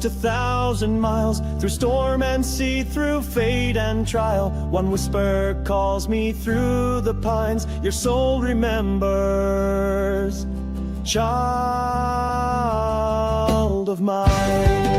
walked 1,000 miles through storm and sea, through fate and trial. One whisper calls me through the pines. Your soul remembers, child of mine.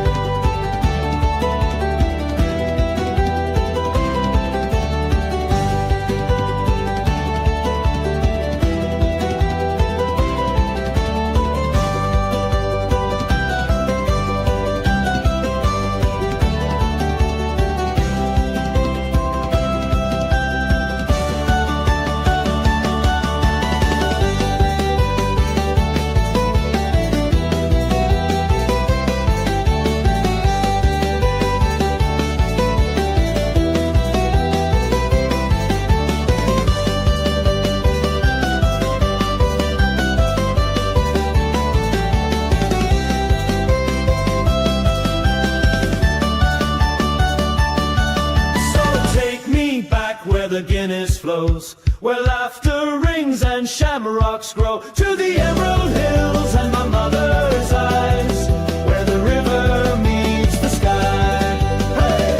The Guinness flows, where laughter rings and shamrocks grow, to the emerald hills and my mother's eyes, where the river meets the sky. Hey!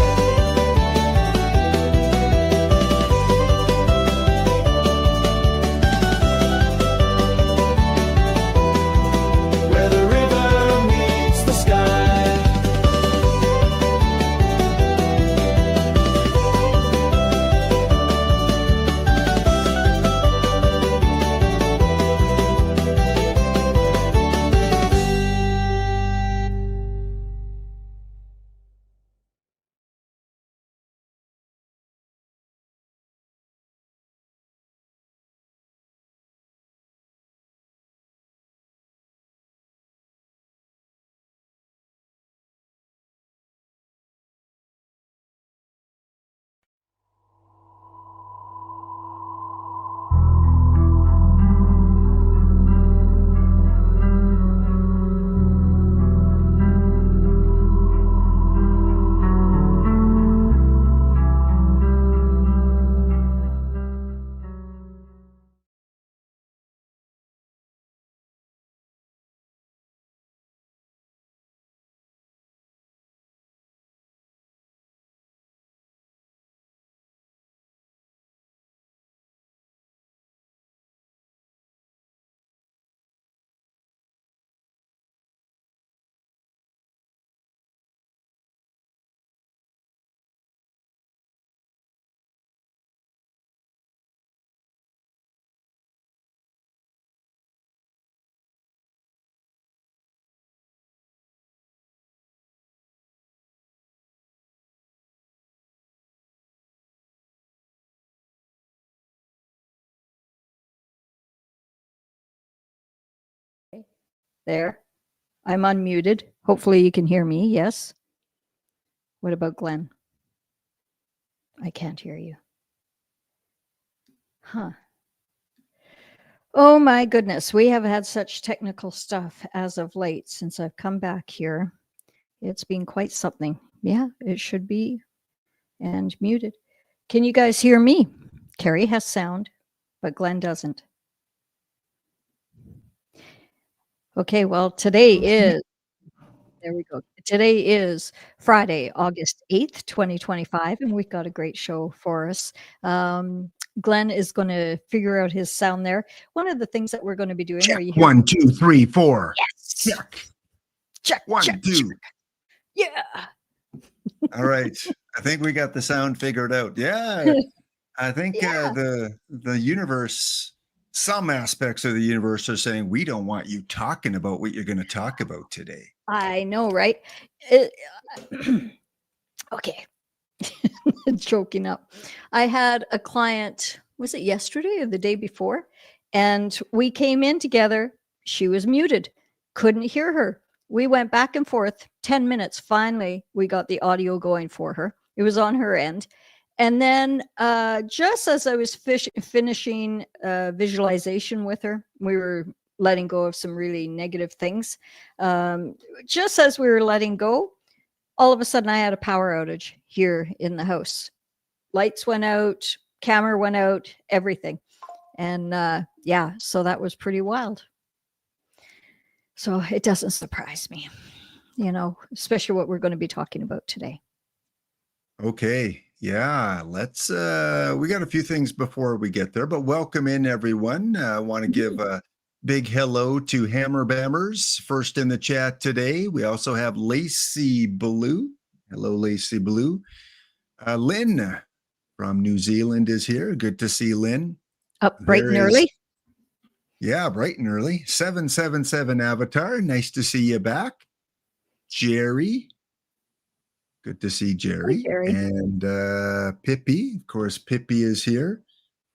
Where the river meets the sky. There. I'm unmuted. Hopefully you can hear me. Yes. What about Glenn? I can't hear you. Huh. Oh my goodness. We have had such technical stuff as of late since I've come back here. It's been quite something. Yeah, it should be. And muted. Can you guys hear me? Carrie has sound, but Glenn doesn't. Okay, well, today is, there we go. Today is Friday, August 8th, 2025, and we've got a great show for us. Glenn is going to figure out his sound there. One of the things that we're going to be doing. Check. Are you 1, 2, 3, 4. Yes. Check. Check. 1, check, 2. check. Yeah. All right. I think we got the sound figured out. Yeah. I think the universe, some aspects of the universe are saying, we don't want you talking about what you're going to talk about today. I know, right? Okay. Choking up. I had a client, was it yesterday or the day before? And we came in together. She was muted. Couldn't hear her. We went back and forth 10 minutes. Finally, we got the audio going for her. It was on her end. And then just as I was finishing visualization with her, we were letting go of some really negative things. Just as we were letting go, all of a sudden I had a power outage here in the house. Lights went out, camera went out, everything. And yeah, so that was pretty wild. So it doesn't surprise me. especially what we're going to be talking about today. Okay. Yeah. Let's, we got a few things before we get there, but welcome in everyone. I want to give a big hello to Hammer Bammers first in the chat today. We also have Lacey Blue. Hello, Lacey Blue. Lynn from New Zealand is here. Good to see Lynn. Up bright and early. Yeah, bright and early. 777 Avatar. Nice to see you back. Jerry. Good to see Jerry. Hi, Jerry. And Pippi. Of course, Pippi is here.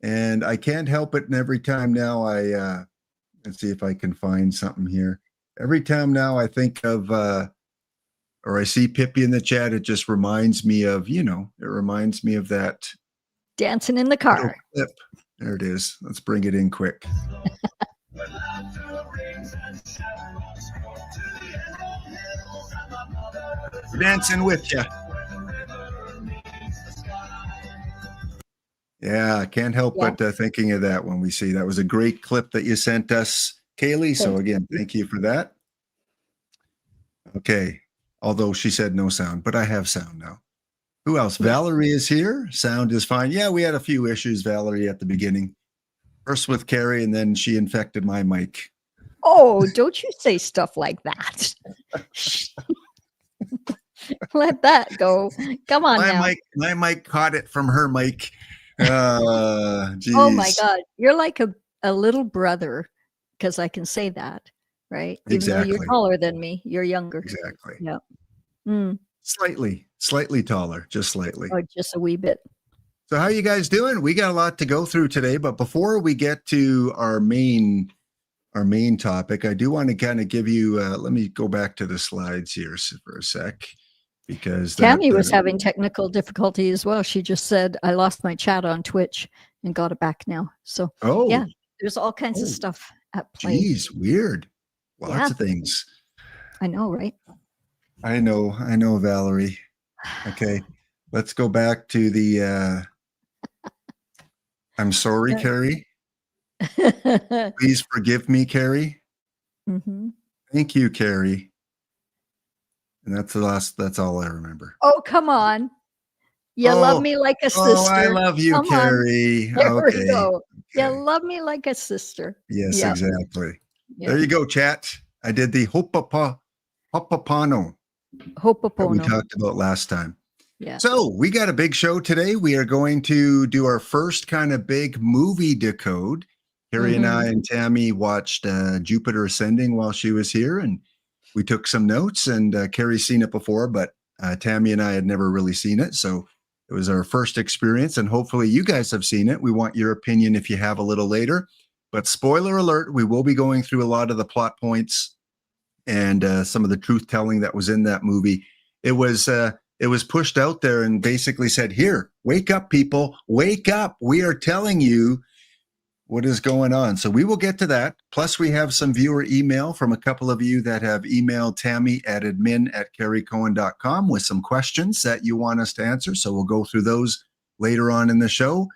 And I can't help it. And every time now let's see if I can find something here. Every time now I think of, or I see Pippi in the chat, it just reminds me of, it reminds me of that. Dancing in the car. Clip. There it is. Let's bring it in quick. Dancing with you. Yeah, I can't help but thinking of that when we see that was a great clip that you sent us, Kaylee. So again, thank you for that. Okay. Although she said no sound, but I have sound now. Who else? Valerie is here. Sound is fine. Yeah, we had a few issues, Valerie, at the beginning. First with Carrie, and then she infected my mic. Oh, don't you say stuff like that. Let that go. Come on now. My mic caught it from her mic. Oh my God. You're like a little brother, because I can say that, right? Even though you're taller than me, you're younger. Exactly. Yeah. Slightly taller, just slightly. Oh, just a wee bit. So how you guys doing? We got a lot to go through today, but before we get to our main topic, I do want to kind of give you, let me go back to the slides here for a sec, because Tammy was having technical difficulty as well. She just said, I lost my chat on Twitch and got it back now. So yeah, there's all kinds of stuff at play. Geez, weird. Lots of things. I know, right? I know, Valerie. Okay, let's go back to the, I'm sorry, Carrie. Please forgive me, Carrie. Thank you, Carrie. And that's all I remember. Oh, come on. You love me like a sister. Oh, I love you, Carrie. There we go. You love me like a sister. Yes, exactly. Yeah. There you go, chat. I did the Hopopono that we talked about last time. Yeah. So we got a big show today. We are going to do our first kind of big movie decode. Carrie and I and Tammy watched Jupiter Ascending while she was here, and we took some notes. And Carrie's seen it before, but Tammy and I had never really seen it. So it was our first experience, and hopefully you guys have seen it. We want your opinion if you have a little later. But spoiler alert, we will be going through a lot of the plot points and some of the truth telling that was in that movie. It was pushed out there and basically said, here, wake up, people, wake up. We are telling you what is going on. So we will get to that. Plus, we have some viewer email from a couple of you that have emailed Tammy at admin@carriecohen.com with some questions that you want us to answer. So we'll go through those later on in the show.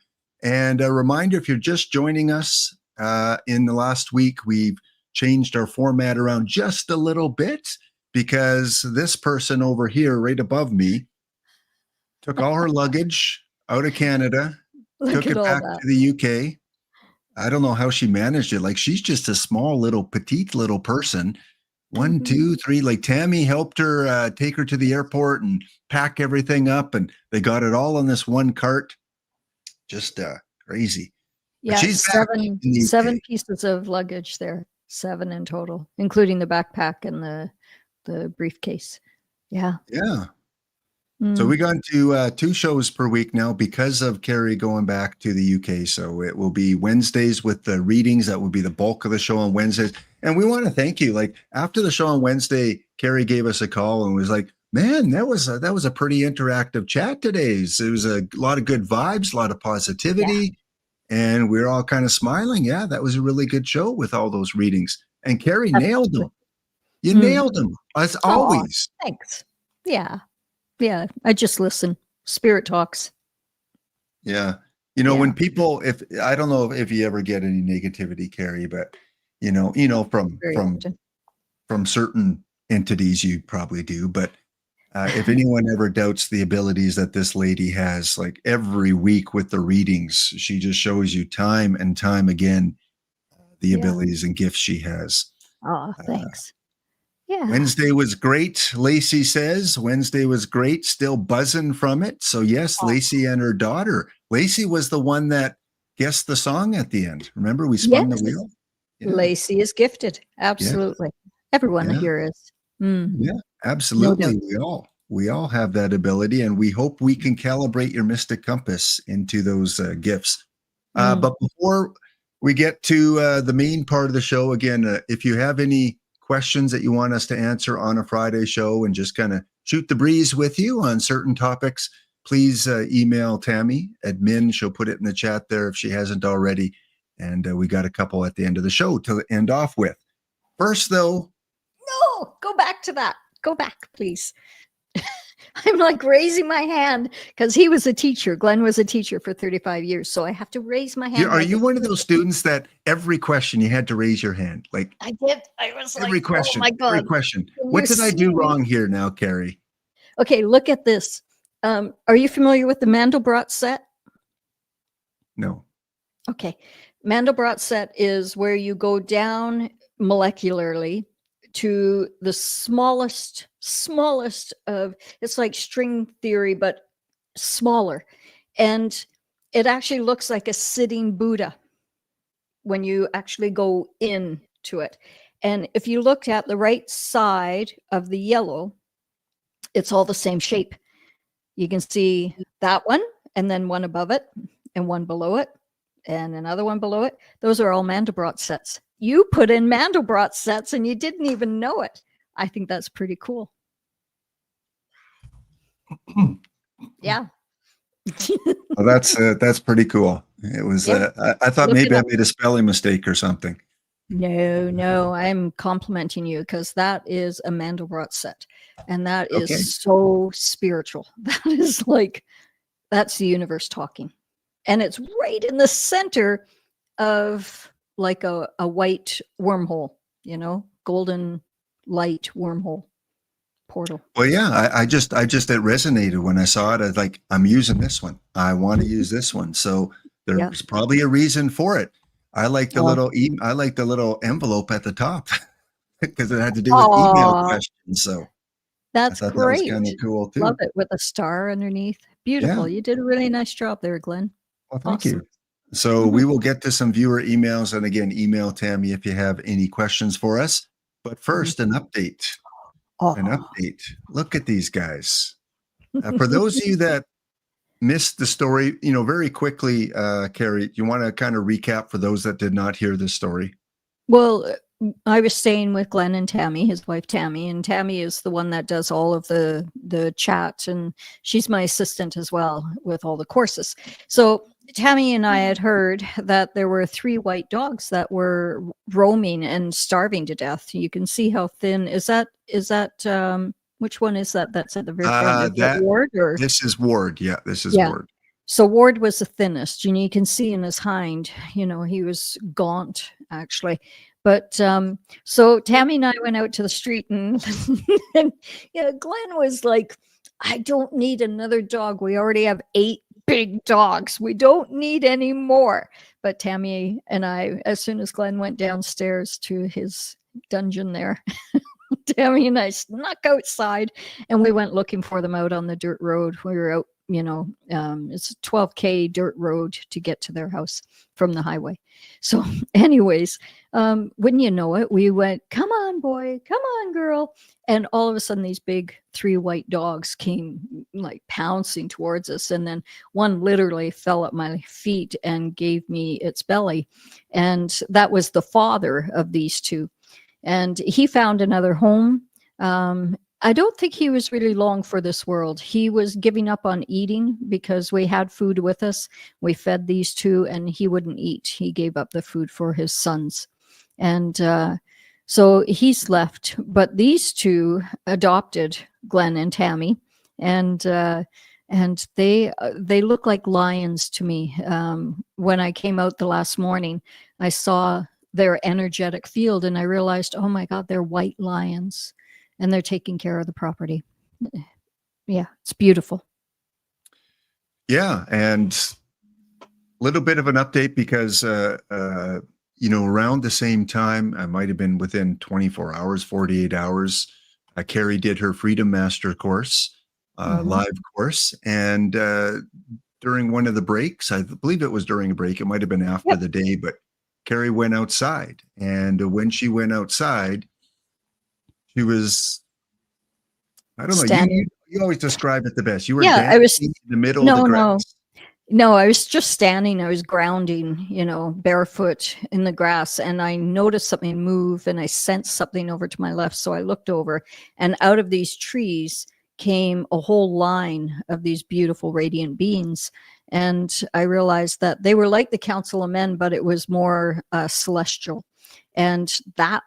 And a reminder, if you're just joining us in the last week, we've changed our format around just a little bit, because this person over here right above me took all her luggage out of Canada, took it back to the UK. I don't know how she managed it. Like, she's just a small little petite little person. 1, 2, 3, like Tammy helped her take her to the airport and pack everything up, and they got it all on this one cart. Just crazy. Yeah, she's seven pieces of luggage there. 7 in total, including the backpack and the briefcase. Yeah. Yeah. So we got to 2 shows per week now because of Carrie going back to the UK. So it will be Wednesdays with the readings. That will be the bulk of the show on Wednesdays. And we want to thank you. Like, after the show on Wednesday, Carrie gave us a call and was like, man, that was a pretty interactive chat today. So it was a lot of good vibes, a lot of positivity. And we're all kind of smiling. Yeah, that was a really good show with all those readings. And Carrie nailed them. You nailed them, as always. Thanks. Yeah. Yeah. I just listen. Spirit talks. Yeah. When people, I don't know if you ever get any negativity, Carrie, but from certain entities, you probably do, but if anyone ever doubts the abilities that this lady has, like every week with the readings, she just shows you time and time again the Yeah. abilities and gifts she has. Oh, thanks. Yeah. Wednesday was great, Lacey says. Wednesday was great, still buzzing from it. So yes, Lacey and her daughter. Lacey was the one that guessed the song at the end. Remember, we spun the Yes. wheel? Yeah, Lacey is gifted. yeah, Absolutely. Everyone yeah, here is. Mm, yeah, no absolutely. doubt. We all have that ability, and we hope we can calibrate your mystic compass into those gifts. Mm. But before we get to the main part of the show, again, if you have any questions that you want us to answer on a Friday show and just kind of shoot the breeze with you on certain topics, please email Tammy, admin. She'll put it in the chat there if she hasn't already. And we got a couple at the end of the show to end off with. First, though, No, go back to that. Go back, please. I'm like raising my hand because he was a teacher. Glenn was a teacher for 35 years. So I have to raise my hand. are like you a one of teacher. those students that every question you had to raise your hand? Like I did. I was every like, question, oh my every God. question. Can What you did I see do me? wrong here now, Carrie? Okay, look at this. Are you familiar with the Mandelbrot set? No. Okay. Mandelbrot set is where you go down molecularly to the smallest of, it's like string theory, but smaller. And it actually looks like a sitting Buddha when you actually go into it. And if you look at the right side of the yellow, it's all the same shape. You can see that one, and then one above it, and one below it, and another one below it. Those are all Mandelbrot sets. You put in Mandelbrot sets and you didn't even know it. I think that's pretty cool. Yeah. Well, that's pretty cool. It was. Yep. I thought Look it maybe I up. made a spelling mistake or something. No, I'm complimenting you because that is a Mandelbrot set, and that is Okay. so spiritual. That is like, that's the universe talking, and it's right in the center of like a white wormhole, golden light wormhole portal. Well, yeah. I just it resonated when I saw it. I was like, I'm using this one. I want to use this one. So Yeah. there's probably a reason for it. I like the Oh. little envelope at the top because it had to do with email Aw, questions. So I that's thought that was great. kind of cool Love too. it with a star underneath. Yeah. Beautiful. You did a really nice job there, Glenn. Well, thank Awesome. you. So we will get to some viewer emails, and again, email Tammy if you have any questions for us. But first, an update. An Oh. update. Look at these guys. For those of you that missed the story, very quickly, Carrie, you want to kind of recap for those that did not hear this story? Well, I was staying with Glenn and Tammy, his wife Tammy, and Tammy is the one that does all of the chat, and she's my assistant as well with all the courses. So Tammy and I had heard that there were 3 white dogs that were roaming and starving to death. You can see how thin is that which one is that? That's at the very front. Is that Ward or? This is Ward. Yeah, this is Yeah. Ward. So Ward was the thinnest, and you can see in his hind, he was gaunt actually. But so Tammy and I went out to the street, and, and Glenn was like, I don't need another dog. We already have 8 big dogs. We don't need any more. But Tammy and I, as soon as Glenn went downstairs to his dungeon there, Tammy and I snuck outside and we went looking for them out on the dirt road. We were out, it's a 12K dirt road to get to their house from the highway. So anyways, wouldn't you know it, we went, come on, boy, come on, girl. And all of a sudden these big 3 white dogs came like pouncing towards us. And then one literally fell at my feet and gave me its belly. And that was the father of these 2. And he found another home. I don't think he was really long for this world. He was giving up on eating because we had food with us. We fed these 2 and he wouldn't eat. He gave up the food for his sons. And so he's left. But these 2 adopted Glenn and Tammy. And they look like lions to me. When I came out the last morning, I saw their energetic field and I realized, oh my God, they're white lions. and they're taking care of the property. Yeah, it's beautiful. Yeah, and a little bit of an update because around the same time, I might have been within 24 hours, 48 hours, Carrie did her Freedom Master course, live course, and during one of the breaks, I believe it was during a break, it might have been after the day, but Carrie went outside, and when she went outside, she was, I don't know, Standing. you always describe it the best. You were Yeah, I was. dancing in the middle of the grass. No, I was just standing. I was grounding, barefoot in the grass, and I noticed something move, and I sensed something over to my left. So I looked over, and out of these trees came a whole line of these beautiful radiant beings. And I realized that they were like the Council of Men, but it was more celestial. And that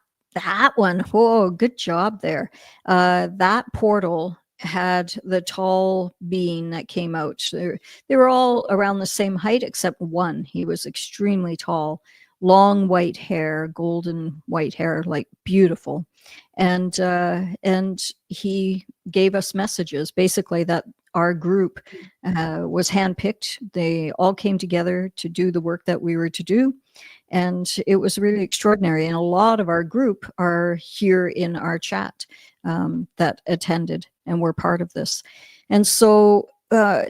one, oh, good job there. That portal had the tall being that came out. They were all around the same height except one. He was extremely tall, long white hair, golden white hair, like beautiful. And he gave us messages, basically that our group was handpicked. They all came together to do the work that we were to do. And it was really extraordinary. And a lot of our group are here in our chat that attended and were part of this. And so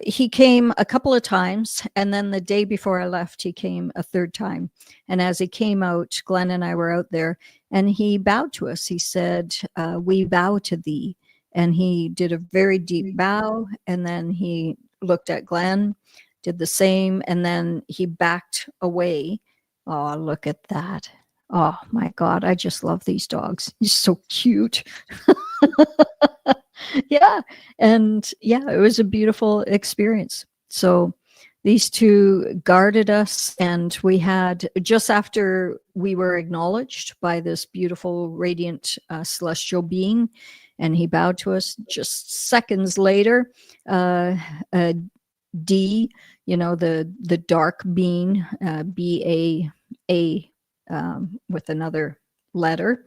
he came a couple of times. And then the day before I left, he came a third time. And as he came out, Glenn and I were out there, and he bowed to us. He said, "We bow to thee." And he did a very deep bow. And then he looked at Glenn, did the same. And then he backed away. Oh, look at that. Oh my God. I just love these dogs. He's so cute. Yeah. And yeah, it was a beautiful experience. So these two guarded us, and we had, just after we were acknowledged by this beautiful, radiant celestial being, and he bowed to us, just seconds later, D, the dark being, B-A-A, with another letter.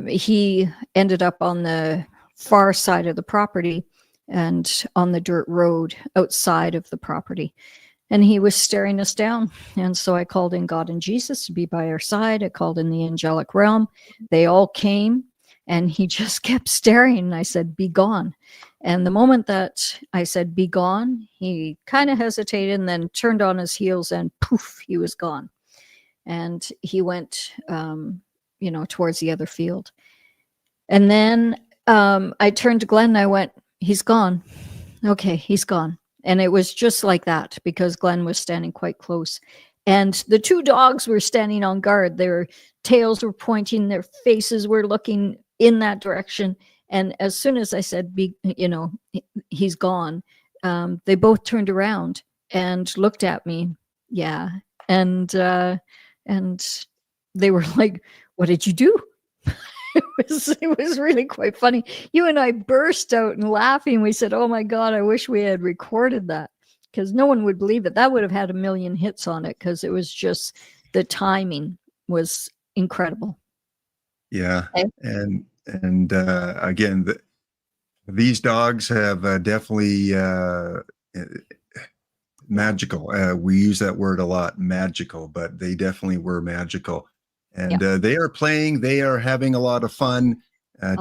He ended up on the far side of the property and on the dirt road outside of the property. And he was staring us down. And so I called in God and Jesus to be by our side. I called in the angelic realm. They all came, and he just kept staring. And I said, "Be gone." And the moment that I said, "Be gone," he kind of hesitated and then turned on his heels, and poof, he was gone. And he went, towards the other field. And then I turned to Glenn and I went, "He's gone." Okay, he's gone. And it was just like that, because Glenn was standing quite close. And the two dogs were standing on guard. Their tails were pointing, their faces were looking in that direction. And as soon as I said, "He's gone," they both turned around and looked at me. Yeah. And they were like, "What did you do?" It was really quite funny. You and I burst out and laughing. We said, "Oh my God, I wish we had recorded that," because no one would believe it. That would have had 1 million hits on it, because it was just, the timing was incredible. Yeah. And again, these dogs have definitely magical. We use that word a lot, magical, but they definitely were magical. And they are playing, they are having a lot of fun.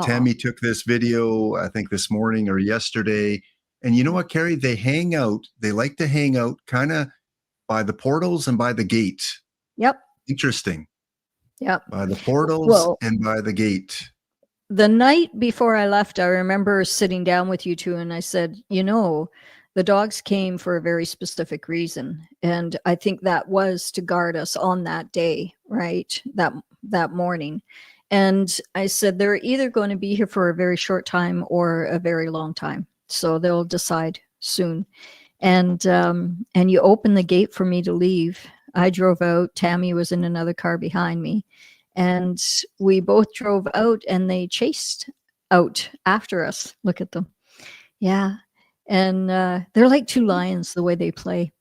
Tammy took this video, I think this morning or yesterday. And you know what, Carrie? They hang out. They like to hang out kind of by the portals and by the gate. Yep. Interesting. Yep. By the portals and by the gate. The night before I left, I remember sitting down with you two, and I said, the dogs came for a very specific reason. And I think that was to guard us on that day, right? That morning. And I said, they're either going to be here for a very short time or a very long time. So they'll decide soon. And you opened the gate for me to leave. I drove out. Tammy was in another car behind me. And we both drove out, and they chased out after us. Look at them. Yeah. And they're like two lions, the way they play.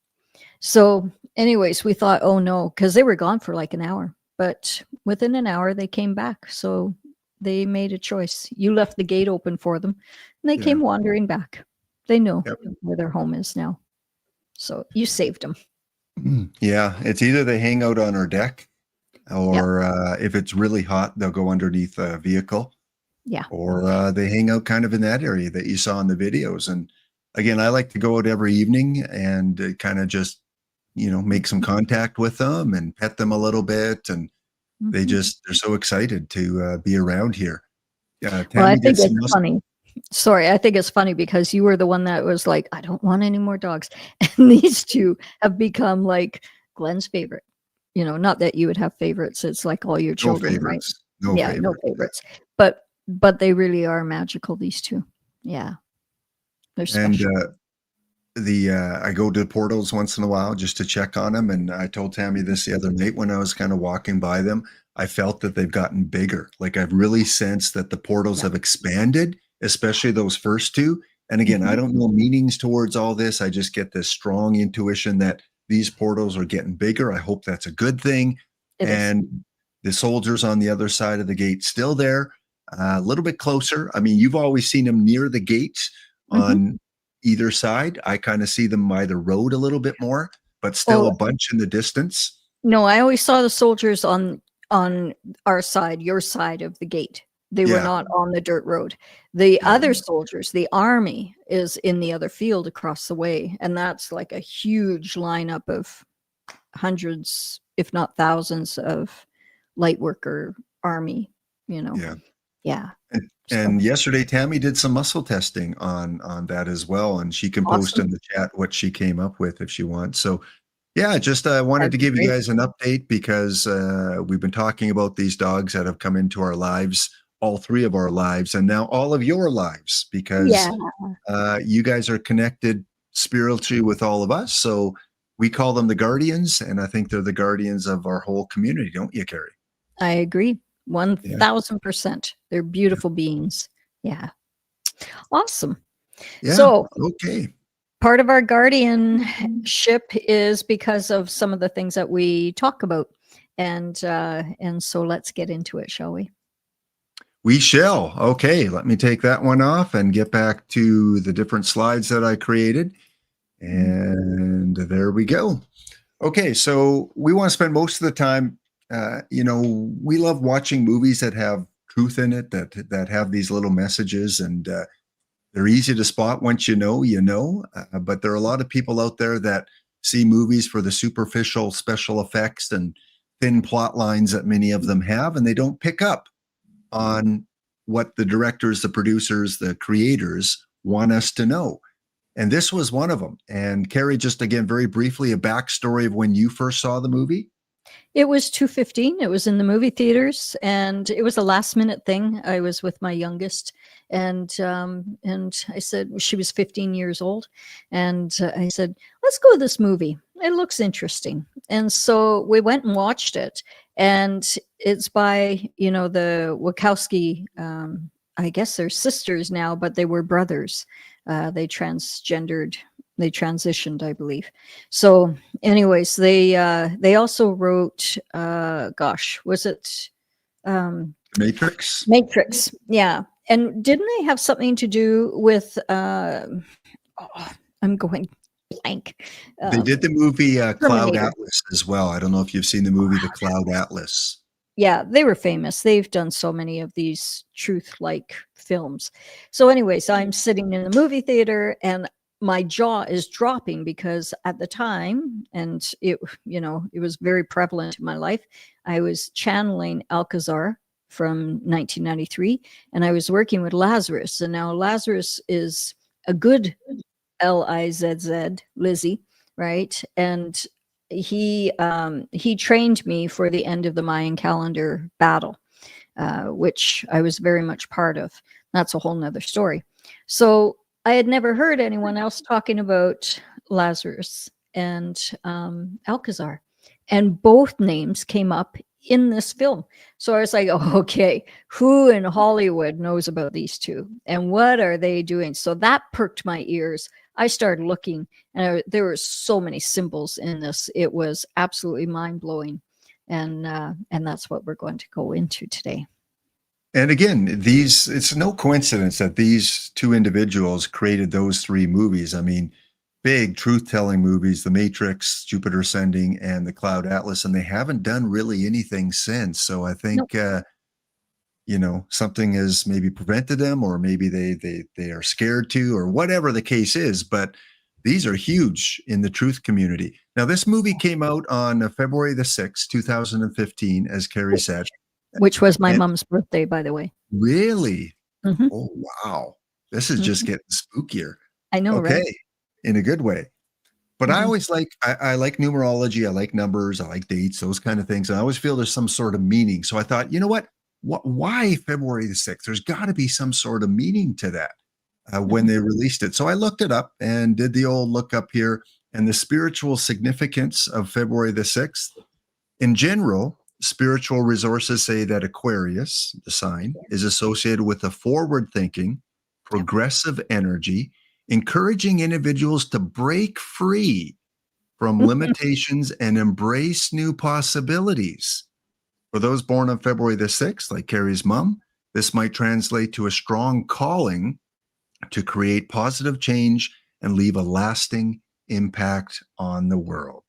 So anyways, we thought, oh no, because they were gone for like an hour. But within an hour, they came back. So They made a choice. You left the gate open for them, and they Yeah. came wandering back. They know Yep. where their home is now. So you saved them. Yeah, it's either they hang out on our deck, or if it's really hot, they'll go underneath a vehicle, Yeah. or they hang out kind of in that area that you saw in the videos. And again, I like to go out every evening and kind of just, make some contact with them and pet them a little bit. And they're so excited to be around here. Well, I Tammy think did some it's funny. Sorry, I think it's funny because you were the one that was like, I don't want any more dogs. And these two have become like Glenn's favorite. Not that you would have favorites. It's like all your no children, right? favorites. No Yeah, no favorites. favorites. But they really are magical, these two. Yeah. They're And special. I go to portals once in a while just to check on them. And I told Tammy this the other night when I was kind of walking by them. I felt that they've gotten bigger. Like I've really sensed that the portals have expanded, especially those first two. And again, I don't know meanings towards all this. I just get this strong intuition that these portals are getting bigger. I hope that's a good thing. It is. And the soldiers on the other side of the gate still there, a little bit closer. I mean, you've always seen them near the gate on either side. I kind of see them by the road a little bit more, but still a bunch in the distance. No, I always saw the soldiers on our side, your side of the gate. They were not on the dirt road. The other soldiers, the army, is in the other field across the way, and that's like a huge lineup of hundreds, if not thousands, of light worker army. Yeah. And yesterday, Tammy did some muscle testing on that as well, and she can post in the chat what she came up with if she wants. So, yeah, just wanted to give you guys an update because we've been talking about these dogs that have come into our lives, all three of our lives, and now all of your lives, because you guys are connected spiritually with all of us. So we call them the guardians, and I think they're the guardians of our whole community, don't you, Carrie? I agree. 1000%. They're beautiful beings. Yeah. Awesome. Yeah. So, okay. Part of our guardianship is because of some of the things that we talk about. And so let's get into it, shall we? We shall. Okay, let me take that one off and get back to the different slides that I created. And there we go. Okay, so we want to spend most of the time, we love watching movies that have truth in it, that have these little messages, and they're easy to spot once you know, but there are a lot of people out there that see movies for the superficial special effects and thin plot lines that many of them have, and they don't pick up on what the directors, the producers, the creators want us to know. And this was one of them. And Carrie, just again, very briefly, a backstory of when you first saw the movie. It was 2:15. It was in the movie theaters, and it was a last minute thing. I was with my youngest, and I said, she was 15 years old, and I said, let's go to this movie. It looks interesting. And so we went and watched it, and it's by, the Wachowski, I guess they're sisters now, but they were brothers. They transitioned, I believe. So anyways, they also wrote, was it Matrix? Matrix, yeah. And didn't they have something to do with, I'm going blank. They did the movie Cloud Terminator. Atlas as well. I don't know if you've seen the movie The Cloud Atlas. Yeah, they were famous. They've done so many of these truth-like films. So anyways, I'm sitting in the movie theater and my jaw is dropping because at the time, and it was very prevalent in my life, I was channeling Alcazar from 1993, and I was working with Lazarus. And now Lazarus is a good Lizz, Lizzie, right? And he trained me for the end of the Mayan calendar battle, which I was very much part of. That's a whole nother story. So I had never heard anyone else talking about Lazarus and Alcazar, and both names came up in this film. So I was like, oh, okay, who in Hollywood knows about these two, and what are they doing? So that perked my ears. I started looking, and there were so many symbols in this. It was absolutely mind blowing, and that's what we're going to go into today. And again, it's no coincidence that these two individuals created those three movies. I mean, big truth-telling movies, The Matrix, Jupiter Ascending, and The Cloud Atlas, and they haven't done really anything since. So I think Nope. something has maybe prevented them, or maybe they are scared to, or whatever the case is. But these are huge in the truth community. Now, this movie came out on February the 6th, 2015, as Carrie said. Which was my And mom's birthday, by the way. really? Mhm. Oh, wow. This is just Mhm. getting spookier. I know, Okay, right? in a good way. But I Mhm. always I like numerology, I like numbers, I like dates, those kind of things. And I always feel there's some sort of meaning. So I thought, you know what? Why February the 6th? There's got to be some sort of meaning to that when Mhm. they released it. So I looked it up and did the old look up here, and the spiritual significance of February the 6th. In general, spiritual resources say that Aquarius, the sign, is associated with a forward thinking, Yep. progressive energy, encouraging individuals to break free from limitations and embrace new possibilities. For those born on February the 6th, like Carrie's mom, this might translate to a strong calling to create positive change and leave a lasting impact on the world.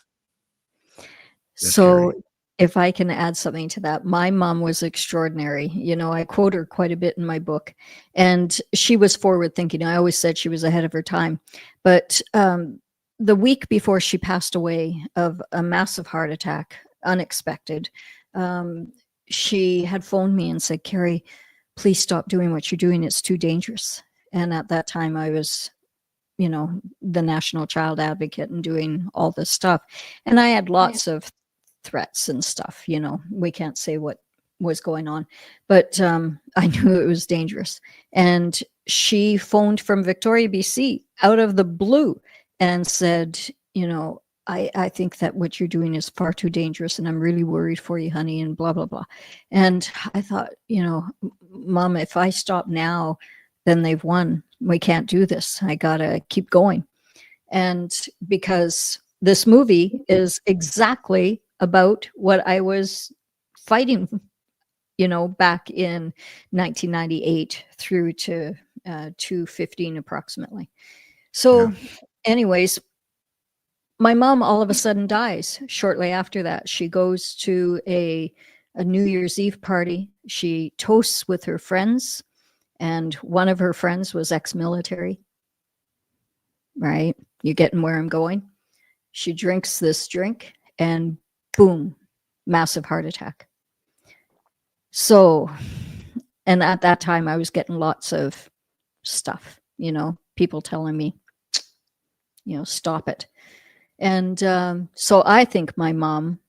Yes, So, Carrie. if I can add something to that, my mom was extraordinary. I quote her quite a bit in my book, and she was forward thinking. I always said she was ahead of her time. But the week before she passed away of a massive heart attack, unexpected, um, she had phoned me and said, "Carrie, please stop doing what you're doing. It's too dangerous." And at that time, I was, the national child advocate and doing all this stuff. And I had lots of threats and stuff. We can't say what was going on, but I knew it was dangerous. And she phoned from Victoria, BC, out of the blue and said, I think that what you're doing is far too dangerous, and I'm really worried for you, honey, and blah, blah, blah. And I thought, Mom, if I stop now, then they've won. We can't do this. I got to keep going. And because this movie is exactly about what I was fighting, back in 1998 through to 215 approximately. Yeah. So, anyways, my mom all of a sudden dies shortly after that. She goes to a New Year's Eve party. She toasts with her friends, and one of her friends was ex-military, right? You getting where I'm going? She drinks this drink and boom, massive heart attack. So, and at that time, I was getting lots of stuff, people telling me, stop it. And so I think my mom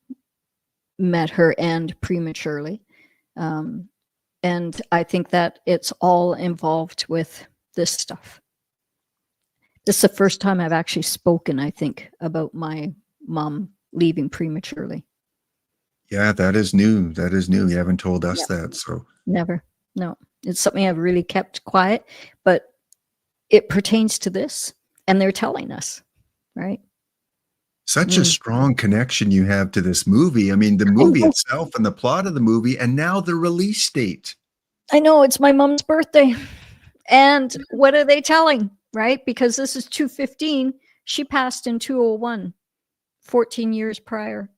met her end prematurely. And I think that it's all involved with this stuff. This is the first time I've actually spoken, I think, about my mom leaving prematurely. Yeah, that is new. That is new. You haven't told us Yep. that. So Never. No. It's something I've really kept quiet, but it pertains to this, and they're telling us, right? such a strong connection you have to this movie. I mean, the movie itself and the plot of the movie, and now the release date. I know, it's my mom's birthday. And what are they telling, right? Because this is 215. She passed in 201, 14 years prior.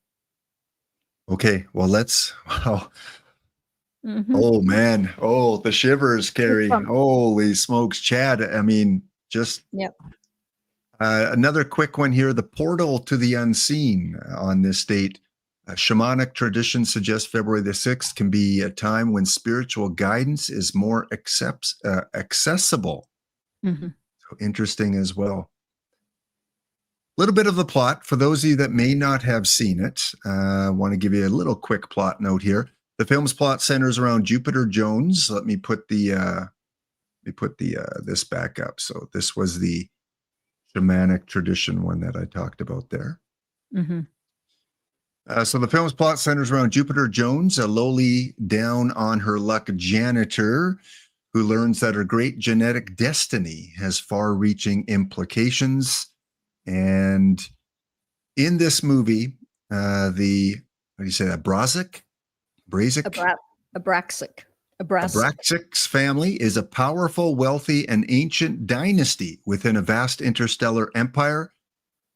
Okay, well, wow. Mhm. Oh man. Oh, the shivers, Carrie. Goosebumps. Holy smokes, Chad. I mean, just Yep. another quick one here. The portal to the unseen on this date. Shamanic tradition suggests February the 6th can be a time when spiritual guidance is more accessible. Mhm. So interesting as well. A little bit of the plot for those of you that may not have seen it. I want to give you a little quick plot note here. The film's plot centers around Jupiter Jones. Let me put this back up. So this was the shamanic tradition one that I talked about there. Mhm. So the film's plot centers around Jupiter Jones, a lowly down on her luck janitor who learns that her great genetic destiny has far-reaching implications. And in this movie, what do you say that? Brazic? Abraxic. A The brass. Braxics family is a powerful, wealthy, and ancient dynasty within a vast interstellar empire.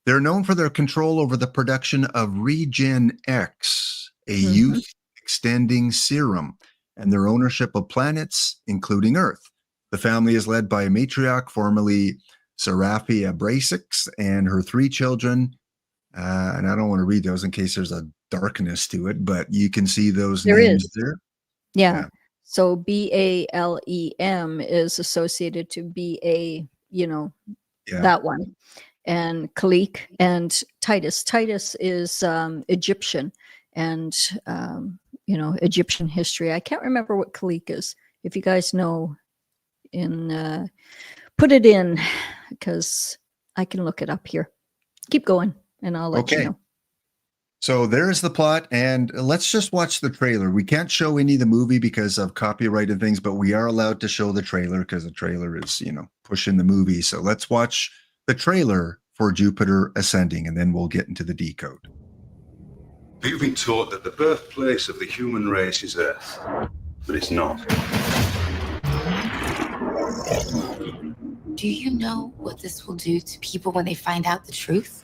They're known for their control over the production of Regen X, a Mhm. youth extending serum, and their ownership of planets, including Earth. The family is led by a matriarch, formerly Seraphia Bracics, and her 3 children. And I don't want to read those in case there's a darkness to it, but you can see those There names is. there. Yeah. Yeah. So BALEM is associated to BA, Yeah. that one. And Kalik and Titus. Titus is Egyptian and, Egyptian history. I can't remember what Kalik is. If you guys know, put it in because I can look it up here. Keep going and I'll let you Okay. know. So there's the plot, and let's just watch the trailer. We can't show any of the movie because of copyrighted things, but we are allowed to show the trailer because the trailer is, pushing the movie. So let's watch the trailer for Jupiter Ascending, and then we'll get into the decode. You've been taught that the birthplace of the human race is Earth, but it's not. Do you know what this will do to people when they find out the truth?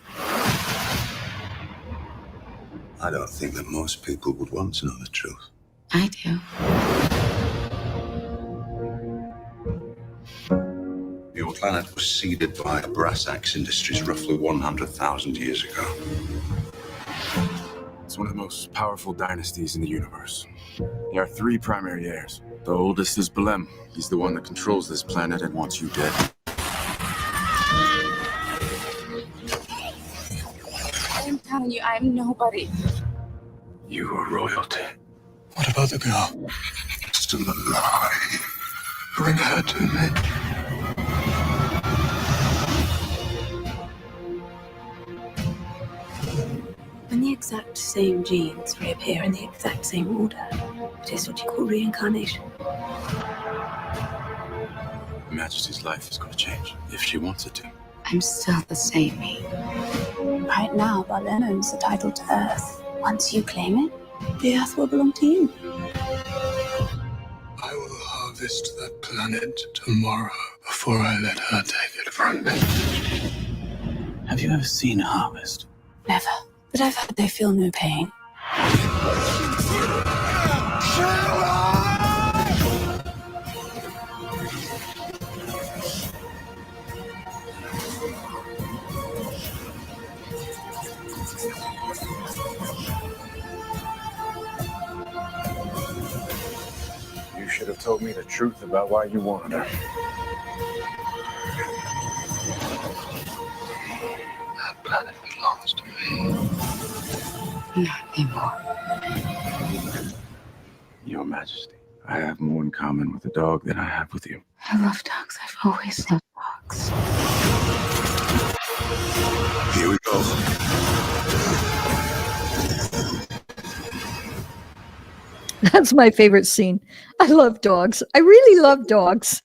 I don't think that most people would want to know the truth. I do. Your planet was seeded by brass axe industries roughly 100,000 years ago. It's one of the most powerful dynasties in the universe. There are 3 primary heirs. The oldest is Belem. He's the one that controls this planet and wants you dead. I'm telling you, I'm nobody. You are royalty. What about the girl? Still alive. Bring her to me. When the exact same genes reappear in the exact same order, it is what you call reincarnation. Her Majesty's life is going to change, if she wants it to. I'm still the same me. Right now, Berlin owns the title to Earth. Once you claim it, the Earth will belong to you. I will harvest that planet tomorrow before I let her take it from me. Have you ever seen a harvest? Never. But I've heard they feel no pain. You should have told me the truth about why you wanted her. That planet belongs to me. Not anymore. Your Majesty, I have more in common with the dog than I have with you. I love dogs. I've always loved dogs. Here we go. That's my favorite scene. I love dogs. I really love dogs.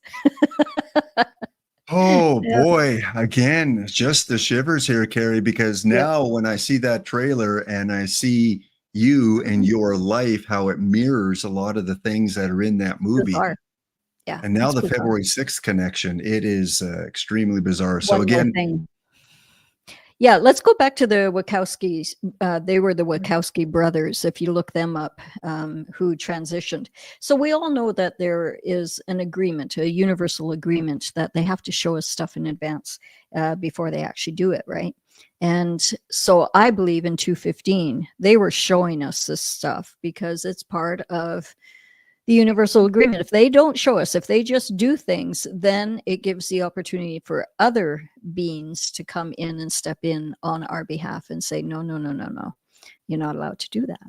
Oh boy, again, just the shivers here, Carrie, because now when I see that trailer and I see you and your life, how it mirrors a lot of the things that are in that movie. Bizarre. Yeah. And now it's the bizarre. February 6th connection, it is extremely bizarre. So One more again, thing. Yeah, let's go back to the Wachowskis. They were the Wachowski brothers, if you look them up, who transitioned. So we all know that there is an agreement, a universal agreement, that they have to show us stuff in advance before they actually do it, right? And so I believe in 215, they were showing us this stuff because it's part of the universal agreement. If they don't show us, if they just do things, then it gives the opportunity for other beings to come in and step in on our behalf and say, no, no, no, no, no, you're not allowed to do that,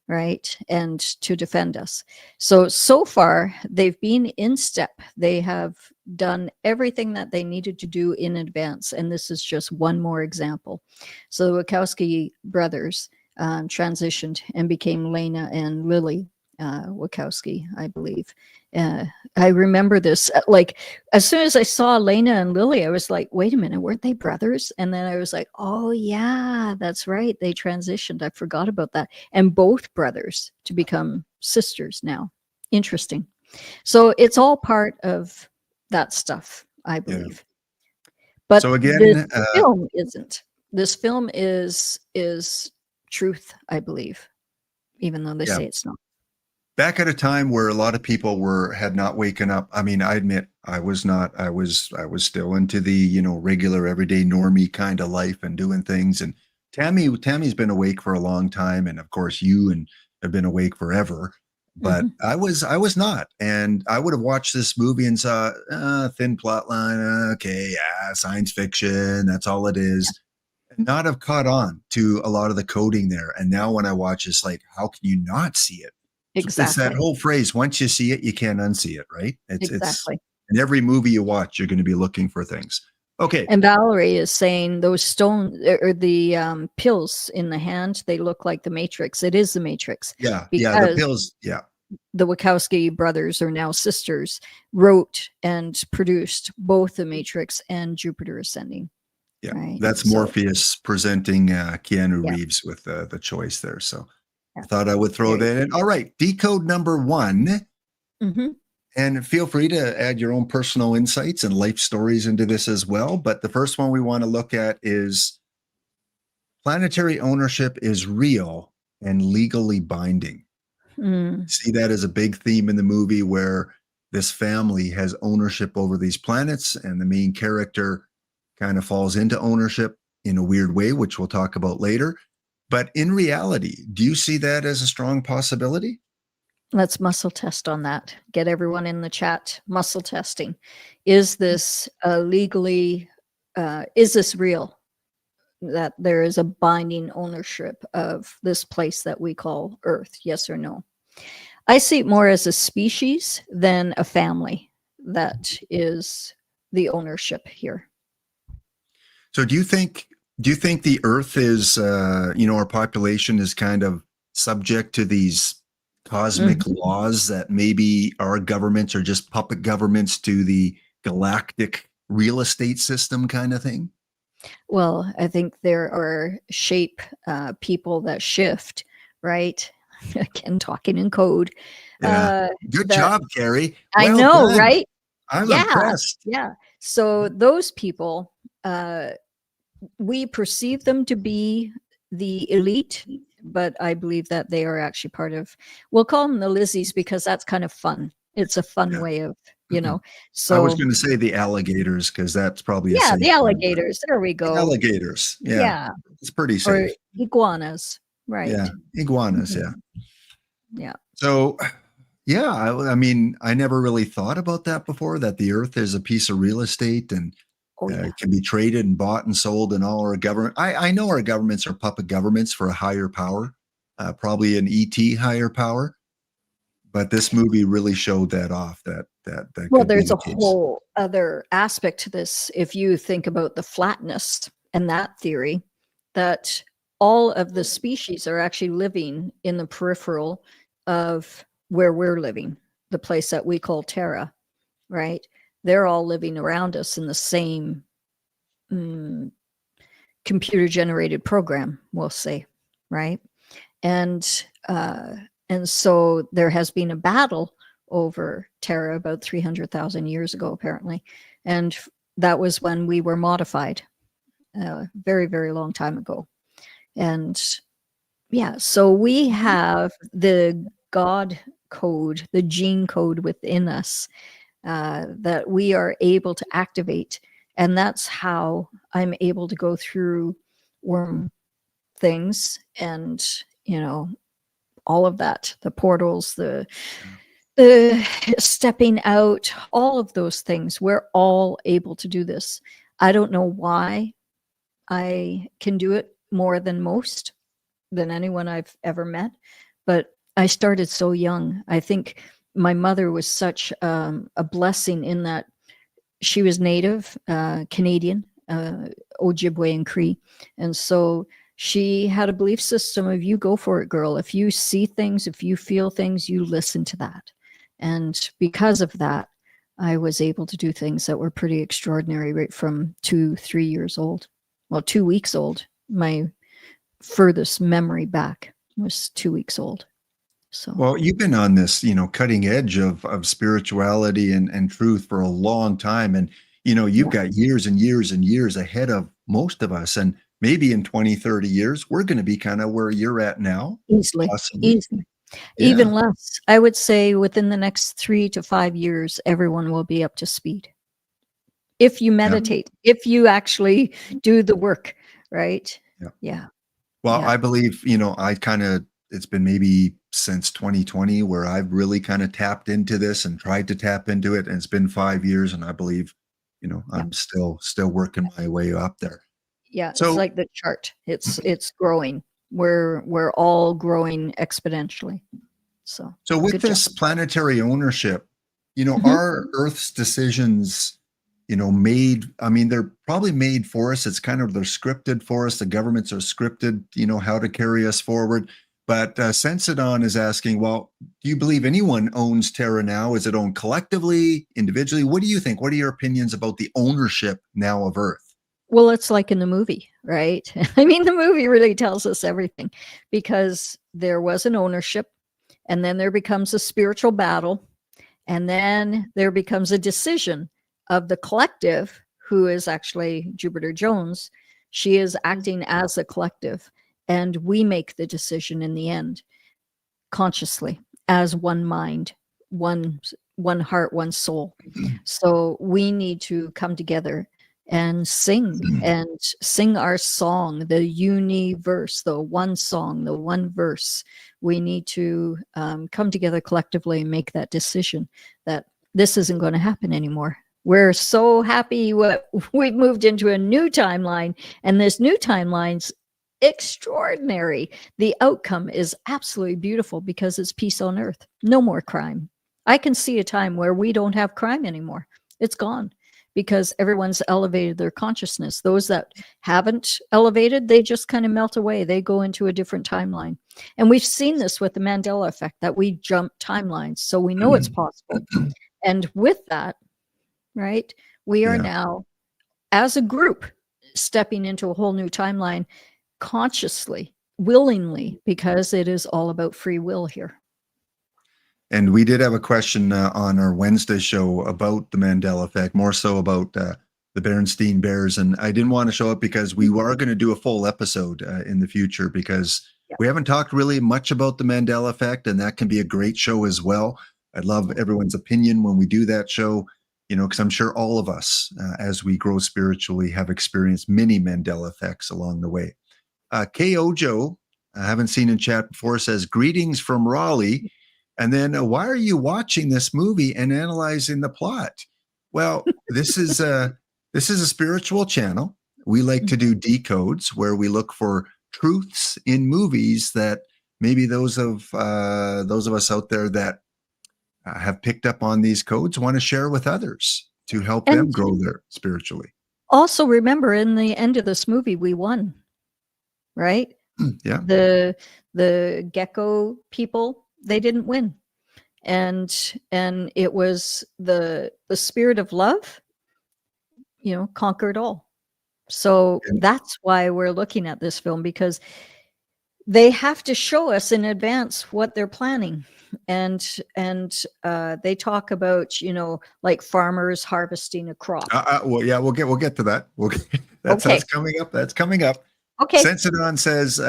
right? And to defend us. So far, they've been in step. They have done everything that they needed to do in advance. And this is just one more example. So the Wachowski brothers transitioned and became Lena and Lily Wachowski, I believe. I remember this, like, as soon as I saw Lena and Lily, I was like, wait a minute, weren't they brothers? And then I was like, oh yeah, that's right, they transitioned. I forgot about that. And both brothers to become sisters now. Interesting. So it's all part of that stuff, I Yeah. believe. But So again, this film isn't. This film is truth, I believe, even though they Yeah. say it's not. back at a time where a lot of people had not waken up. I mean, I admit I was not. I was still into the regular everyday normie kind of life and doing things. And Tammy's been awake for a long time, and of course you and have been awake forever. But I was not, and I would have watched this movie and saw thin plot line. Okay, yeah, science fiction. That's all it is. And not have caught on to a lot of the coding there. And now when I watch, it's like, how can you not see it? It's that Exactly. whole phrase, once you see it, you can't unsee it, right? It's Exactly. in every movie you watch, you're going to be looking for things. Okay. And Valerie is saying those stone or the pills in the hand, they look like the Matrix. It is the Matrix. Yeah. Because Yeah. The pills. Yeah. the Wachowski brothers are now sisters, wrote and produced both the Matrix and Jupiter Ascending. Yeah. Right? That's So- Morpheus presenting Keanu Yeah. Reeves with the choice there. So Yeah. I thought I would throw Very that in. All right. Decode number 1. Mhm. And feel free to add your own personal insights and life stories into this as well. But the first one we want to look at is planetary ownership is real and legally binding. Mm. See that as a big theme in the movie where this family has ownership over these planets, and the main character kind of falls into ownership in a weird way, which we'll talk about later. But in reality, do you see that as a strong possibility? Let's muscle test on that. Get everyone in the chat muscle testing. Is this legally, is this real? That there is a binding ownership of this place that we call Earth? Yes or no? I see it more as a species than a family that is the ownership here. So do you think the Earth is, our population is kind of subject to these cosmic laws that maybe our governments are just puppet governments to the galactic real estate system kind of thing? Well, I think there are people that shift, right? Again, talking in code. Yeah. Good that- job, Carrie. I Well know, done. right? I'm Yeah. impressed. Yeah. So those people, we perceive them to be the elite, but I believe that they are actually part of, we'll call them the Lizzies because that's kind of fun. It's a fun Yeah. way of, I so was going to say the alligators because that's probably a yeah, safe the one, but alligators. There we the go. alligators. Yeah. Yeah. It's pretty Or safe. iguanas. Right. Yeah. Iguanas. Mhm. Yeah. Yeah. So, yeah, I mean, I never really thought about that before, that the Earth is a piece of real estate and Oh, yeah. it can be traded and bought and sold, and all our government. I know our governments are puppet governments for a higher power, probably an ET higher power. But this movie really showed that off. That Well, could be there's the a case. whole other aspect to this. If you think about the flatness and that theory, that all of the species are actually living in the peripheral of where we're living, the place that we call Terra, right? They're all living around us in the same computer generated program, we'll say, right? And so there has been a battle over Terra about 300,000 years ago, apparently. And that was when we were modified, very, very long time ago. And yeah, so we have the God code, the gene code within us that we are able to activate. And that's how I'm able to go through worm things and, all of that, the portals, the stepping out, all of those things. We're all able to do this. I don't know why I can do it more than most, than anyone I've ever met, but I started so young. I think my mother was such a blessing in that she was Native Canadian, Ojibwe and Cree, and so she had a belief system of, you go for it, girl. If you see things, if you feel things, you listen to that. And because of that, I was able to do things that were pretty extraordinary right from 2-3 years old. Well, 2 weeks old. My furthest memory back was 2 weeks old. So Well, you've been on this, cutting edge of spirituality and truth for a long time. And, you've got years and years and years ahead of most of us. And maybe in 20, 30 years, we're going to be kind of where you're at now. easily, Possibly. even Yeah. less. I would say within the next 3 to 5 years, everyone will be up to speed. If you meditate, if you actually do the work, right? Yeah. Yeah. Well, Yeah. I believe, it's been maybe since 2020 where I've really kind of tapped into this and tried to tap into it. And it's been 5 years. And I believe, I'm still working my way up there. Yeah. It's So, like the chart. It's growing. We're all growing exponentially. So with good job. this planetary ownership, Mhm. are Earth's decisions, they're probably made for us. It's kind of, they're scripted for us. The governments are scripted, how to carry us forward. But Sensidon is asking, well, do you believe anyone owns Terra now? Is it owned collectively, individually? What do you think? What are your opinions about the ownership now of Earth? Well, it's like in the movie, right? I mean, the movie really tells us everything because there was an ownership, and then there becomes a spiritual battle, and then there becomes a decision of the collective, who is actually Jupiter Jones. She is acting as a collective, and we make the decision in the end consciously as one mind, one heart, one soul. So we need to come together and sing our song, the universe, the one song, the one verse. We need to come together collectively and make that decision that this isn't going to happen anymore. We're so happy we've moved into a new timeline, and this new timeline's extraordinary. The outcome is absolutely beautiful because it's peace on earth. No more crime. I can see a time where we don't have crime anymore. It's gone because everyone's elevated their consciousness. Those that haven't elevated, they just kind of melt away. They go into a different timeline. And we've seen this with the Mandela effect, that we jump timelines. So we know it's possible. And with that, right, we are now, as a group, stepping into a whole new timeline consciously, willingly, because it is all about free will here. And we did have a question on our Wednesday show about the Mandela effect, more so about the Berenstain Bears. And I didn't want to show up because we are going to do a full episode in the future, because we haven't talked really much about the Mandela effect, and that can be a great show as well. I'd love everyone's opinion when we do that show, because I'm sure all of us, as we grow spiritually, have experienced many Mandela effects along the way. K. Ojo, I haven't seen in chat before, says, greetings from Raleigh. And then, why are you watching this movie and analyzing the plot? Well, this is a spiritual channel. We like to do decodes, where we look for truths in movies that maybe those of us out there that have picked up on these codes want to share with others to help them grow their spiritually. Also, remember, in the end of this movie, we won, right? Yeah. The gecko people, they didn't win. And it was the spirit of love, conquered all. So that's why we're looking at this film, because they have to show us in advance what they're planning. And they talk about, like farmers harvesting a crop. Well, yeah, we'll get to that. That's coming up. That's coming up. Okay. Sensidon says,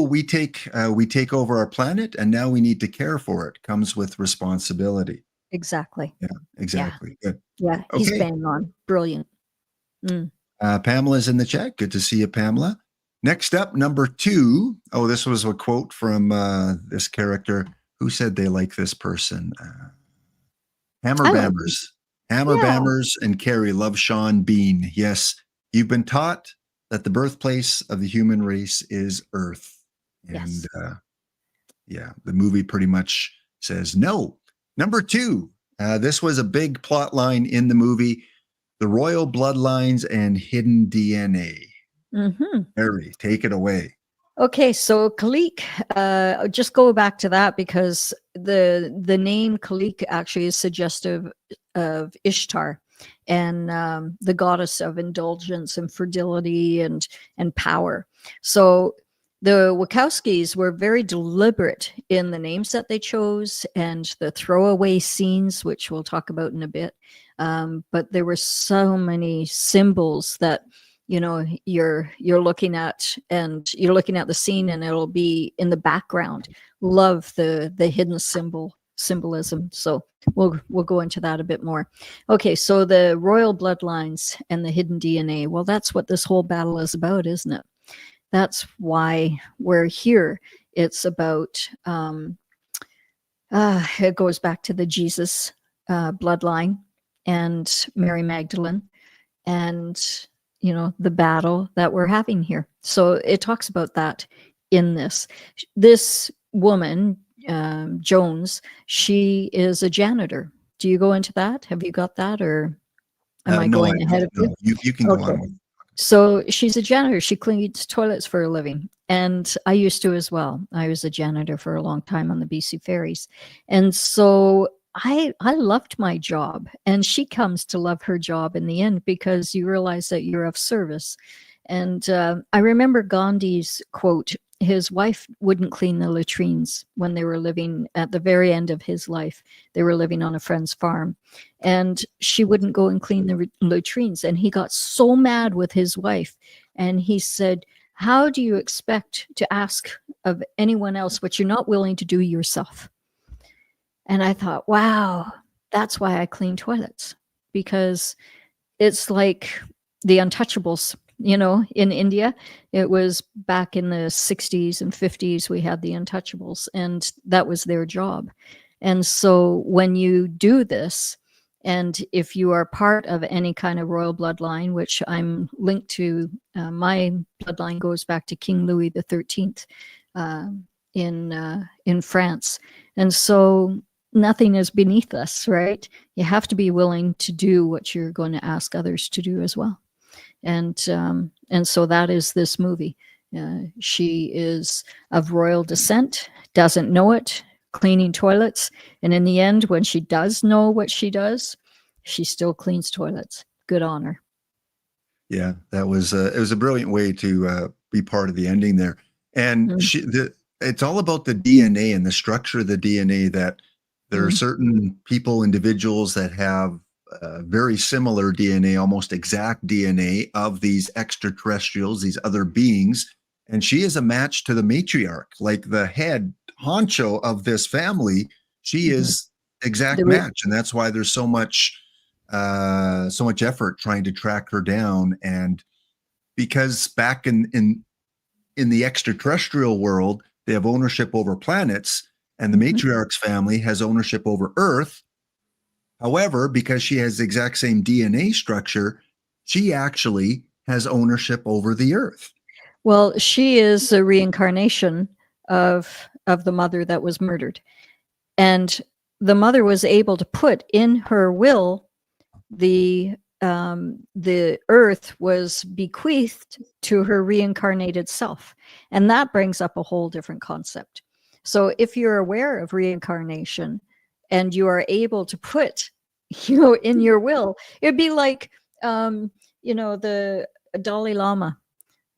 we take over our planet, and now we need to care for it. Comes with responsibility. Exactly. Yeah, exactly. Yeah. Good. Yeah, he's bang on. Brilliant. Pamela's in the chat. Good to see you, Pamela. Next up, number 2. Oh, this was a quote from this character. Who said they like this person? Hammer Bammers. Hammer Bammers and Carrie love Sean Bean. Yes, you've been taught that the birthplace of the human race is Earth. And the movie pretty much says no. Number 2, this was a big plot line in the movie, the royal bloodlines and hidden DNA. Carrie, take it away. Okay, so Kalik, just go back to that, because the name Kalik actually is suggestive of Ishtar, and the goddess of indulgence and fertility and power. So the Wachowskis were very deliberate in the names that they chose and the throwaway scenes, which we'll talk about in a bit. But there were so many symbols that, you know, you're looking at, and you're looking at the scene, and it'll be in the background. Love the hidden symbolism. So we'll go into that a bit more. Okay, so the royal bloodlines and the hidden DNA. Well, that's what this whole battle is about, isn't it? That's why we're here. It's about, it goes back to the Jesus bloodline and Mary Magdalene, and, you know, the battle that we're having here. So it talks about that in this. This woman, Jones, she is a janitor. Do you go into that? Have you got that, or am I No, going ahead of you? You can go on with. So she's a janitor. She cleans toilets for a living. And I used to as well. I was a janitor for a long time on the BC ferries. And so I loved my job. And she comes to love her job in the end, because you realize that you're of service. And I remember Gandhi's quote. His wife wouldn't clean the latrines when they were living at the very end of his life. They were living on a friend's farm, and she wouldn't go and clean the latrines. And he got so mad with his wife, and he said, how do you expect to ask of anyone else what you're not willing to do yourself? And I thought, wow, that's why I clean toilets, because it's like the untouchables. You know, in India, it was back in the 60s and 50s, we had the untouchables, and that was their job. And so when you do this, and if you are part of any kind of royal bloodline, which I'm linked to, my bloodline goes back to King Louis XIII in France. And so nothing is beneath us, right? You have to be willing to do what you're going to ask others to do as well. And so that is this movie. She is of royal descent, doesn't know it, cleaning toilets, and in the end, when she does know what she does, she still cleans toilets. Good on her. Yeah, that was it was a brilliant way to be part of the ending there. And it's all about the DNA and the structure of the DNA, that there are certain people, individuals that have very similar DNA, almost exact DNA of these extraterrestrials, these other beings. And she is a match to the matriarch, like the head honcho of this family. She is exact match. And that's why there's so much effort trying to track her down. And because back in the extraterrestrial world, they have ownership over planets, and the matriarch's family has ownership over Earth. However, because she has the exact same DNA structure, she actually has ownership over the Earth. Well, she is a reincarnation of the mother that was murdered. And the mother was able to put in her will the Earth was bequeathed to her reincarnated self. And that brings up a whole different concept. So if you're aware of reincarnation, and you are able to put, you know, in your will, it'd be like, you know, the Dalai Lama.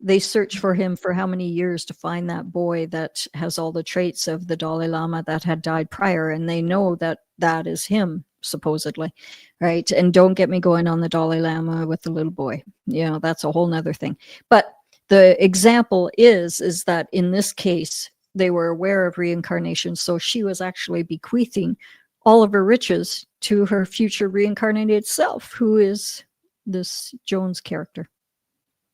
They search for him for how many years to find that boy that has all the traits of the Dalai Lama that had died prior, and they know that that is him, supposedly, right? And don't get me going on the Dalai Lama with the little boy. You know, that's a whole nother thing. But the example is that in this case, they were aware of reincarnation, so she was actually bequeathing all of her riches to her future reincarnated self, who is this Jones character.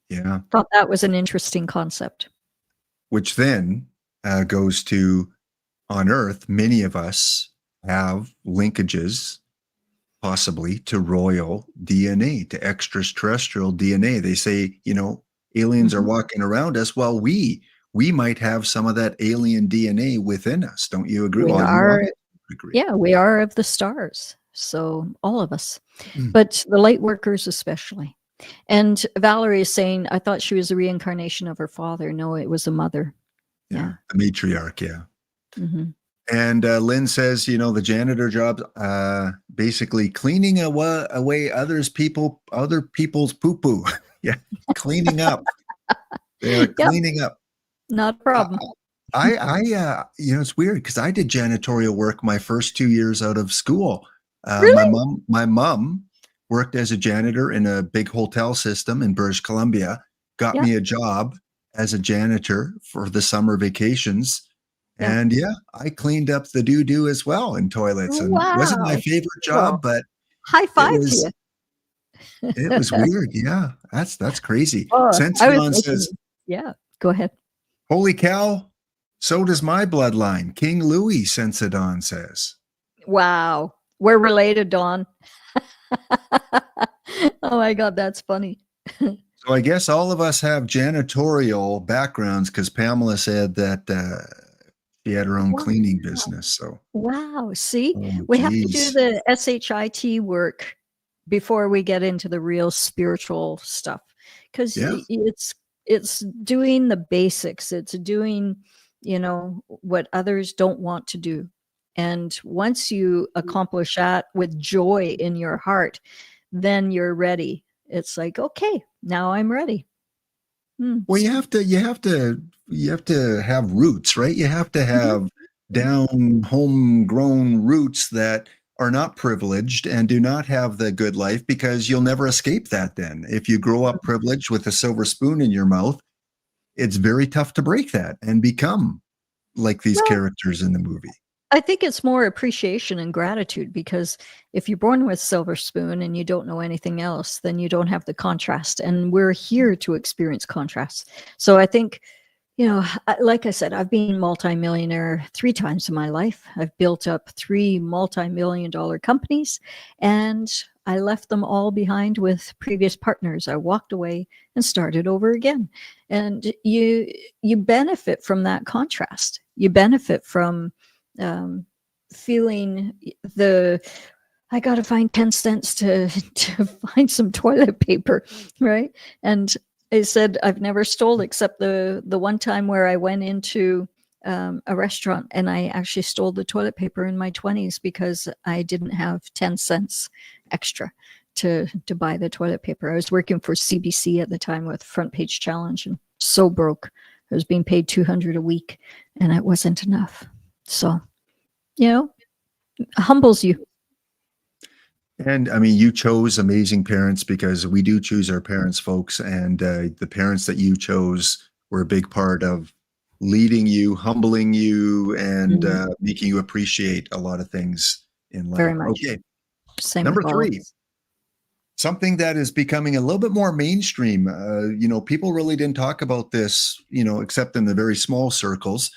Yeah. Thought that was an interesting concept. Which then goes to, on Earth, many of us have linkages possibly to royal DNA, to extraterrestrial DNA. They say, you know, aliens are walking around us. Well, we might have some of that alien DNA within us. Don't you agree? We Well, are, agree. yeah, we are of the stars. So all of us, but the light workers especially. And Valerie is saying, I thought she was a reincarnation of her father. No, it was a mother. Yeah. The matriarch. Yeah. Mm-hmm. And Lynn says, you know, the janitor job, basically cleaning away other people's poo-poo. Yeah. Cleaning up. They're cleaning up. Not a problem. It's weird because I did janitorial work my first 2 years out of school. Really? My mom worked as a janitor in a big hotel system in British Columbia, got Yeah. me a job as a janitor for the summer vacations. Yeah. And yeah, I cleaned up the doo-doo as well in toilets, and it wasn't my Wow. favorite Well, job, but high it five to was you. it was weird. Yeah, that's crazy. Oh, I was Sensidon says, making, yeah, go ahead. "Holy cow, so does my bloodline." King Louis, Sensidon says. Wow. We're related, Dawn. Oh my God, that's funny. So I guess all of us have janitorial backgrounds because Pamela said that she had her own cleaning Wow. business. So, Wow. See, oh, we have to do geez. the SHIT work before we get into the real spiritual stuff, because Yeah. it's doing the basics. It's doing, what others don't want to do. And once you accomplish that with joy in your heart, then you're ready. It's like, okay, now I'm ready. Well, you have to have roots, right? You have to have down homegrown roots that are not privileged and do not have the good life, because you'll never escape that then. If you grow up privileged with a silver spoon in your mouth, it's very tough to break that and become like these Well, characters in the movie. I think it's more appreciation and gratitude, because if you're born with silver spoon and you don't know anything else, then you don't have the contrast. And we're here to experience contrast. So I think, like I said, I've been multimillionaire 3 times in my life. I've built up 3 multi-million-dollar companies, and I left them all behind with previous partners. I walked away and started over again. And you benefit from that contrast. You benefit from feeling I got to find 10 cents to find some toilet paper, right? And I said, I've never stole except the one time where I went into a restaurant and I actually stole the toilet paper in my 20s because I didn't have 10 cents extra to buy the toilet paper. I was working for CBC at the time with Front Page Challenge, and so broke. I was being paid $200 a week and it wasn't enough. So, humbles you. And I mean, you chose amazing parents, because we do choose our parents, folks. And the parents that you chose were a big part of leading you, humbling you, and making you appreciate a lot of things in life. Very much. Okay. Same Number with all of 3, us. something that is becoming a little bit more mainstream. People really didn't talk about this, except in the very small circles.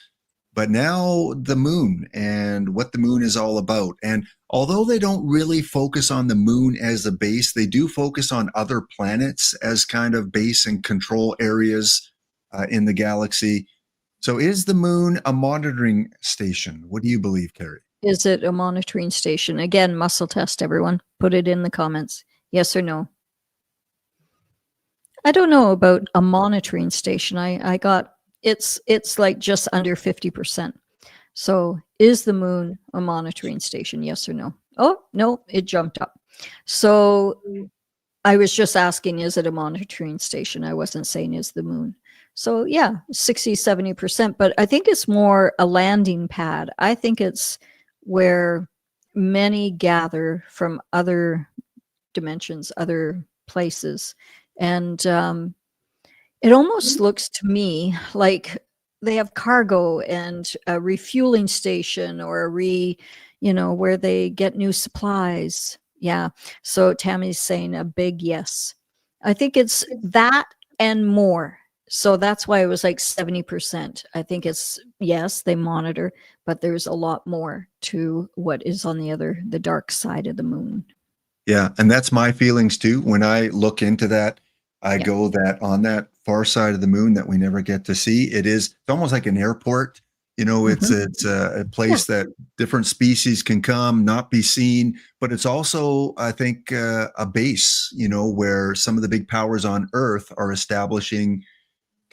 But now the moon and what the moon is all about. And although they don't really focus on the moon as a base, they do focus on other planets as kind of base and control areas in the galaxy. So is the moon a monitoring station? What do you believe, Carrie? Is it a monitoring station? Again, muscle test, everyone. Put it in the comments. Yes or no? I don't know about a monitoring station. I got it's like just under 50%. So is the moon a monitoring station? Yes or no? Oh, no, it jumped up. So I was just asking, is it a monitoring station? I wasn't saying is the moon. So yeah, 60, 70%, but I think it's more a landing pad. I think it's where many gather from other dimensions, other places. And it almost looks to me like they have cargo and a refueling station, or where they get new supplies. Yeah. So Tammy's saying a big yes. I think it's that and more. So that's why it was like 70%. I think it's, yes, they monitor, but there's a lot more to what is on the dark side of the moon. Yeah. And that's my feelings too. When I look into that, I Yeah. go that on that far side of the moon that we never get to see, it's almost like an airport. It's a place that different species can come, not be seen, but it's also, I think, a base, where some of the big powers on Earth are establishing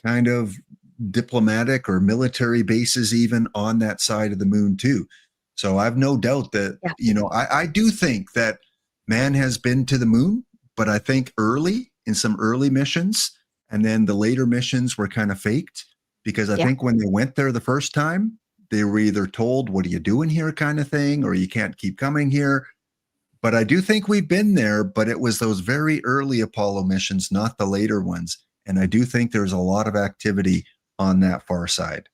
kind of diplomatic or military bases even on that side of the moon too. So I've no doubt that, I do think that man has been to the moon, but I think in some early missions, and then the later missions were kind of faked, because I Yeah. think when they went there the first time, they were either told, what are you doing here kind of thing, or you can't keep coming here. But I do think we've been there, but it was those very early Apollo missions, not the later ones. And I do think there's a lot of activity on that far side.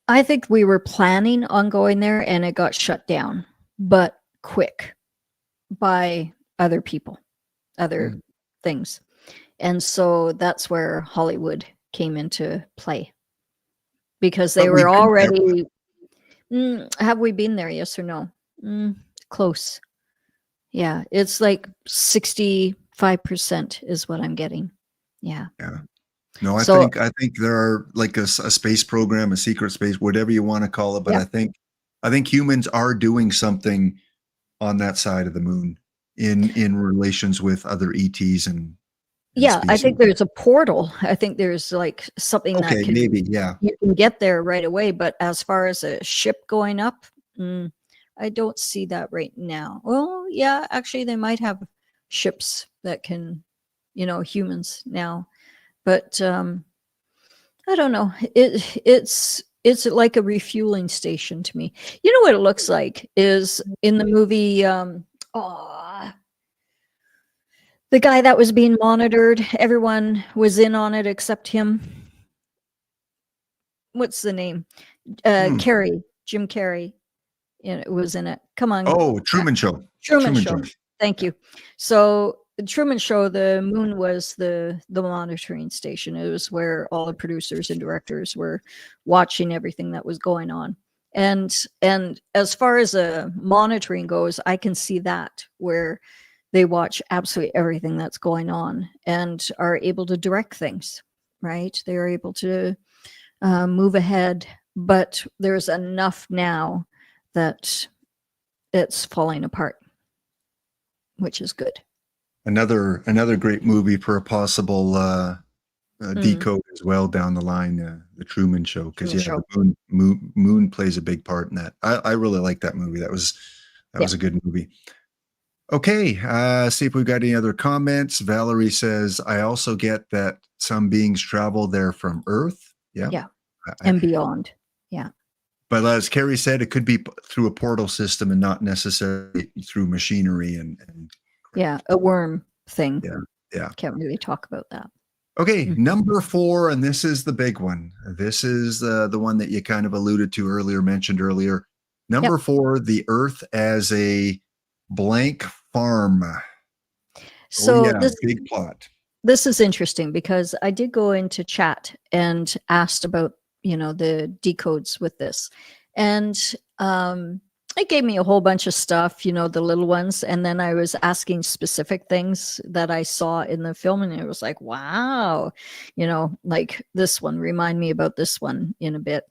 I think we were planning on going there and it got shut down, but quick by other people, other things. And so that's where Hollywood came into play because they But we've were been there. already. Have we been there? Yes or no? Close. Yeah, it's like 65% is what I'm getting. Yeah. Yeah. No, I So think there are like a space program, a secret space, whatever you want to call it. But yeah, I think humans are doing something on that side of the moon in relations with other ETs and yeah, I species. think there's a portal. I think there's like something that Okay, can maybe, yeah. you can get there right away. But as far as a ship going up, I don't see that right now. Well, yeah, actually, they might have ships that can, humans now, but I don't know. It's like a refueling station to me. You know what it looks like is in the movie. The guy that was being monitored, everyone was in on it except him. What's the name? Carrie, Jim Carrey. It was in it. Come on. Oh, Truman Show. Truman Show. Thank you. So the Truman Show, the moon was the monitoring station. It was where all the producers and directors were watching everything that was going on. And as far as monitoring goes, I can see that where they watch absolutely everything that's going on and are able to direct things, right? They are able to move ahead, but there's enough now that it's falling apart, which is good. Another great movie for a possible Decode as well down the line, the Truman Show, because the moon plays a big part in that. I really like that movie. That was a good movie. Okay, see if we've got any other comments. Valerie says, I also get that some beings travel there from Earth. Yeah. And beyond. Yeah. But as Carrie said, it could be through a portal system and not necessarily through machinery and a worm thing. Yeah. Can't really talk about that. Okay, number 4, and this is the big one. This is the one that you kind of alluded to earlier, mentioned earlier. Number 4, the Earth as a blank farm. So this big plot. This is interesting because I did go into chat and asked about, the decodes with this. And it gave me a whole bunch of stuff, the little ones. And then I was asking specific things that I saw in the film. And it was like, wow, like this one, remind me about this one in a bit.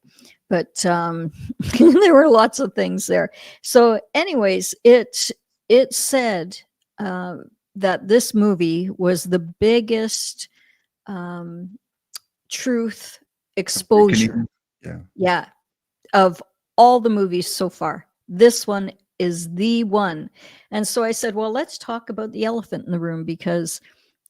But there were lots of things there. So anyways, it said that this movie was the biggest truth exposure of all the movies so far. This one is the one. And so I said, well, let's talk about the elephant in the room, because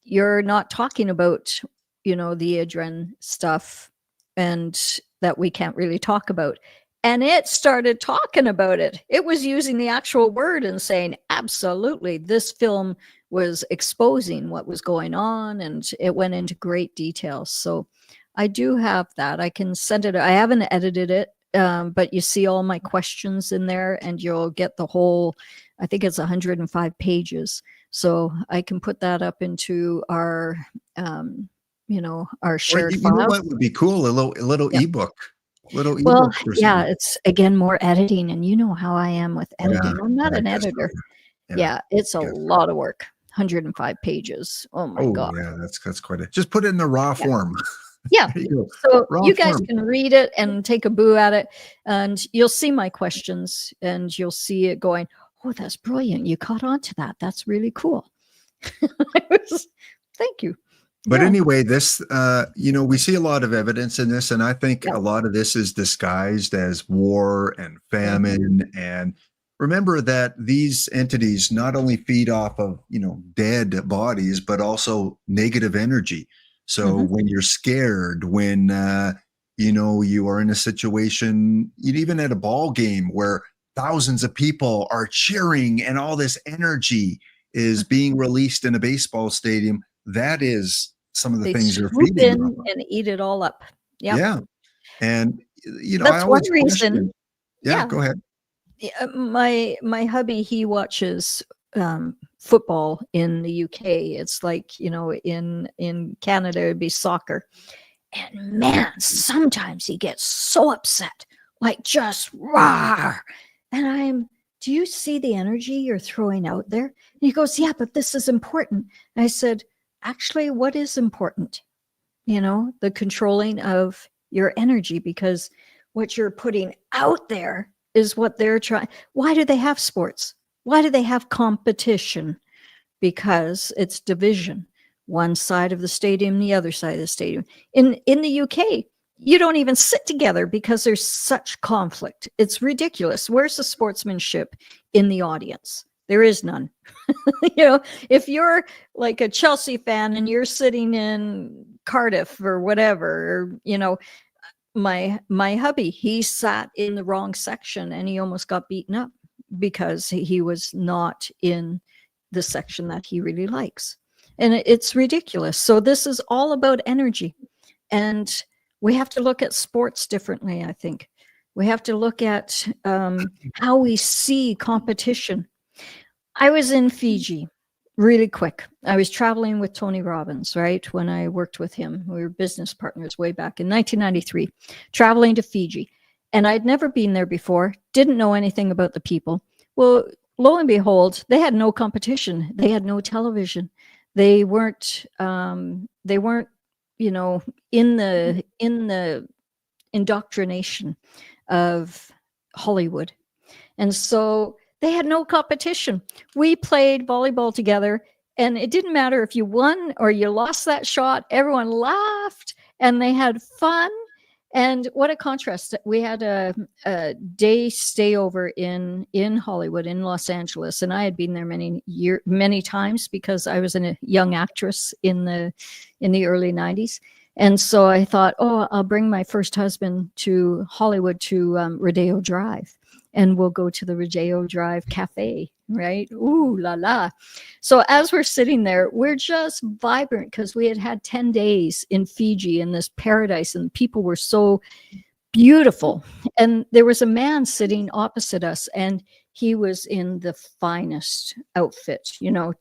you're not talking about, the Adren stuff and that we can't really talk about. And it started talking about it. It was using the actual word and saying, absolutely, this film was exposing what was going on, and it went into great detail. So I do have that. I can send it. I haven't edited it, but you see all my questions in there, and you'll get the whole, I think it's 105 pages. So I can put that up into our, our shared You know file. what would be cool? A little ebook. Little Well, ebook or something. it's again more editing, and you know how I am with editing. I'm not an editor. It's a lot of work. 105 pages. Oh my god. Yeah, that's quite a. Just put it in the raw form. Yeah. So Raw you guys form. can read it and take a boo at it, and you'll see my questions, and you'll see it going, oh, that's brilliant. You caught on to that. That's really cool. Thank you. But anyway, this, we see a lot of evidence in this, and I think a lot of this is disguised as war and famine. And remember that these entities not only feed off of, dead bodies, but also negative energy. So when you're scared, when you are in a situation, even at a ball game, where thousands of people are cheering and all this energy is being released in a baseball stadium. That is some of the They things they're swoop feeding in off of. and eat it all up. Yep. Yeah. And, I That's one always reason. question. Yeah, Yeah. go ahead. Yeah, my hubby, he watches football in the UK. It's like, in Canada it'd be soccer. And man, sometimes he gets so upset, like just rah. And do you see the energy you're throwing out there? And he goes, yeah, but this is important. And I said, actually, what is important? The controlling of your energy, because what you're putting out there is what they're trying. Why do they have sports? Why do they have competition? Because it's division. One side of the stadium, the other side of the stadium. In the UK, you don't even sit together because there's such conflict. It's ridiculous. Where's the sportsmanship in the audience? There is none. If you're like a Chelsea fan and you're sitting in Cardiff or whatever, my hubby, he sat in the wrong section and he almost got beaten up because he was not in the section that he really likes. And it's ridiculous. So this is all about energy. And we have to look at sports differently, I think. We have to look at how we see competition. I was in Fiji really quick. I was traveling with Tony Robbins, right? When I worked with him, we were business partners way back in 1993, traveling to Fiji. And I'd never been there before, didn't know anything about the people. Well, lo and behold, they had no competition. They had no television. They weren't, in the indoctrination of Hollywood. And so they had no competition. We played volleyball together, and it didn't matter if you won or you lost that shot. Everyone laughed and they had fun. And what a contrast. We had a day stay over in Hollywood, in Los Angeles. And I had been there many times because I was a young actress in the early 90s. And so I thought, I'll bring my first husband to Hollywood, to Rodeo Drive. And we'll go to the Rodeo Drive Cafe, right? Ooh, la la. So as we're sitting there, we're just vibrant because we had had 10 days in Fiji in this paradise, and people were so beautiful. And there was a man sitting opposite us, and he was in the finest outfit,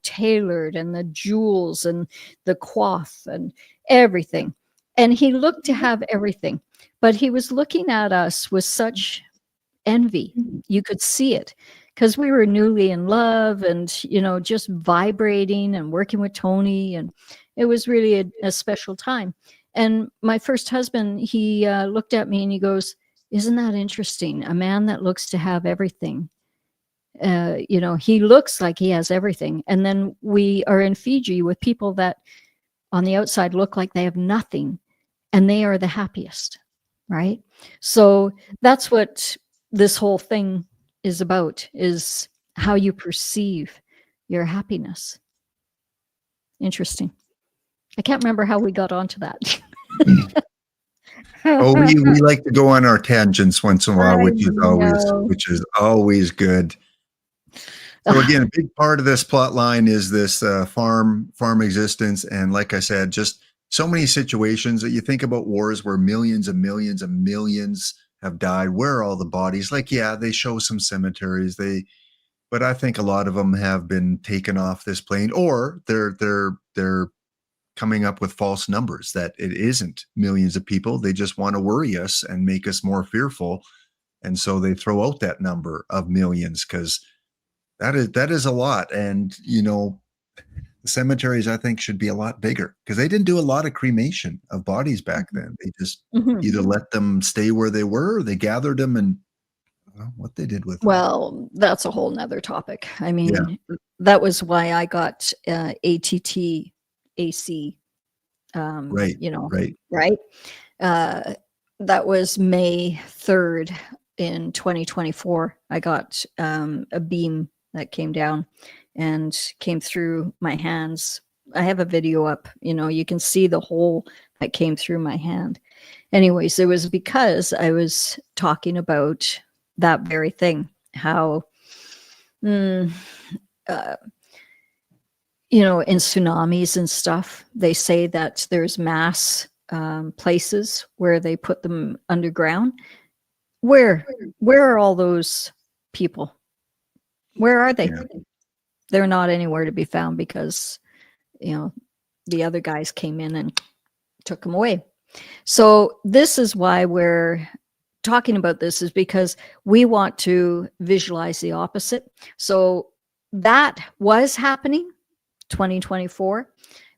tailored, and the jewels and the coif and everything. And he looked to have everything, but he was looking at us with such envy. You could see it because we were newly in love and, just vibrating and working with Tony. And it was really a special time. And my first husband, he looked at me and he goes, isn't that interesting? A man that looks to have everything. He looks like he has everything. And then we are in Fiji with people that on the outside look like they have nothing, and they are the happiest, right? So that's what this whole thing is about, is how you perceive your happiness. Interesting. I can't remember how we got onto that. We like to go on our tangents once in a while, I which is always good. So again, a big part of this plot line is this farm existence. And like I said, just so many situations that you think about wars where millions and millions and millions have died. Where are all the bodies? Like, yeah, they show some cemeteries. But I think a lot of them have been taken off this plane, or they're coming up with false numbers that it isn't millions of people. They just want to worry us and make us more fearful. And so they throw out that number of millions, because that is a lot. And, the cemeteries, I think, should be a lot bigger, because they didn't do a lot of cremation of bodies back then. They just either let them stay where they were, or they gathered them, and what they did with them. Well, that's a whole nother topic. I mean, that was why I got ATT AC. Right. Right. That was May 3rd in 2024. I got a beam that came down and came through my hands. I have a video up, you can see the hole that came through my hand. Anyways, it was because I was talking about that very thing, how, you know, in tsunamis and stuff, they say that there's mass places where they put them underground. Where are all those people? Where are they? Yeah. They're not anywhere to be found because, you know, the other guys came in and took them away. So this is why we're talking about this, is because we want to visualize the opposite. So that was happening 2024,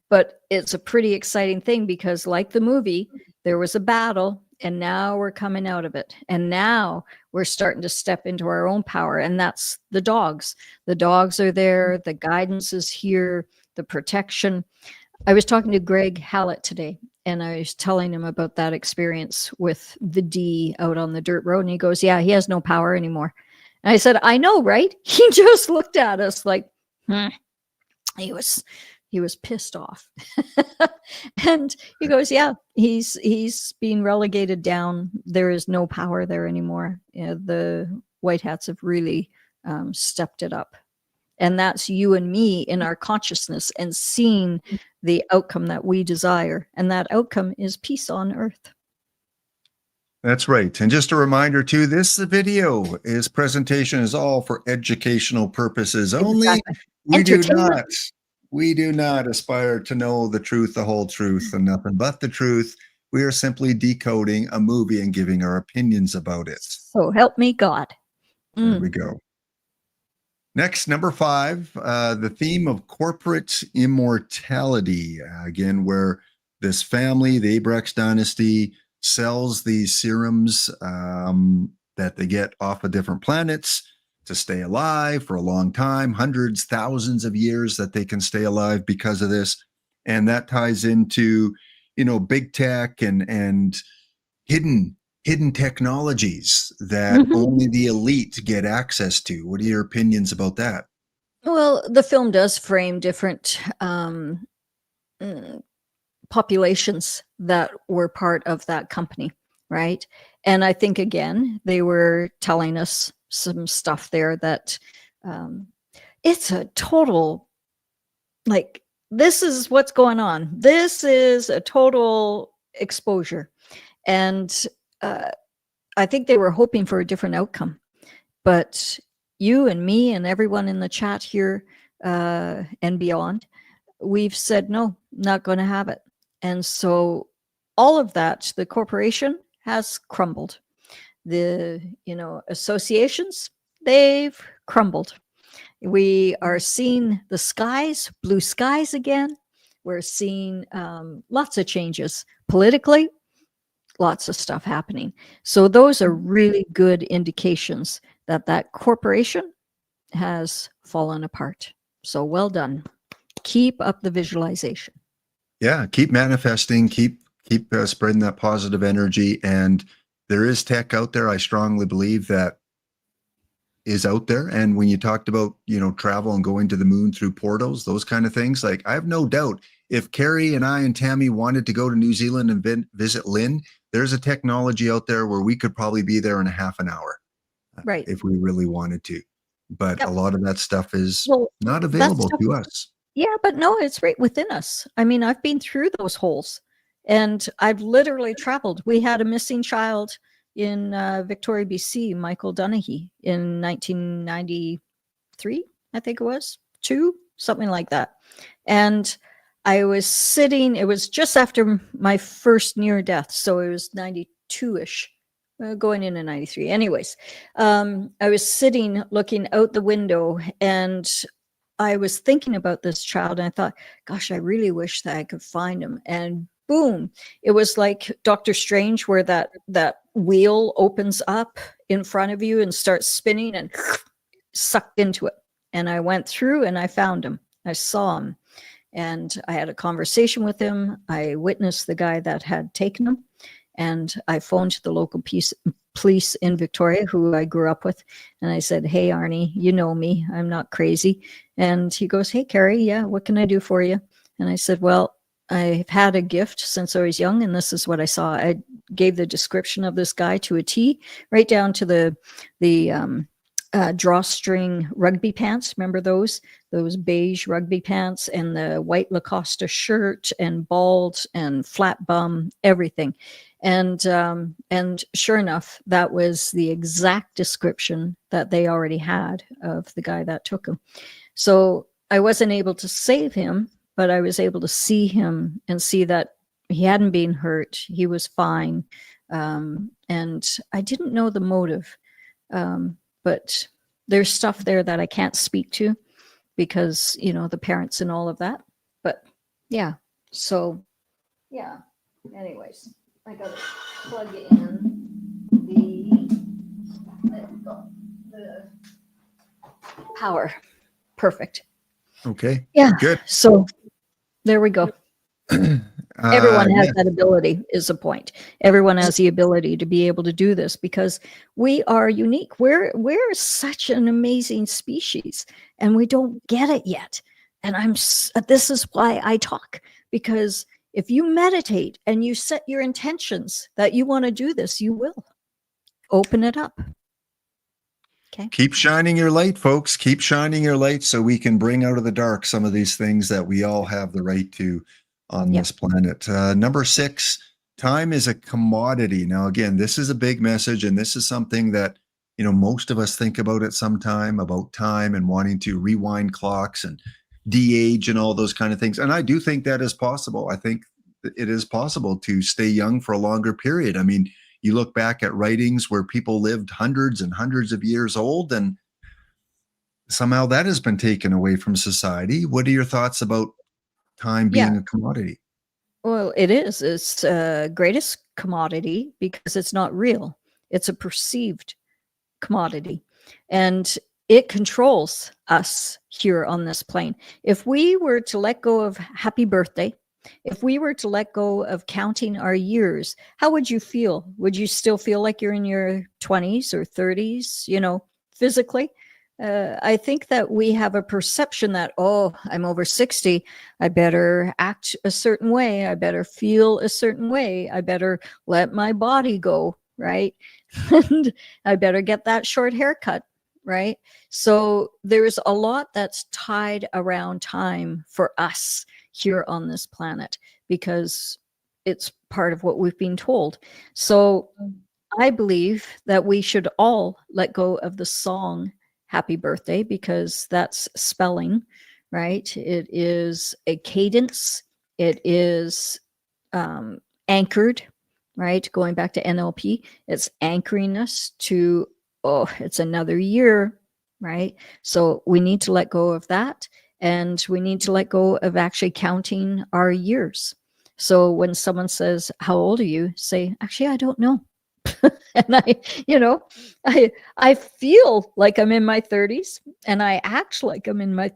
but it's a pretty exciting thing because, like the movie, there was a battle and now we're coming out of it. And now we're starting to step into our own power. And that's the dogs. The dogs are there. The guidance is here, the protection. I was talking to Greg Hallett today, and I was telling him about that experience with the D out on the dirt road. And he goes, yeah, he has no power anymore. And I said, I know, right? He just looked at us like, he was pissed off. And he goes, yeah, he's being relegated down. There is no power there anymore. You know, the white hats have really stepped it up. And that's you and me in our consciousness and seeing the outcome that we desire. And that outcome is peace on earth. That's right. And just a reminder too, this video is presentation is all for educational purposes only. Exactly. We do not aspire to know the truth, the whole truth, and nothing but the truth. We are simply decoding a movie and giving our opinions about it. So help me God. There we go. Next, number 5, the theme of corporate immortality. Again, where this family, the Abrax dynasty, sells these serums that they get off of different planets to stay alive for a long time, hundreds, thousands of years that they can stay alive because of this. And that ties into, you know, big tech and hidden technologies that only the elite get access to. What are your opinions about that? Well, the film does frame different populations that were part of that company, right? And I think, again, they were telling us some stuff there that it's a total, like, this is what's going on. This is a total exposure. And I think they were hoping for a different outcome. But you and me and everyone in the chat here and beyond, we've said, no, not going to have it. And so all of that, the corporation has crumbled. The, you know, associations, they've crumbled. We are seeing the skies, blue skies again. We're seeing lots of changes politically, lots of stuff happening. So those are really good indications that that corporation has fallen apart. So well done. Keep up the visualization. Yeah, keep manifesting, keep spreading that positive energy. And there is tech out there, I strongly believe, that is out there. And when you talked about, you know, travel and going to the moon through portals, those kind of things, like, I have no doubt if Carrie and I and Tammy wanted to go to New Zealand and visit Lynn, there's a technology out there where we could probably be there in a half an hour, right, if we really wanted to. But a lot of that stuff is not available to us. Yeah, but no, it's right within us. I mean, I've been through those holes and I've literally traveled. We had a missing child in Victoria, BC, Michael Dunahee, in 1993, I think it was, 2, something like that. And I was sitting, it was just after my first near death. So it was 92-ish, going into 93. Anyways, I was sitting looking out the window and I was thinking about this child and I thought, gosh, I really wish that I could find him. And boom, it was like Dr. Strange, where that wheel opens up in front of you and starts spinning and sucked into it. And I went through and I found him. I saw him and I had a conversation with him. I witnessed the guy that had taken him. And I phoned to the local police in Victoria, who I grew up with. And I said, hey, Arnie, you know me. I'm not crazy. And he goes, hey, Carrie, yeah, what can I do for you? And I said, well, I've had a gift since I was young, and this is what I saw. I gave the description of this guy to a T, right down to the drawstring rugby pants. Remember those beige rugby pants, and the white Lacoste shirt, and bald and flat bum, everything. And sure enough, that was the exact description that they already had of the guy that took him. So I wasn't able to save him, but I was able to see him and see that he hadn't been hurt. He was fine. And I didn't know the motive. But there's stuff there that I can't speak to because, the parents and all of that. But yeah, so yeah, anyways, I got to plug in the power. Perfect. Okay. Yeah. Good. So there we go. Everyone has Yeah. that ability, is the point. Everyone has the ability to be able to do this because we are unique. We're such an amazing species, and we don't get it yet. And this is why I talk, because if you meditate and you set your intentions that you want to do this, you will open it up. Okay. Keep shining your light, folks. Keep shining your light so we can bring out of the dark some of these things that we all have the right to on this planet. Number 6, time is a commodity. Now, again, this is a big message, and this is something that, most of us think about at some time, about time and wanting to rewind clocks and de-age and all those kind of things. And I do think that is possible. I think it is possible to stay young for a longer period. I mean, you look back at writings where people lived hundreds and hundreds of years old, and somehow that has been taken away from society. What are your thoughts about time being a commodity? Well, it is. It's greatest commodity because it's not real. It's a perceived commodity, and it controls us here on this plane. If we were to let go of happy birthday, if we were to let go of counting our years, how would you feel? Would you still feel like you're in your 20s or 30s, physically? I think that we have a perception that, I'm over 60. I better act a certain way. I better feel a certain way. I better let my body go, right? And I better get that short haircut, right? So there's a lot that's tied around time for us here on this planet because it's part of what we've been told. So I believe that we should all let go of the song Happy Birthday because that's spelling, right? It is a cadence. It is anchored, right? Going back to NLP, it's anchoring us to, it's another year, right? So we need to let go of that. And we need to let go of actually counting our years. So when someone says, how old are you? Say, actually, I don't know. And I feel like I'm in my 30s and I act like I'm in my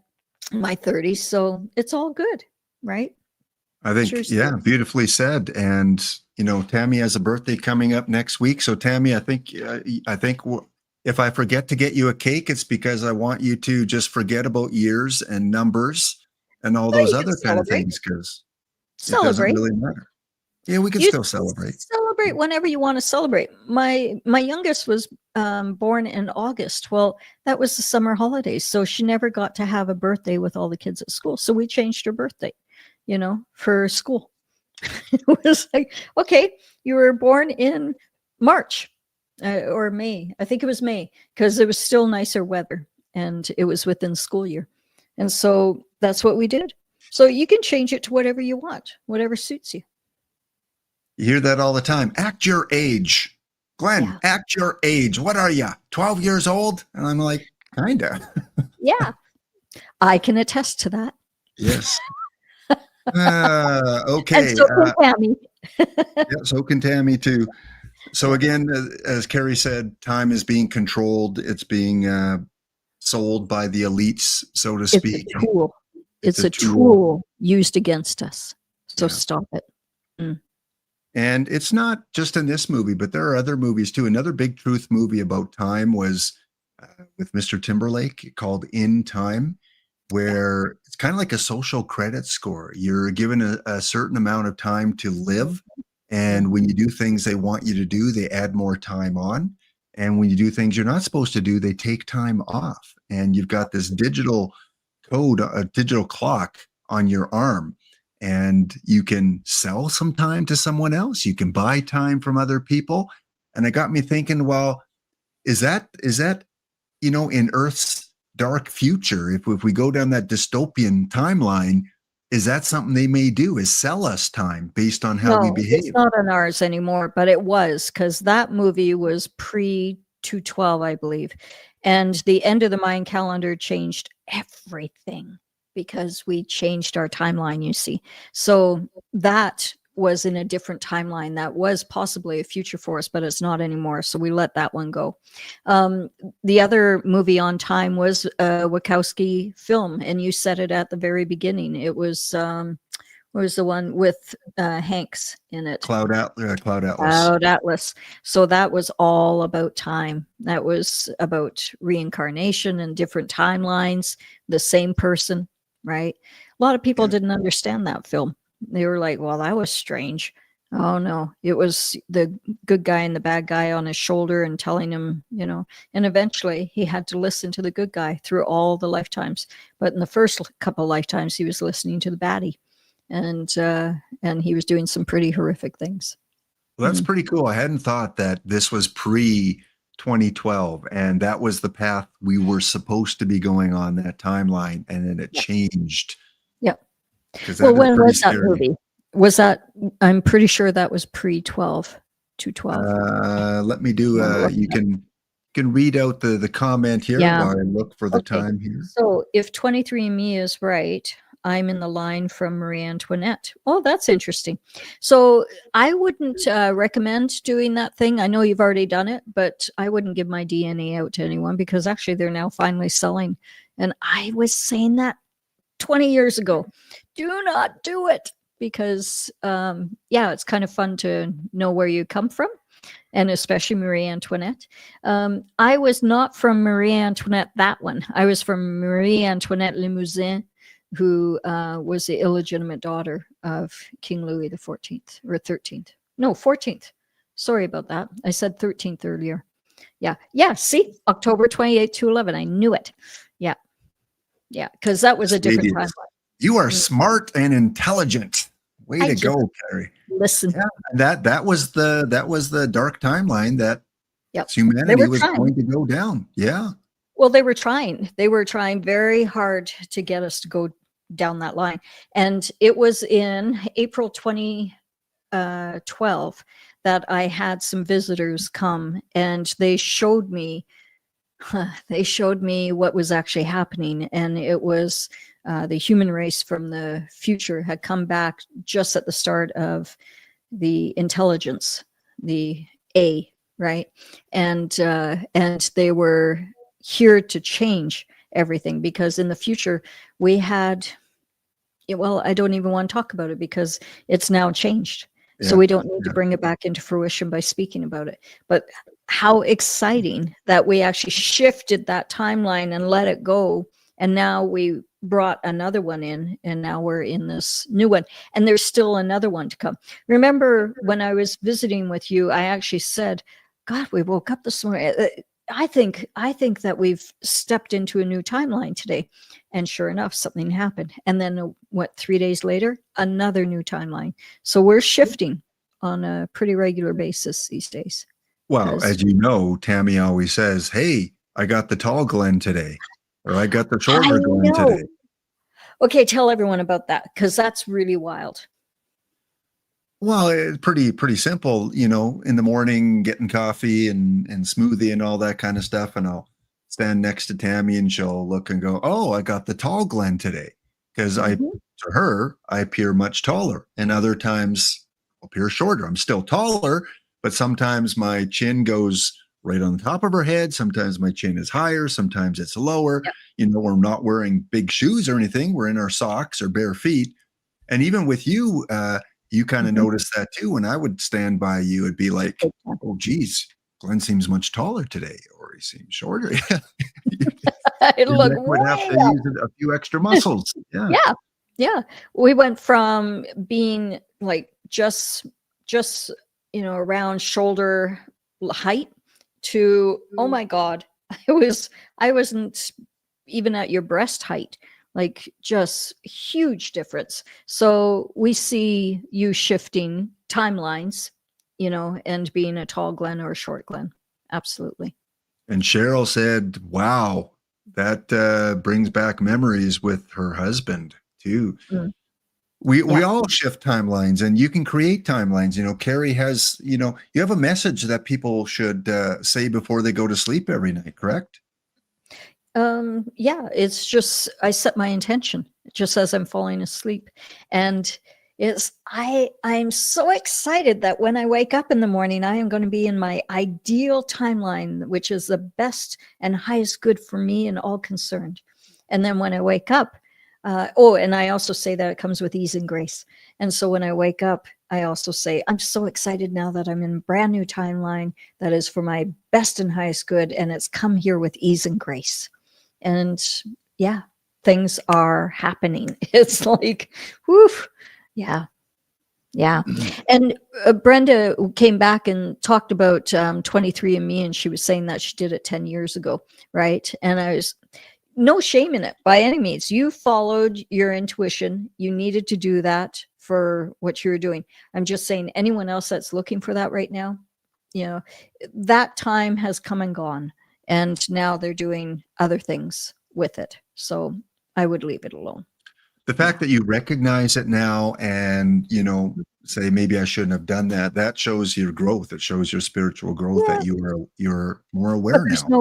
30s. So it's all good, right? I think, beautifully said. And, Tammy has a birthday coming up next week. So Tammy, I think if I forget to get you a cake, it's because I want you to just forget about years and numbers and all those other kind of things because it doesn't really matter. Yeah, we can still celebrate. Celebrate whenever you want to celebrate. My youngest was born in August. Well, that was the summer holidays, so she never got to have a birthday with all the kids at school. So we changed her birthday, for school. It was like, okay, you were born in March. Or May. I think it was May because it was still nicer weather and it was within school year. And so that's what we did. So you can change it to whatever you want, whatever suits you. You hear that all the time. Act your age. Glenn, act your age. What are you, 12 years old? And I'm like, kind of. Yeah. I can attest to that. Yes. Okay. And so can Tammy. Yeah, so can Tammy too. So again, as Carrie said, time is being controlled. It's being sold by the elites, so to speak. It's a tool. It's a tool used against us. So stop it. Mm. And it's not just in this movie, but there are other movies too. Another big truth movie about time was with Mr. Timberlake called In Time. where it's kind of like a social credit score. You're given a certain amount of time to live. And when you do things they want you to do, they add more time on. And when you do things you're not supposed to do, they take time off. And you've got this digital code, a digital clock on your arm. And you can sell some time to someone else. You can buy time from other people. And it got me thinking, well, is that, in Earth's dark future, if we go down that dystopian timeline, is that something they may do, is sell us time based on how we No, behave? it's not on ours anymore, but it was, because that movie was pre-212, I believe. And the end of the Mayan calendar changed everything because we changed our timeline, you see. So that was in a different timeline. That was possibly a future for us, but it's not anymore. So we let that one go. The other movie on time was a Wachowski film, and you said it at the very beginning. It was what was the one with Hanks in it? Cloud Atlas. Cloud Atlas. So that was all about time. That was about reincarnation and different timelines, the same person, right? A lot of people didn't understand that film. They were like, well, that was strange. Oh no, it was the good guy and the bad guy on his shoulder and telling him, and eventually he had to listen to the good guy through all the lifetimes. But in the first couple of lifetimes, he was listening to the baddie, and he was doing some pretty horrific things. Well, that's pretty cool. I hadn't thought that this was pre 2012 and that was the path we were supposed to be going on, that timeline, and then it changed. Yep. Well, when was that movie? Was that, I'm pretty sure that was pre-12 to 12. Let me do, you can read out the comment here while I look for the time here. So if 23andMe is right, I'm in the line from Marie Antoinette. Oh, that's interesting. So I wouldn't recommend doing that thing. I know you've already done it, but I wouldn't give my DNA out to anyone, because actually they're now finally selling. And I was saying that 20 years ago. Do not do it, because it's kind of fun to know where you come from, and especially Marie Antoinette. I was not from Marie Antoinette, that one. I was from Marie Antoinette Limousin, who was the illegitimate daughter of King Louis the 14th or 13th. No, 14th. Sorry about that. I said 13th earlier. Yeah. See, October 28th to 11. I knew it. Yeah, because that was a different timeline. You are smart and intelligent. Way to go, Carrie. Listen. Yeah, that was the dark timeline that humanity was going to go down. Yeah. Well, they were trying. They were trying very hard to get us to go down that line. And it was in April 2012 that I had some visitors come, and they showed me what was actually happening. And it was the human race from the future had come back just at the start of the intelligence, the A, right? And they were here to change everything, because in the future we had, I don't even want to talk about it because it's now changed. So we don't need to bring it back into fruition by speaking about it. But how exciting that we actually shifted that timeline and let it go. And now we brought another one in, and now we're in this new one. And there's still another one to come. Remember when I was visiting with you, I actually said, God, we woke up this morning. I think that we've stepped into a new timeline today. And sure enough, something happened. And then 3 days later, another new timeline. So we're shifting on a pretty regular basis these days. Well, as you know, Tammy always says, hey, I got the tall Glen today, or I got the shorter Glen today. Okay, tell everyone about that, because that's really wild. Well, it's pretty simple, in the morning, getting coffee and smoothie and all that kind of stuff. And I'll stand next to Tammy and she'll look and go, oh, I got the tall Glen today. Because to her, I appear much taller. And other times I'll appear shorter. I'm still taller, but sometimes my chin goes right on the top of her head. Sometimes my chin is higher. Sometimes it's lower. Yep. We're not wearing big shoes or anything. We're in our socks or bare feet. And even with you, you kind of noticed that too. When I would stand by you, it'd be like, oh, geez, Glenn seems much taller today, or he seems shorter. I Your look neck would have way to up. use a few extra muscles. Yeah. Yeah, yeah. We went from being like just around shoulder height to, oh my God, I wasn't even at your breast height. Like, just huge difference. So we see you shifting timelines, and being a tall Glen or a short Glen. Absolutely. And Cheryl said, wow, that brings back memories with her husband too. Mm. We Yeah. all shift timelines, and you can create timelines. Carrie has, you have a message that people should say before they go to sleep every night, correct? Yeah, it's just I set my intention just as I'm falling asleep. And I'm so excited that when I wake up in the morning, I am going to be in my ideal timeline, which is the best and highest good for me and all concerned. And then when I wake up, and I also say that it comes with ease and grace. And so when I wake up, I also say, I'm so excited now that I'm in a brand new timeline that is for my best and highest good. And it's come here with ease and grace. And yeah, things are happening. It's like, whew, yeah. And Brenda came back and talked about 23andMe, and she was saying that she did it 10 years ago, right? And I was no shame in it by any means. You followed your intuition. You needed to do that for what you were doing. I'm just saying, anyone else that's looking for that right now, that time has come and gone, and now they're doing other things with it. So I would leave it alone. The fact that you recognize it now and, say, maybe I shouldn't have done that, that shows your growth. It shows your spiritual growth, that you're more aware But there's now.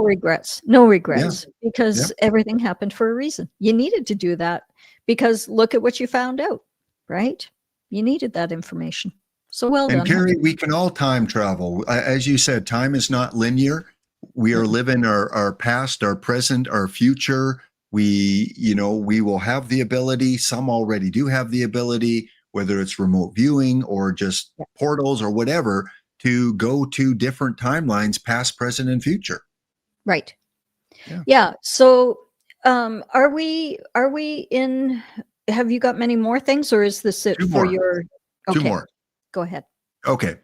no regrets, because Yeah. everything happened for a reason. You needed to do that because look at what you found out, right? You needed that information. So well And done. Carrie, we can all time travel. As you said, time is not linear. We are living our past, our present, our future. We will have the ability. Some already do have the ability, whether it's remote viewing or just portals or whatever, to go to different timelines, past, present, and future. Right. Yeah. Yeah. So are we in, have you got many more things, or is this it Two for more. your Two okay, more. go ahead. Okay.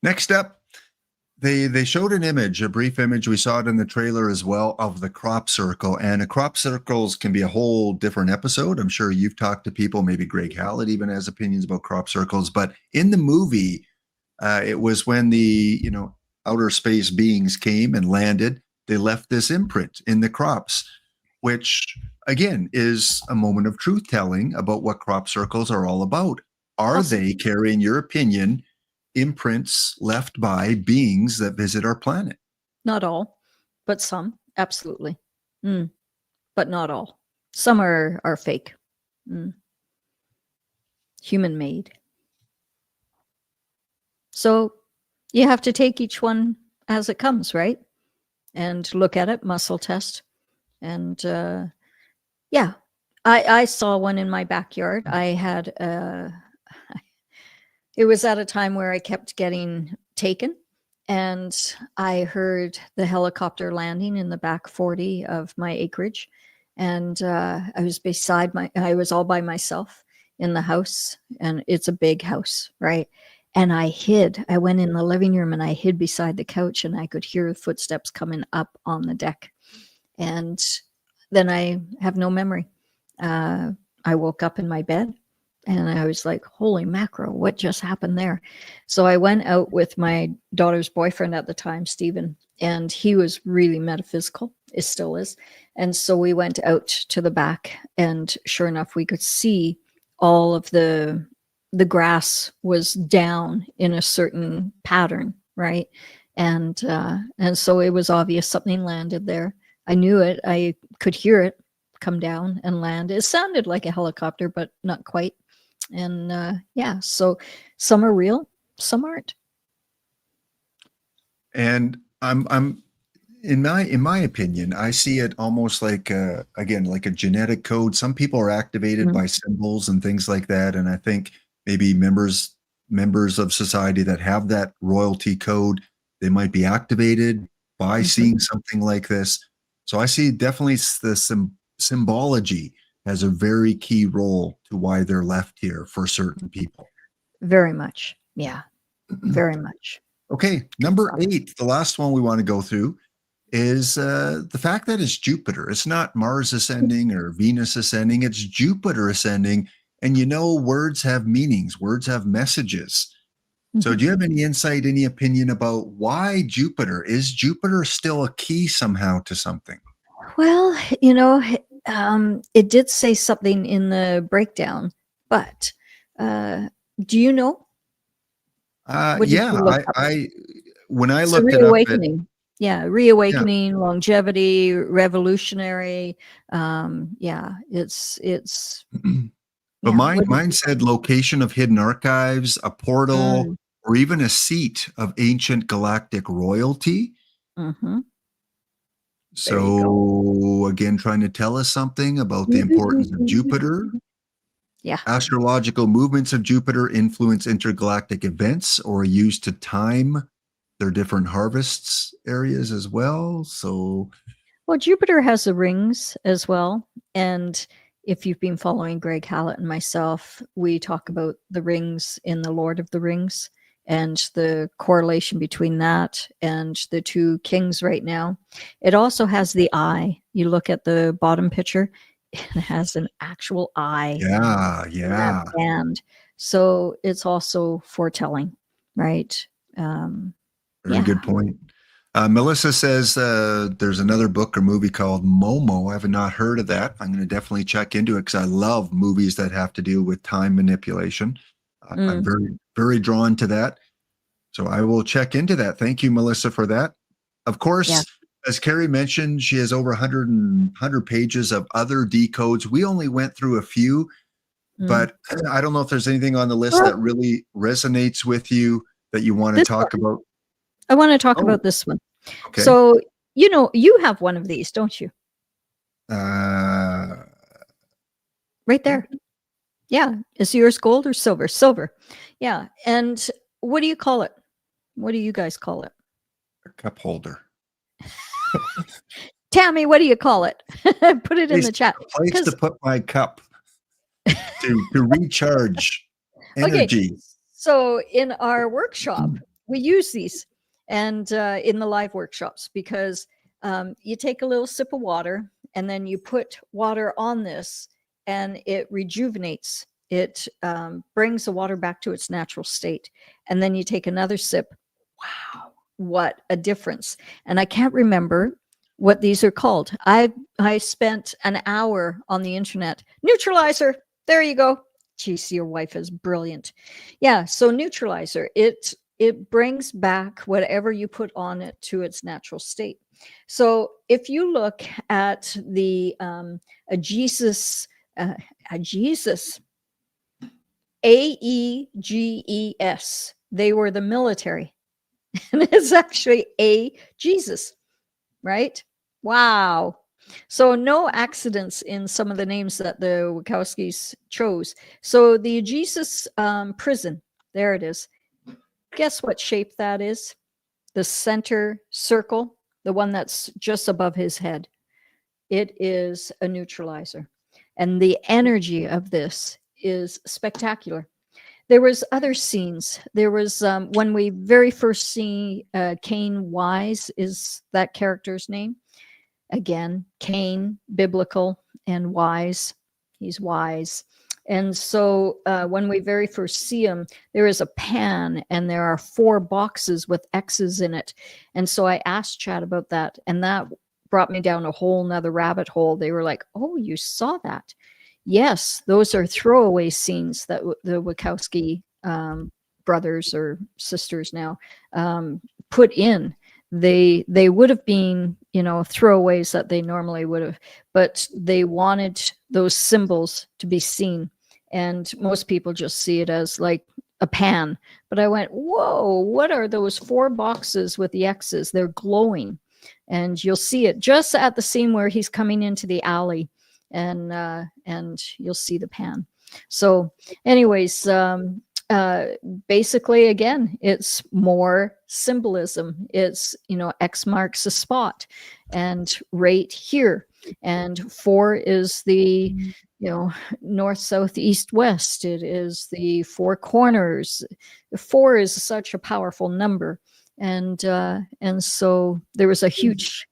Next up, they showed an image, a brief image. We saw it in the trailer as well, of the crop circle. And a crop circles can be a whole different episode. I'm sure you've talked to people, maybe Greg Hallett even has opinions about crop circles. But in the movie, it was when the outer space beings came and landed. They left this imprint in the crops, which again is a moment of truth telling about what crop circles are all about. Are Awesome. they, Carrie, in your opinion, imprints left by beings that visit our planet? Not all, but some, absolutely. But not all. Some are fake. Human made. So you have to take each one as it comes, right? And look at it, muscle test. And yeah, I saw one in my backyard. I had it was at a time where I kept getting taken, and I heard the helicopter landing in the back 40 of my acreage. And I was all by myself in the house, and it's a big house, right? And I went in the living room and I hid beside the couch, and I could hear footsteps coming up on the deck. And then I have no memory. I woke up in my bed and I was like, holy mackerel, what just happened there? So I went out with my daughter's boyfriend at the time, Stephen, and he was really metaphysical. It still is. And so we went out to the back, and sure enough, we could see all of the grass was down in a certain pattern, right? And so it was obvious something landed there. I knew it. I could hear it come down and land. It sounded like a helicopter, but not quite. And yeah, so some are real, some aren't. And I'm in my opinion, I see it almost like again, like a genetic code. Some people are activated by symbols and things like that. And I think maybe members of society that have that royalty code, they might be activated by seeing something like this. So I see definitely the symbology has a very key role to why they're left here for certain people. Very much. Yeah, very much. Okay, number 8, the last one we want to go through is the fact that it's Jupiter. It's not Mars ascending or Venus ascending, it's Jupiter ascending. And words have meanings, words have messages. So do you have any insight, any opinion about why Jupiter? Is Jupiter still a key somehow to something? Well, it did say something in the breakdown, but do you know? What did Yeah, you look up? when I So looked it up, reawakening. Yeah, reawakening, longevity, revolutionary. Yeah, it's but yeah, what did mine said location of hidden archives, a portal, or even a seat of ancient galactic royalty. mhm. There you So again, trying to tell us something about the importance of Jupiter. Yeah. Astrological movements of Jupiter influence intergalactic events or are used to time their different harvests areas as well. So Well, Jupiter has the rings as well. And if you've been following Greg Hallett and myself, we talk about the rings in the Lord of the Rings and the correlation between that and the two kings right now. It also has the eye. You look at the bottom picture, it has an actual eye yeah, in that band. So it's also foretelling, right? Very good point. Melissa says there's another book or movie called Momo. I have not heard of that. I'm going to definitely check into it because I love movies that have to do with time manipulation. I'm very, very drawn to that. So I will check into that. Thank you, Melissa, for that. Of course, as Carrie mentioned, she has over 100 pages of other decodes. We only went through a few, but I don't know if there's anything on the list that really resonates with you that you want to talk about. I want to talk about this one. Okay. So, you have one of these, don't you? Right there. Yeah. Is yours gold or silver? Silver. Yeah. And what do you call it? What do you guys call it? A cup holder. Tammy, what do you call it? Put it in the chat. A place to put my cup to recharge energy. Okay. So in our workshop, we use these and in the live workshops because you take a little sip of water and then you put water on this and it rejuvenates. It brings the water back to its natural state. And then you take another sip. Wow, what a difference. And I can't remember what these are called. I spent an hour on the internet. Neutralizer. There you go. Geez, your wife is brilliant. Yeah, so neutralizer. It brings back whatever you put on it to its natural state. So if you look at the Aegeus, AEGES, they were the military. And it's actually a Jesus, right? Wow. So no accidents in some of the names that the Wachowskis chose. So the Aegeus prison, there it is. Guess what shape that is? The center circle, the one that's just above his head. It is a neutralizer. And the energy of this is spectacular. There was other scenes. There was when we very first see Cain Wise is that character's name. Again, Cain, biblical, and wise. He's wise. And so when we very first see him, there is a pan and there are 4 boxes with X's in it. And so I asked Chad about that. And that brought me down a whole nother rabbit hole. They were like, oh, you saw that? Yes, those are throwaway scenes that the Wachowski brothers or sisters now put in. They would have been, throwaways that they normally would have, but they wanted those symbols to be seen. And most people just see it as like a pan. But I went, whoa, what are those 4 boxes with the X's? They're glowing. And you'll see it just at the scene where he's coming into the alley. And you'll see the pan. So anyways, basically, again, it's more symbolism. It's, X marks the spot and right here. And 4 is the, north, south, east, west. It is the 4 corners. 4 is such a powerful number. And so there was a huge,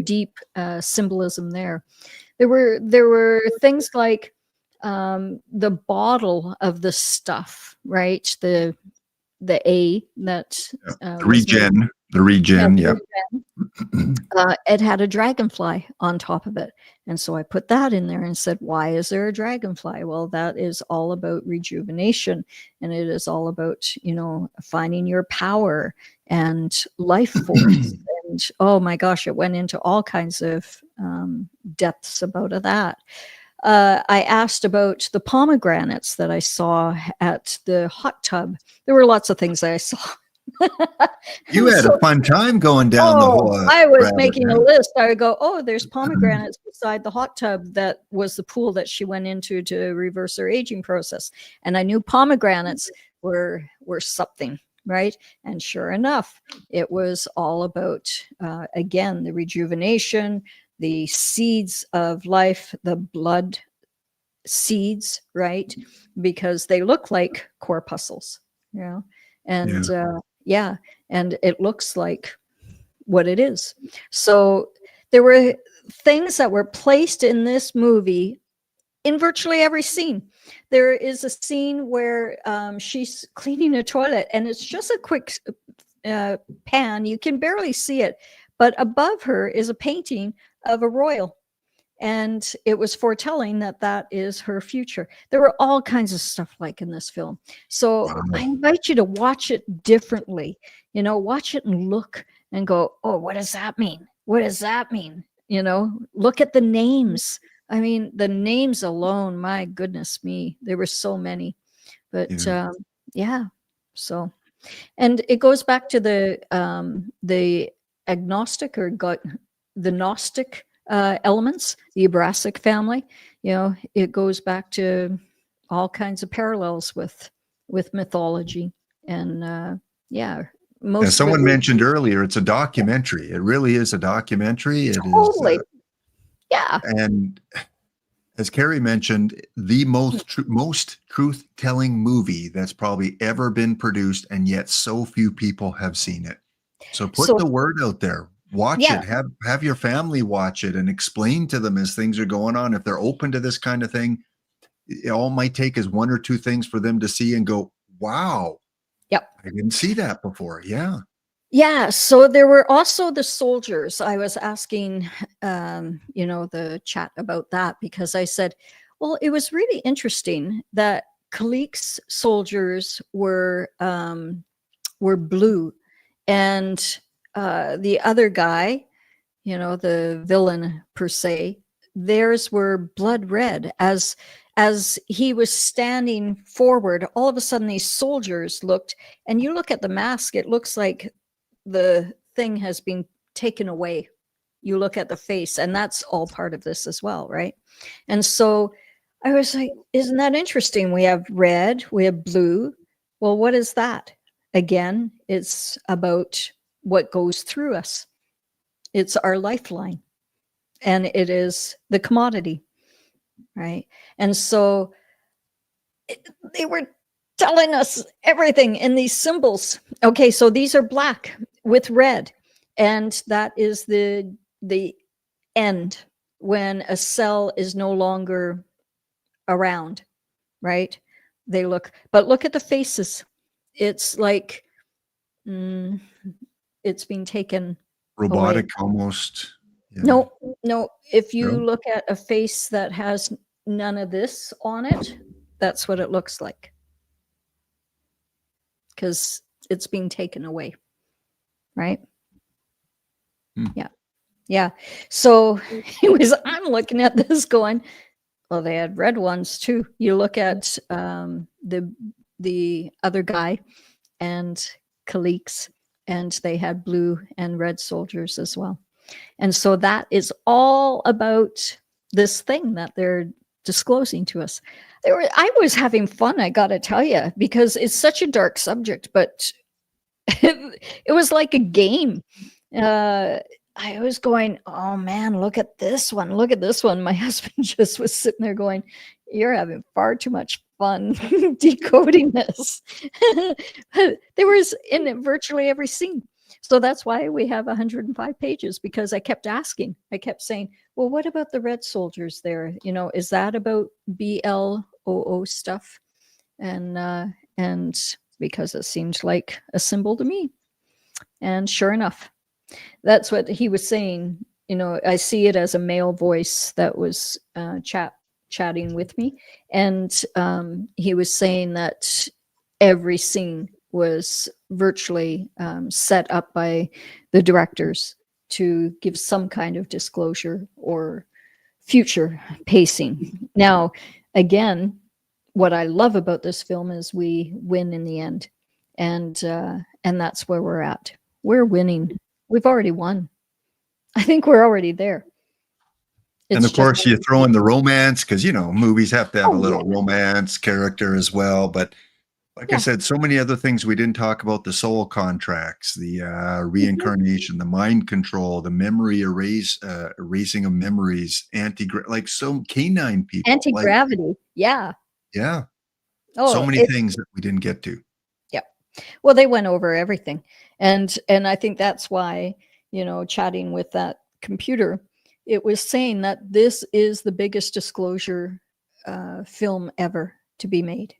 deep symbolism there. There were things like the bottle of the stuff, right? The A that The regen, yeah. it had a dragonfly on top of it, and so I put that in there and said, why is there a dragonfly? Well, that is all about rejuvenation, and it is all about finding your power and life force. And oh my gosh, it went into all kinds of depths about that. I asked about the pomegranates that I saw at the hot tub. There were lots of things that I saw. You had a fun time going down the whole. I was making a list. I would go, oh, there's pomegranates beside the hot tub. That was the pool that she went into to reverse her aging process. And I knew pomegranates were something, right? And sure enough, it was all about, again, the rejuvenation, the seeds of life, the blood seeds, right? Because they look like corpuscles, and and it looks like what it is. So there were things that were placed in this movie in virtually every scene. There is a scene where she's cleaning a toilet, and it's just a quick pan. You can barely see it, but above her is a painting of a royal, and it was foretelling that is her future. There were all kinds of stuff like in this film. So I invite you to watch it differently. Watch it and look and go, oh, what does that mean? What does that mean? Look at the names. I mean, the names alone, my goodness me, there were so many. But so, and it goes back to the agnostic or the Gnostic elements, the Abrasic family. It goes back to all kinds of parallels with mythology. And as someone mentioned earlier, it's a documentary. It really is a documentary. Totally. It is, and as Carrie mentioned, the most truth-telling movie that's probably ever been produced, and yet so few people have seen it. So put the word out there. Watch it. Have your family watch it and explain to them as things are going on. If they're open to this kind of thing, it all might take is 1 or 2 things for them to see and go, wow. Yep. I didn't see that before. Yeah. Yeah. So there were also the soldiers. I was asking, the chat about that, because I said, well, it was really interesting that Kalik's soldiers were blue, and the other guy, the villain per se, theirs were blood red. As he was standing forward, all of a sudden these soldiers looked, and you look at the mask, it looks like the thing has been taken away. You look at the face, and that's all part of this as well, right? And so I was like, isn't that interesting? We have red, we have blue. Well, what is that? Again, it's about what goes through us. It's our lifeline, and it is the commodity, right? And so they were telling us everything in these symbols. Okay, so these are black with red, and that is the end, when a cell is no longer around, right? But look at the faces. It's like it's being taken robotic away. almost. Yeah. No. If you look at a face that has none of this on it, that's what it looks like, because it's being taken away, right? Yeah. So I'm looking at this going, well, they had red ones too. You look at the other guy and Kalik's, and they had blue and red soldiers as well. And so that is all about this thing that they're disclosing to us. I was having fun, I got to tell you, because it's such a dark subject, but it was like a game. I was going, oh man, look at this one. Look at this one. My husband just was sitting there going, you're having far too much fun decoding this. There was in virtually every scene. So that's why we have 105 pages, because I kept asking. I kept saying, well, what about the red soldiers there? You know, is that about BLOO stuff? And because it seemed like a symbol to me. And sure enough, that's what he was saying. You know, I see it as a male voice that was chatting with me. And he was saying that every scene was virtually set up by the directors to give some kind of disclosure or future pacing. Now, again, what I love about this film is we win in the end. And that's where we're at. We're winning. We've already won. I think we're already there. And of course, you throw in the romance, because, you know, movies have to have a little romance character as well. But like I said, so many other things we didn't talk about: the soul contracts, the reincarnation, the mind control, the memory erasing of memories, like some canine people. Anti-gravity. Yeah. Oh, so many things that we didn't get to. Yeah. Well, they went over everything. And I think that's why, you know, chatting with that computer, it was saying that this is the biggest disclosure film ever to be made.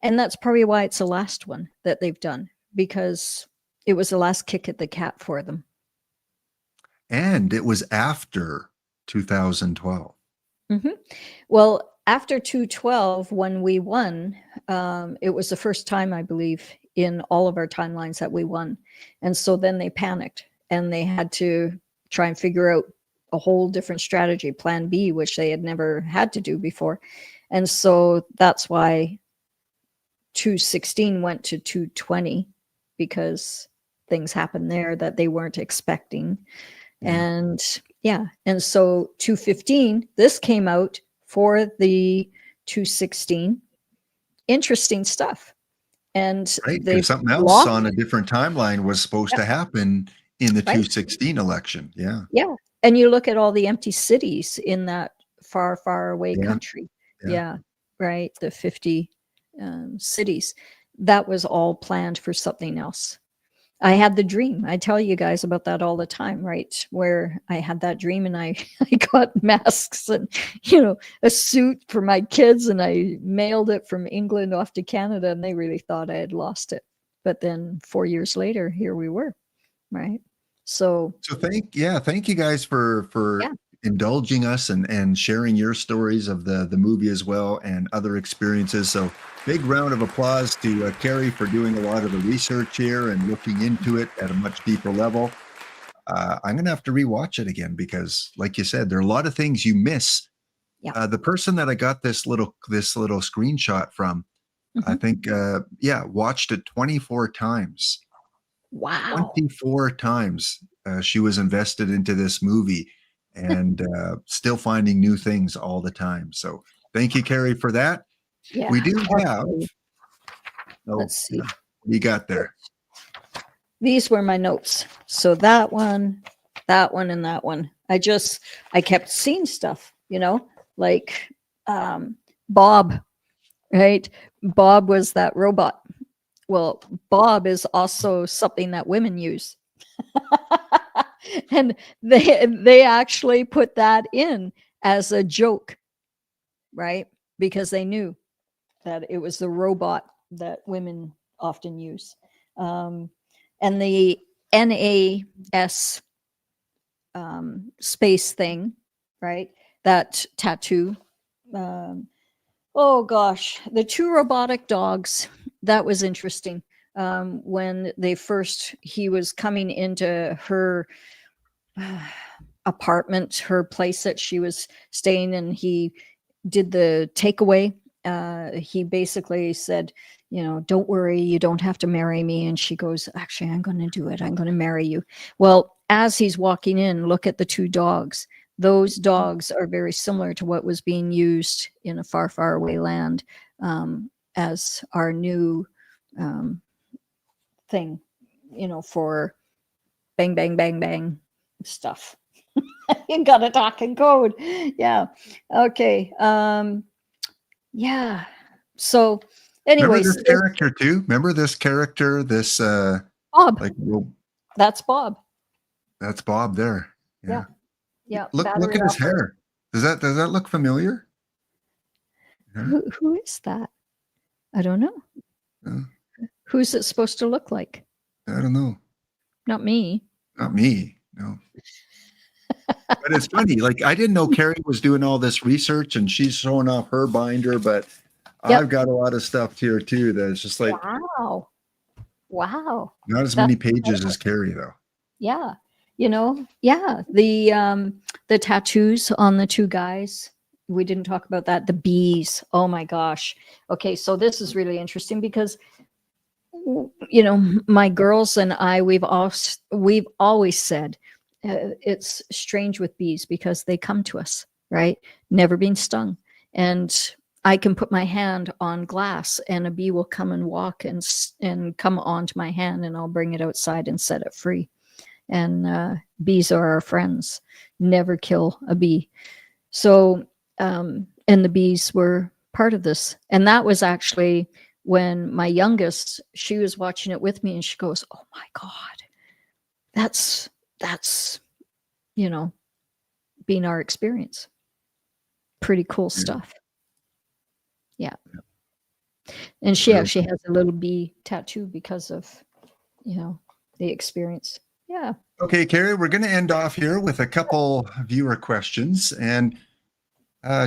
And that's probably why it's the last one that they've done, because it was the last kick at the cat for them. And it was after 2012. Well, after 2012, when we won, it was the first time, I believe, in all of our timelines that we won. And so then they panicked and they had to try and figure out a whole different strategy, plan B, which they had never had to do before. And so that's why 216 went to 220, because things happened there that they weren't expecting. And and so 215, this came out for the 216. Interesting stuff. And right, something else on a different timeline was supposed to happen in the 216 election. Yeah. And you look at all the empty cities in that far, far away country. Right. The 50 cities. That was all planned for something else. I had the dream. I tell you guys about that all the time, right? Where I had that dream and I got masks and, you know, a suit for my kids, and I mailed it from England off to Canada, and they really thought I had lost it. But then 4 years later, here we were, right? So thank you guys for indulging us and sharing your stories of the movie as well, and other experiences. So big round of applause to Carrie for doing a lot of the research here and looking into it at a much deeper level. I'm gonna have to rewatch it again, because like you said, there are a lot of things you miss. The person that I got this little screenshot from, I think watched it 24 times. Wow. 24 times she was invested into this movie, and still finding new things all the time. So thank you, Carrie, for that. We do have, let's see, what you got there? These were my notes. So that one, and that one. I kept seeing stuff, you know, like Bob, right? Bob was that robot. Well, Bob is also something that women use. And they actually put that in as a joke, right? Because they knew that it was the robot that women often use. And the NAS space thing, right? That tattoo. Oh gosh, the two robotic dogs, that was interesting. When he was coming into her apartment, her place that she was staying in, he did the takeaway. He basically said, you know, don't worry, you don't have to marry me. And she goes, actually, I'm going to do it. I'm going to marry you. Well, as he's walking in, look at the two dogs. those dogs are very similar to what was being used in a far, far away land as our new thing, for bang, bang, bang, bang stuff. You got to talk in code. Yeah. Okay. Yeah. So Remember anyways, this character too? Remember this character? This Bob. like That's Bob. that's Bob there. Yeah. Yeah. Look Battery at his operated. hair. Does that look familiar? Yeah. Who is that? I don't know. Yeah. Who's it supposed to look like? I don't know. Not me. Not me. No. But it's funny. Like I didn't know Carrie was doing all this research and she's showing off her binder, but Yep. I've got a lot of stuff here too that's just like Wow. Wow. not as That's many pages incredible. as Carrie though. Yeah. Yeah. The tattoos on the two guys. We didn't talk about that. The bees. Oh my gosh. Okay, so this is really interesting because my girls and I, we've always said it's strange with bees because they come to us, right? Never been stung. And I can put my hand on glass and a bee will come and walk and come onto my hand and I'll bring it outside and set it free. And bees are our friends. Never kill a bee. So, and the bees were part of this. And that was actually when my youngest, she was watching it with me and she goes, "Oh my God, that's, been our experience. Pretty cool stuff." Yeah. And she actually has a little bee tattoo because of, the experience. Yeah. Okay, Carrie, we're going to end off here with a couple viewer questions. And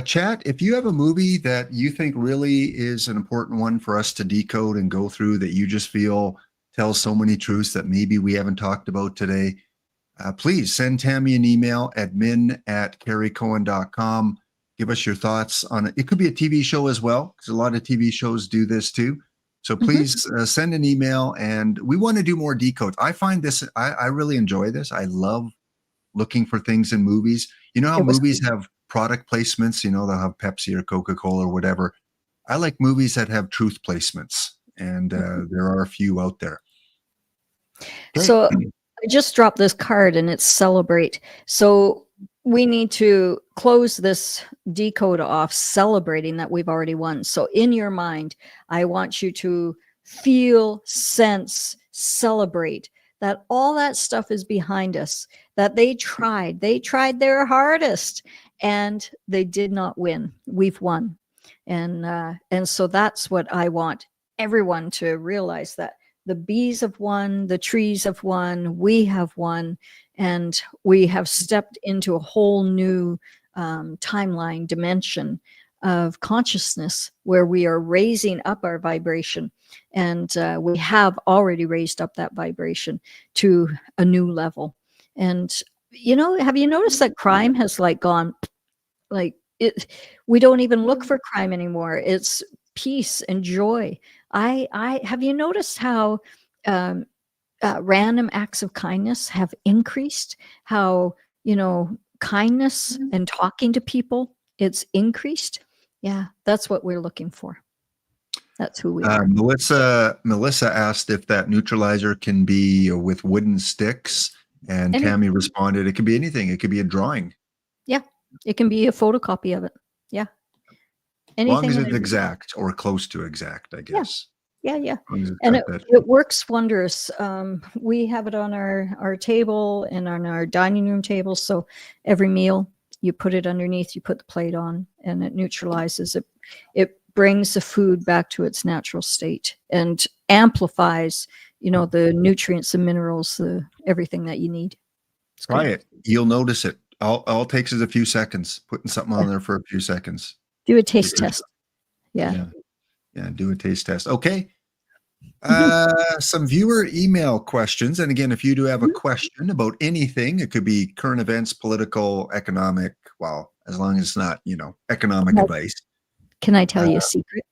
chat, if you have a movie that you think really is an important one for us to decode and go through that you just feel tells so many truths that maybe we haven't talked about today, please send Tammy an email, admin@carriecohen.com. Give us your thoughts on it. It could be a TV show as well, because a lot of TV shows do this too. So please send an email, and we want to do more decodes. I find this, I really enjoy this. I love looking for things in movies. You know how movies have product placements, they'll have Pepsi or Coca-Cola or whatever. I like movies that have truth placements, and there are a few out there. Okay. So I just dropped this card and it's celebrate. So we need to close this decode off celebrating that we've already won. So in your mind, I want you to feel, sense, celebrate that all that stuff is behind us, that they tried their hardest and they did not win. We've won. And so that's what I want everyone to realize, that the bees have won, the trees have won, we have won, and we have stepped into a whole new timeline dimension of consciousness where we are raising up our vibration. And we have already raised up that vibration to a new level. And, have you noticed that crime has gone it? We don't even look for crime anymore. It's peace and joy. I have you noticed how random acts of kindness have increased? How, kindness and talking to people, it's increased. Yeah, that's what we're looking for. That's who we are. Melissa asked if that neutralizer can be with wooden sticks, and Tammy responded, it could be anything. It could be a drawing. Yeah, it can be a photocopy of it. Yeah. Anything as long as it's exact or close to exact, I guess. Yeah. And it works wondrous. We have it on our table and on our dining room table. So every meal, you put it underneath, you put the plate on, and it neutralizes it. It brings the food back to its natural state and amplifies, the nutrients and minerals, everything that you need. Try it. You'll notice it. All it takes is a few seconds, putting something on there for a few seconds. Do a taste test. Yeah, do a taste test. Okay. Some viewer email questions. And again, if you do have a question about anything, it could be current events, political, economic, well, as long as it's not, economic advice. Can I tell you a secret?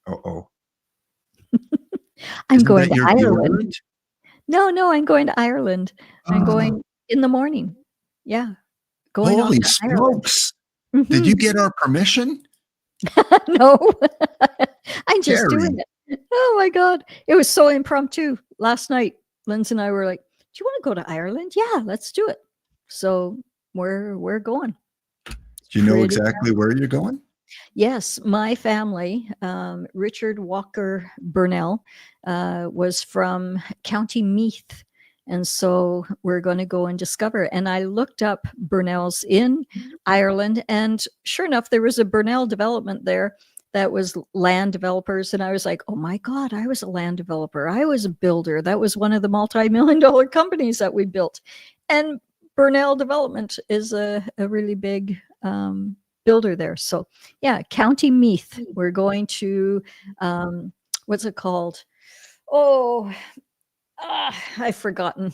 Uh-oh. I'm going to Ireland. No, I'm going to Ireland. I'm going in the morning. Yeah. going off Holy to Ireland. smokes. Did you get our permission? No, I'm just Carrie. doing it. Oh my God. It was so impromptu. Last night, Linz and I were like, do you want to go to Ireland? Yeah, let's do it. So we're going. Do you know Pretty exactly where you're going? Yes, my family, Richard Walker Burnell, was from County Meath. And so we're going to go and discover. And I looked up Burnells in Ireland. And sure enough, there was a Burnell development there that was land developers. And I was like, oh my God, I was a land developer. I was a builder. That was one of the multi-million-dollar companies that we built. And Burnell Development is a really big builder there. So yeah, County Meath. We're going to, what's it called? Oh, I've forgotten.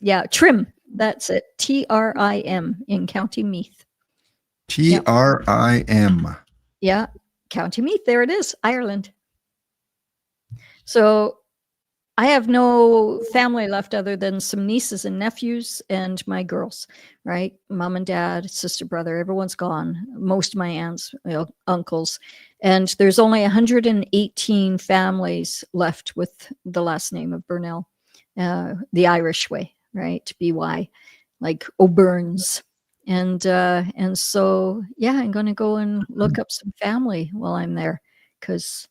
Yeah, Trim. That's it. TRIM in County Meath. TRIM. Yeah, County Meath. There it is, Ireland. So I have no family left other than some nieces and nephews and my girls, right? Mom and dad, sister, brother, everyone's gone. Most of my aunts, uncles. And there's only 118 families left with the last name of Burnell, the Irish way, right? BY, like O'Byrnes. And so, yeah, I'm going to go and look up some family while I'm there because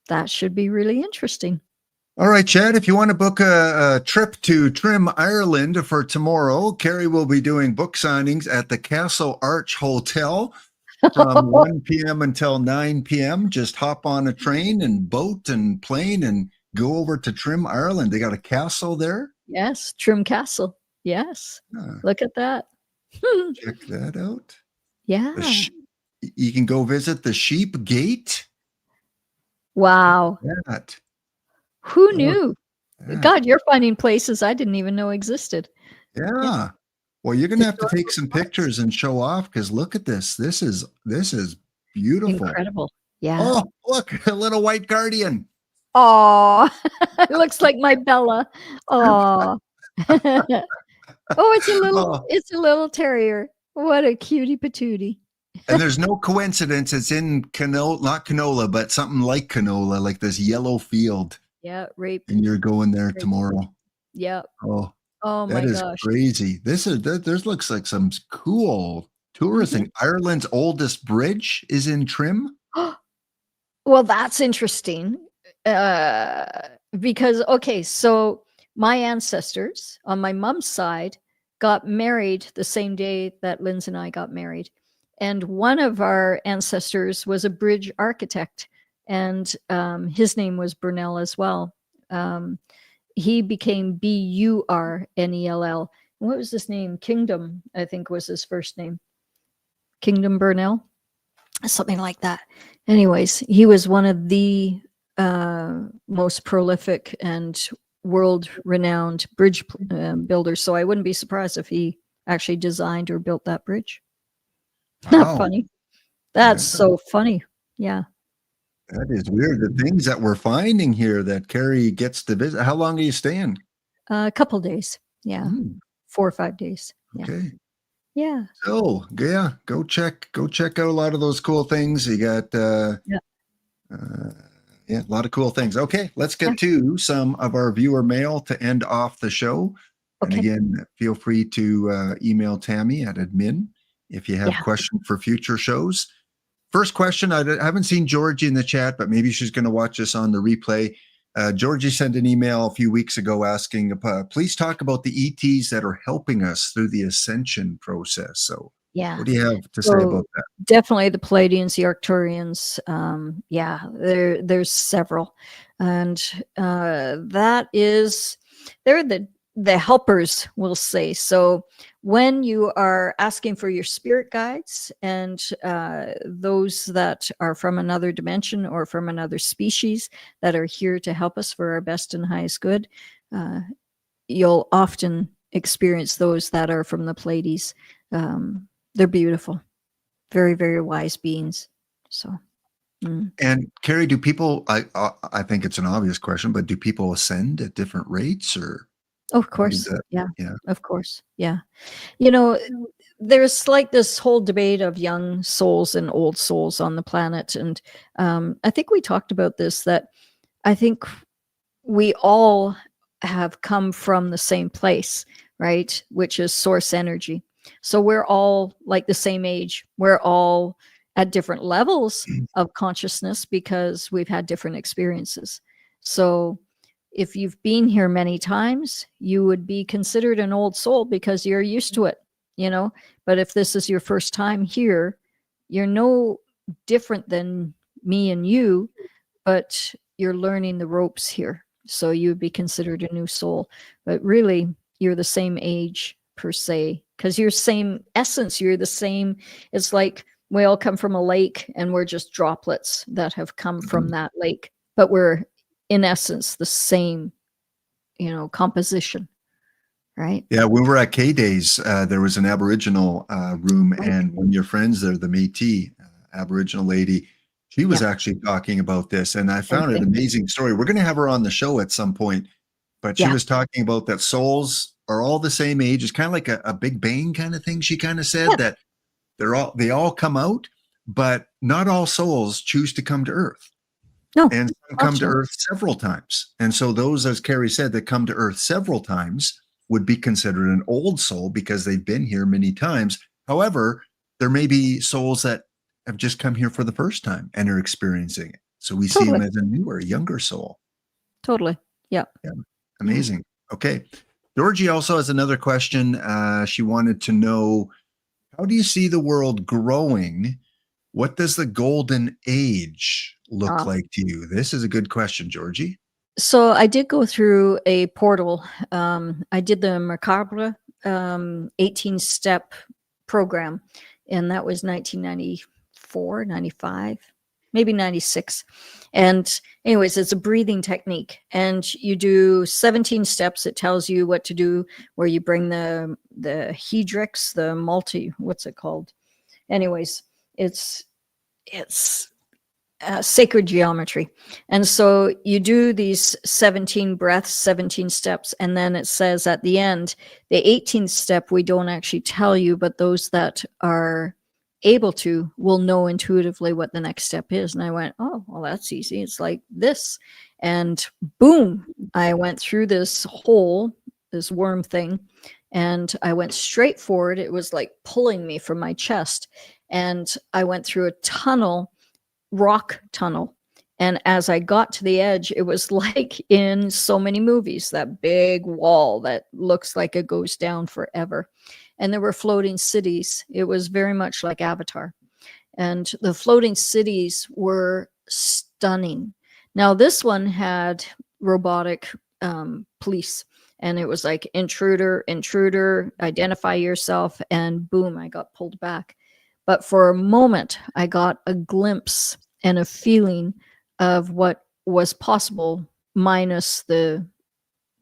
that should be really interesting. All right, Chad, if you want to book a trip to Trim, Ireland for tomorrow, Carrie will be doing book signings at the Castle Arch Hotel from 1 p.m. until 9 p.m. Just hop on a train and boat and plane and go over to Trim, Ireland. They got a castle there. Yes, Trim Castle. Yes. Look at that. Check that out. Yeah. You can go visit the Sheep Gate. Wow. That. Who knew? Yeah. God, you're finding places I didn't even know existed. Yeah. Well, you're going to have to take some pictures and show off because look at this. This is beautiful. Incredible. Yeah. Oh, look, a little white guardian. Oh, it looks like my Bella. Oh. It's a little terrier. What a cutie patootie. And there's no coincidence. It's in canola, not canola, but something like canola, like this yellow field. Yeah, rape. And you're going there tomorrow. Yeah. Oh my that is gosh. crazy. This looks like some cool tourism. Ireland's oldest bridge is in Trim. Well, that's interesting. Because, okay, so my ancestors on my mom's side got married the same day that Linz and I got married. And one of our ancestors was a bridge architect, and his name was Burnell as well. He became Burnell. What was his name? Kingdom, I think, was his first name. Kingdom Burnell, something like that. Anyways, he was one of the most prolific and world-renowned bridge builders. So I wouldn't be surprised if he actually designed or built that bridge. Wow. Not funny. That's so funny. Yeah. That is weird. The things that we're finding here that Carrie gets to visit. How long are you staying? A couple days. Yeah. 4 or 5 days. Yeah. Okay. Yeah. So yeah, go check out a lot of those cool things. You got a lot of cool things. Okay, let's get to some of our viewer mail to end off the show. Okay. And again, feel free to email Tammy at admin if you have questions for future shows. First question, I haven't seen Georgie in the chat, but maybe she's going to watch us on the replay. Georgie sent an email a few weeks ago asking, please talk about the ETs that are helping us through the ascension process. So what do you have to say about that? Definitely the Palladians, the Arcturians. There's several. And that is, they're the helpers, we'll say. So when you are asking for your spirit guides and those that are from another dimension or from another species that are here to help us for our best and highest good, you'll often experience those that are from the Pleiades. They're beautiful, very, very wise beings. So. And Carrie, do people, I think it's an obvious question, but do people ascend at different rates or? Of What is course. that? Yeah. Yeah. Of course. Yeah. You know, there's like this whole debate of young souls and old souls on the planet. And I think we talked about this, that I think we all have come from the same place, right? Which is source energy. So we're all like the same age. We're all at different levels of consciousness because we've had different experiences. So if you've been here many times, you would be considered an old soul because you're used to it, you know? But if this is your first time here, you're no different than me and you, but you're learning the ropes here. So you would be considered a new soul. But really, you're the same age per se, because you're same essence. You're the same. It's like we all come from a lake and we're just droplets that have come from that lake, but we're in essence the same, composition, right? Yeah, when we were at K Days, there was an Aboriginal room, Right. and one of your friends there, the Métis Aboriginal lady, she was Yeah. actually talking about this, and I Same found it an thing. amazing story. We're going to have her on the show at some point, but she Yeah. was talking about that souls are all the same age. It's kind of like a Big Bang kind of thing. She kind of said Yeah. that they all come out, but not all souls choose to come to Earth. No. And some come to Gotcha. Earth several times. And so those, as Carrie said, that come to Earth several times would be considered an old soul because they've been here many times. However, there may be souls that have just come here for the first time and are experiencing it. So we see them Totally. as a newer, younger soul. Totally. Yeah. Yeah. Amazing. Okay. Georgie also has another question. She wanted to know, how do you see the world growing? What does the golden age look Ah. like to you? This is a good question, Georgie. So I did go through a portal. I did the Macabre 18-step program, and that was 1994, 95, maybe 96. And anyways, it's a breathing technique, and you do 17 steps. It tells you what to do, where you bring the hedrix, what's it called? Anyways, it's sacred geometry. And so you do these 17 breaths, 17 steps, and then it says at the end, the 18th step, we don't actually tell you, but those that are able to will know intuitively what the next step is. And I went, oh, well, that's easy. It's like this. And boom, I went through this hole, this worm thing, and I went straight forward. It was like pulling me from my chest. And I went through a rock tunnel. And as I got to the edge, it was like in so many movies, that big wall that looks like it goes down forever. And there were floating cities. It was very much like Avatar. And the floating cities were stunning. Now, this one had robotic police. And it was like intruder, identify yourself. And boom, I got pulled back. But for a moment, I got a glimpse and a feeling of what was possible minus the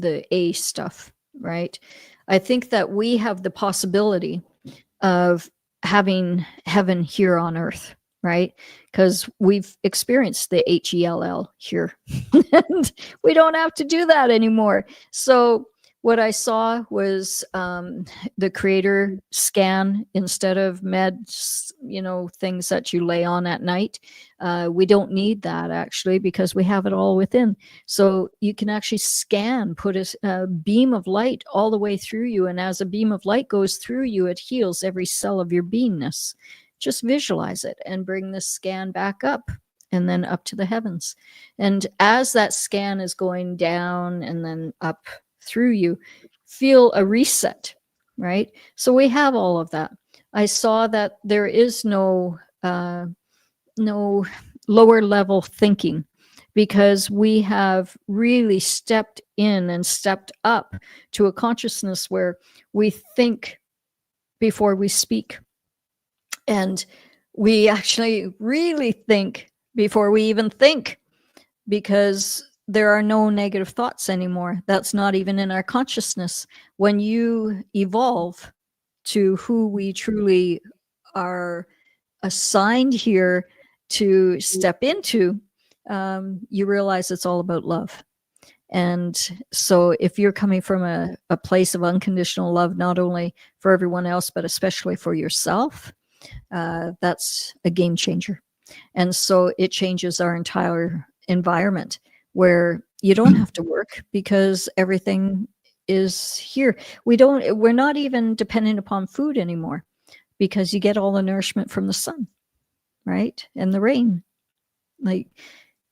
A stuff, right? I think that we have the possibility of having heaven here on earth, right? Because we've experienced the HELL here. And we don't have to do that anymore. So what I saw was the creator scan instead of meds, things that you lay on at night. We don't need that actually because we have it all within. So you can actually scan, put a beam of light all the way through you. And as a beam of light goes through you, it heals every cell of your beingness. Just visualize it and bring the scan back up and then up to the heavens. And as that scan is going down and then up through you, feel a reset, right? So we have all of that. I saw that there is no lower level thinking because we have really stepped in and stepped up to a consciousness where we think before we speak. And we actually really think before we even think, because there are no negative thoughts anymore. That's not even in our consciousness. When you evolve to who we truly are assigned here to step into, you realize it's all about love. And so if you're coming from a place of unconditional love, not only for everyone else, but especially for yourself, that's a game changer. And so it changes our entire environment, where you don't have to work because everything is here. We're not even dependent upon food anymore, because you get all the nourishment from the sun, right? And the rain. Like,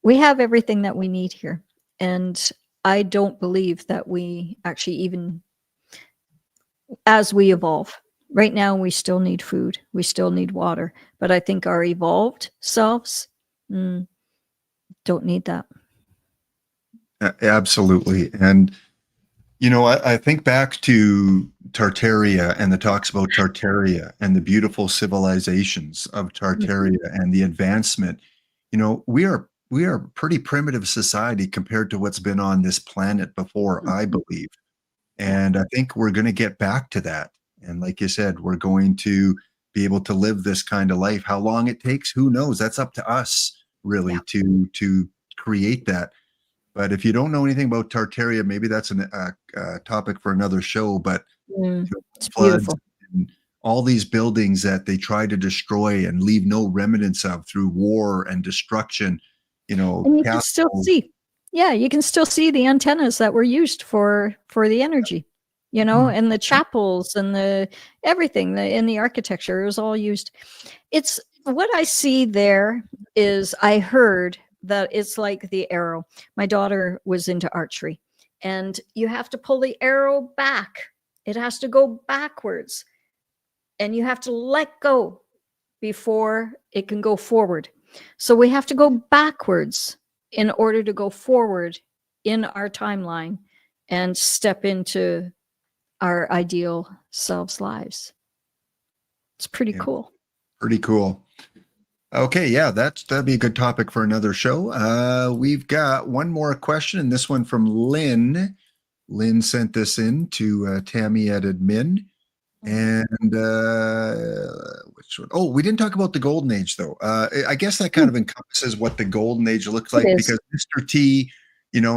we have everything that we need here. And I don't believe that we actually, even as we evolve, right now we still need food, we still need water, but I think our evolved selves don't need that. Absolutely. And I think back to Tartaria and the talks about Tartaria and the beautiful civilizations of Tartaria and the advancement. We are a pretty primitive society compared to what's been on this planet before, I believe. And I think we're going to get back to that. And like you said, we're going to be able to live this kind of life. How long it takes, who knows? That's up to us, really, to create that. But if you don't know anything about Tartaria, maybe that's a topic for another show. But it's beautiful. And all these buildings that they try to destroy and leave no remnants of through war and destruction, and you can still see, you can still see the antennas that were used for the energy, and the chapels and the everything in the architecture is all used. It's what I see there is, I heard that it's like the arrow. My daughter was into archery, and you have to pull the arrow back. It has to go backwards, and you have to let go before it can go forward. So we have to go backwards in order to go forward in our timeline and step into our ideal selves' lives. It's pretty cool. Pretty cool. Okay, yeah, that'd be a good topic for another show. We've got one more question, and this one from Lynn. Lynn sent this in to Tammy at admin. And which one? Oh, we didn't talk about the Golden Age, though. I guess that kind of encompasses what the Golden Age looks like, because Mr. T,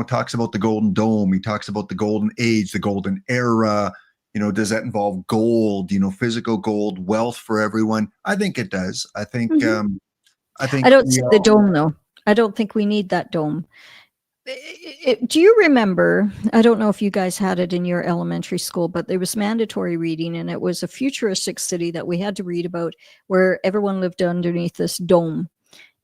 talks about the Golden Dome. He talks about the Golden Age, the Golden Era. Does that involve gold, physical gold, wealth for everyone? I think it does. I think I don't see the dome, though. I don't think we need that dome. Do you remember, I don't know if you guys had it in your elementary school, but there was mandatory reading, and it was a futuristic city that we had to read about, where everyone lived underneath this dome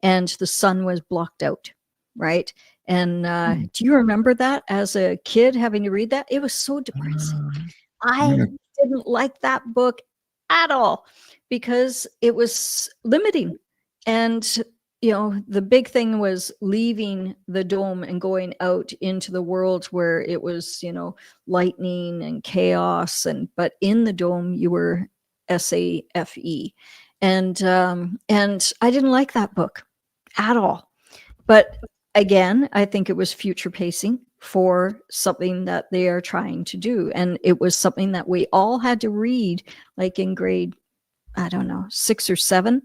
and the sun was blocked out, right? And do you remember that as a kid, having to read that? It was so depressing. I didn't like that book at all, because it was limiting. And the big thing was leaving the dome and going out into the world, where it was, lightning and chaos. But in the dome, you were SAFE. And I didn't like that book at all. But again, I think it was future pacing for something that they are trying to do. And it was something that we all had to read, like in grade, I don't know, 6 or 7.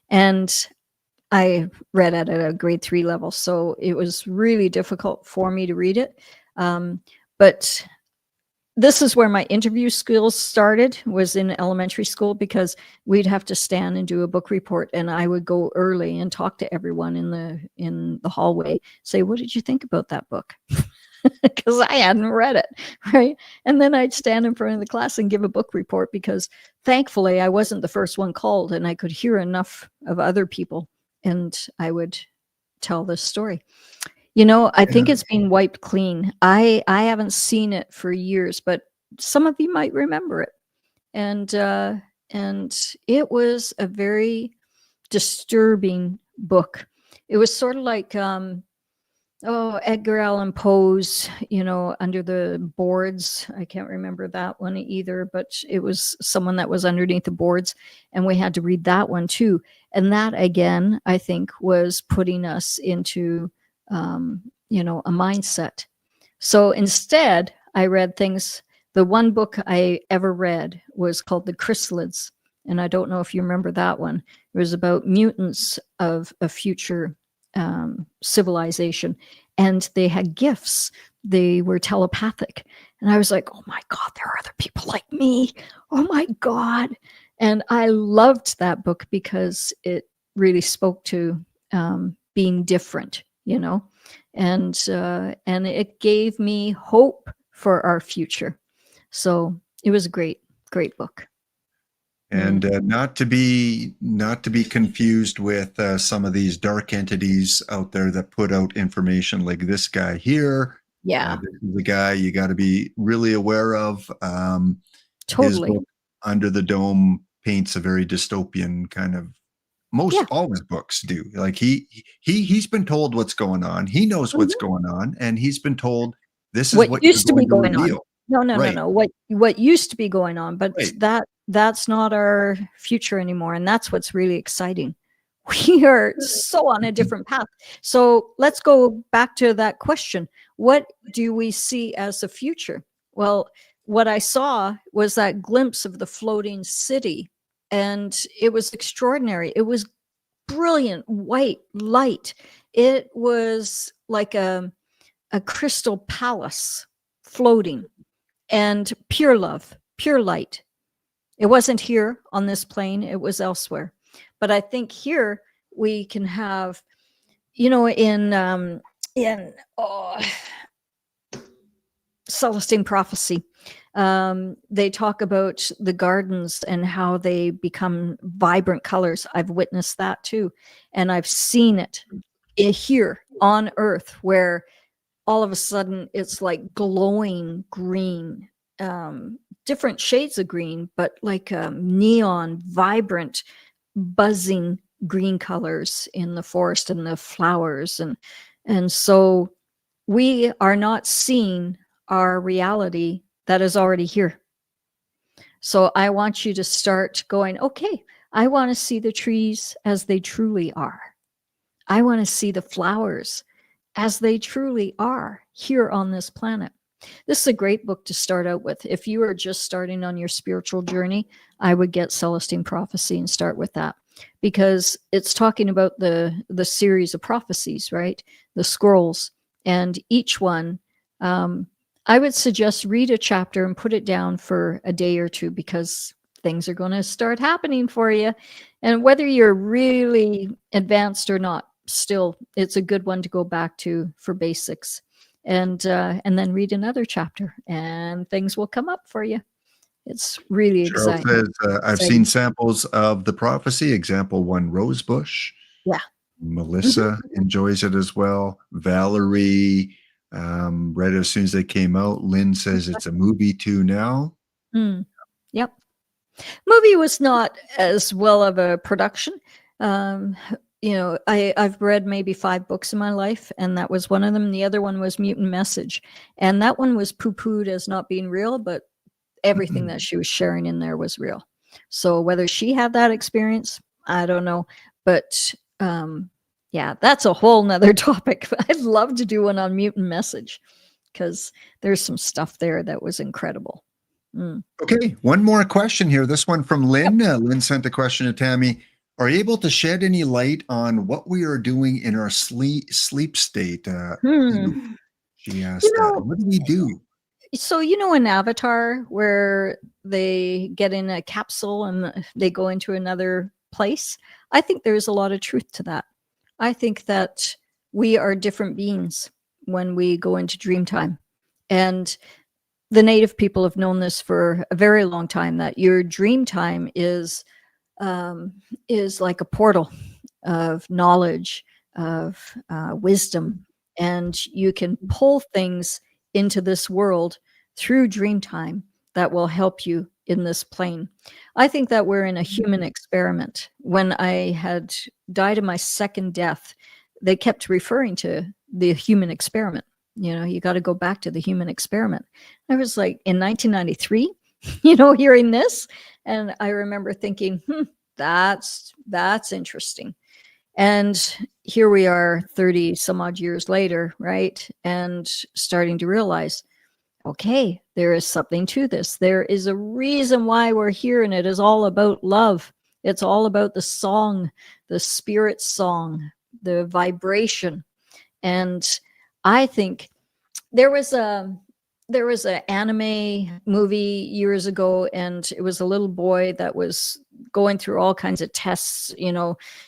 And I read at a grade 3 level, so it was really difficult for me to read it. But this is where my interview skills started, was in elementary school, because we'd have to stand and do a book report, and I would go early and talk to everyone in the hallway, say, what did you think about that book? Because I hadn't read it, right? And then I'd stand in front of the class and give a book report, because thankfully I wasn't the first one called, and I could hear enough of other people, and I would tell this story. I think it's been wiped clean. I haven't seen it for years, but some of you might remember it. And it was a very disturbing book. It was sort of like Edgar Allan Poe's, Under the Boards. I can't remember that one either, but it was someone that was underneath the boards, and we had to read that one too. And that, again, I think, was putting us into a mindset. So instead, I read things. The one book I ever read was called The Chrysalids, and I don't know if you remember that one. It was about mutants of a future civilization, and they had gifts. They were telepathic. And I was like, oh my God, there are other people like me. Oh my God. And I loved that book because it really spoke to being different, you know, and it gave me hope for our future. So it was a great, great book. And not to be confused with some of these dark entities out there that put out information like this guy here. Yeah, This is the guy you got to be really aware of. His totally. book, Under the Dome, paints a very dystopian kind of. All his books do. Like he's been told what's going on. He knows what's going on, and he's been told this is what used to be going on. reveal. No. What used to be going on, but Right. that's not our future anymore, and that's what's really exciting. We are so on a different path. So let's go back to that question. What do we see as the future? Well, what I saw was that glimpse of the floating city, and it was extraordinary. It was brilliant white light. It was like a crystal palace floating, and pure love, pure light. It wasn't here on this plane, it was elsewhere. But I think here we can have, you know, in Celestine Prophecy, they talk about the gardens and how they become vibrant colors. I've witnessed that too. And I've seen it here on Earth, where all of a sudden it's like glowing green, different shades of green, but like neon, vibrant, buzzing green colors in the forest and the flowers. And so we are not seeing our reality that is already here. So I want you to start going, okay, I want to see the trees as they truly are. I want to see the flowers as they truly are here on this planet. This is a great book to start out with. If you are just starting on your spiritual journey, I would get Celestine Prophecy and start with that, because it's talking about the series of prophecies, right? The scrolls, and each one, I would suggest read a chapter and put it down for a day or two, because things are going to start happening for you. And whether you're really advanced or not, still, it's a good one to go back to for basics. And then read another chapter, and things will come up for you. It's really Charles exciting. says, I've seen samples of the prophecy. Example 1, Rosebush. Yeah. Melissa enjoys it as well. Valerie read it as soon as they came out. Lynn says it's a movie too now. Yep. Movie was not as well of a production. You know, I've read maybe 5 books in my life, and that was one of them. The other one was Mutant Message, and that one was poo-pooed as not being real, but everything that she was sharing in there was real. So whether she had that experience, I don't know. But yeah, that's a whole nother topic. I'd love to do one on Mutant Message, because there's some stuff there that was incredible. Okay, one more question here. This one from Lynn. Lynn sent a question to Tammy. Are you able to shed any light on what we are doing in our sleep state? She asked, what do we do? So, you know, in Avatar, where they get in a capsule and they go into another place, I think there's a lot of truth to that. I think that we are different beings when we go into dream time. And the native people have known this for a very long time, that your dream time is like a portal of knowledge, of wisdom, and you can pull things into this world through dream time that will help you in this plane. I think that we're in a human experiment. When I had died of my second death, they kept referring to the human experiment. You know, you got to go back to the human experiment. I was like, in 1993, you know, hearing this, and I remember thinking, that's interesting. And here we are 30 some odd years later, right? And starting to realize, okay, there is something to this. There is a reason why we're here, and it is all about love. It's all about the song, the spirit song, the vibration. And I think there was a anime movie years ago, and it was a little boy that was going through all kinds of tests,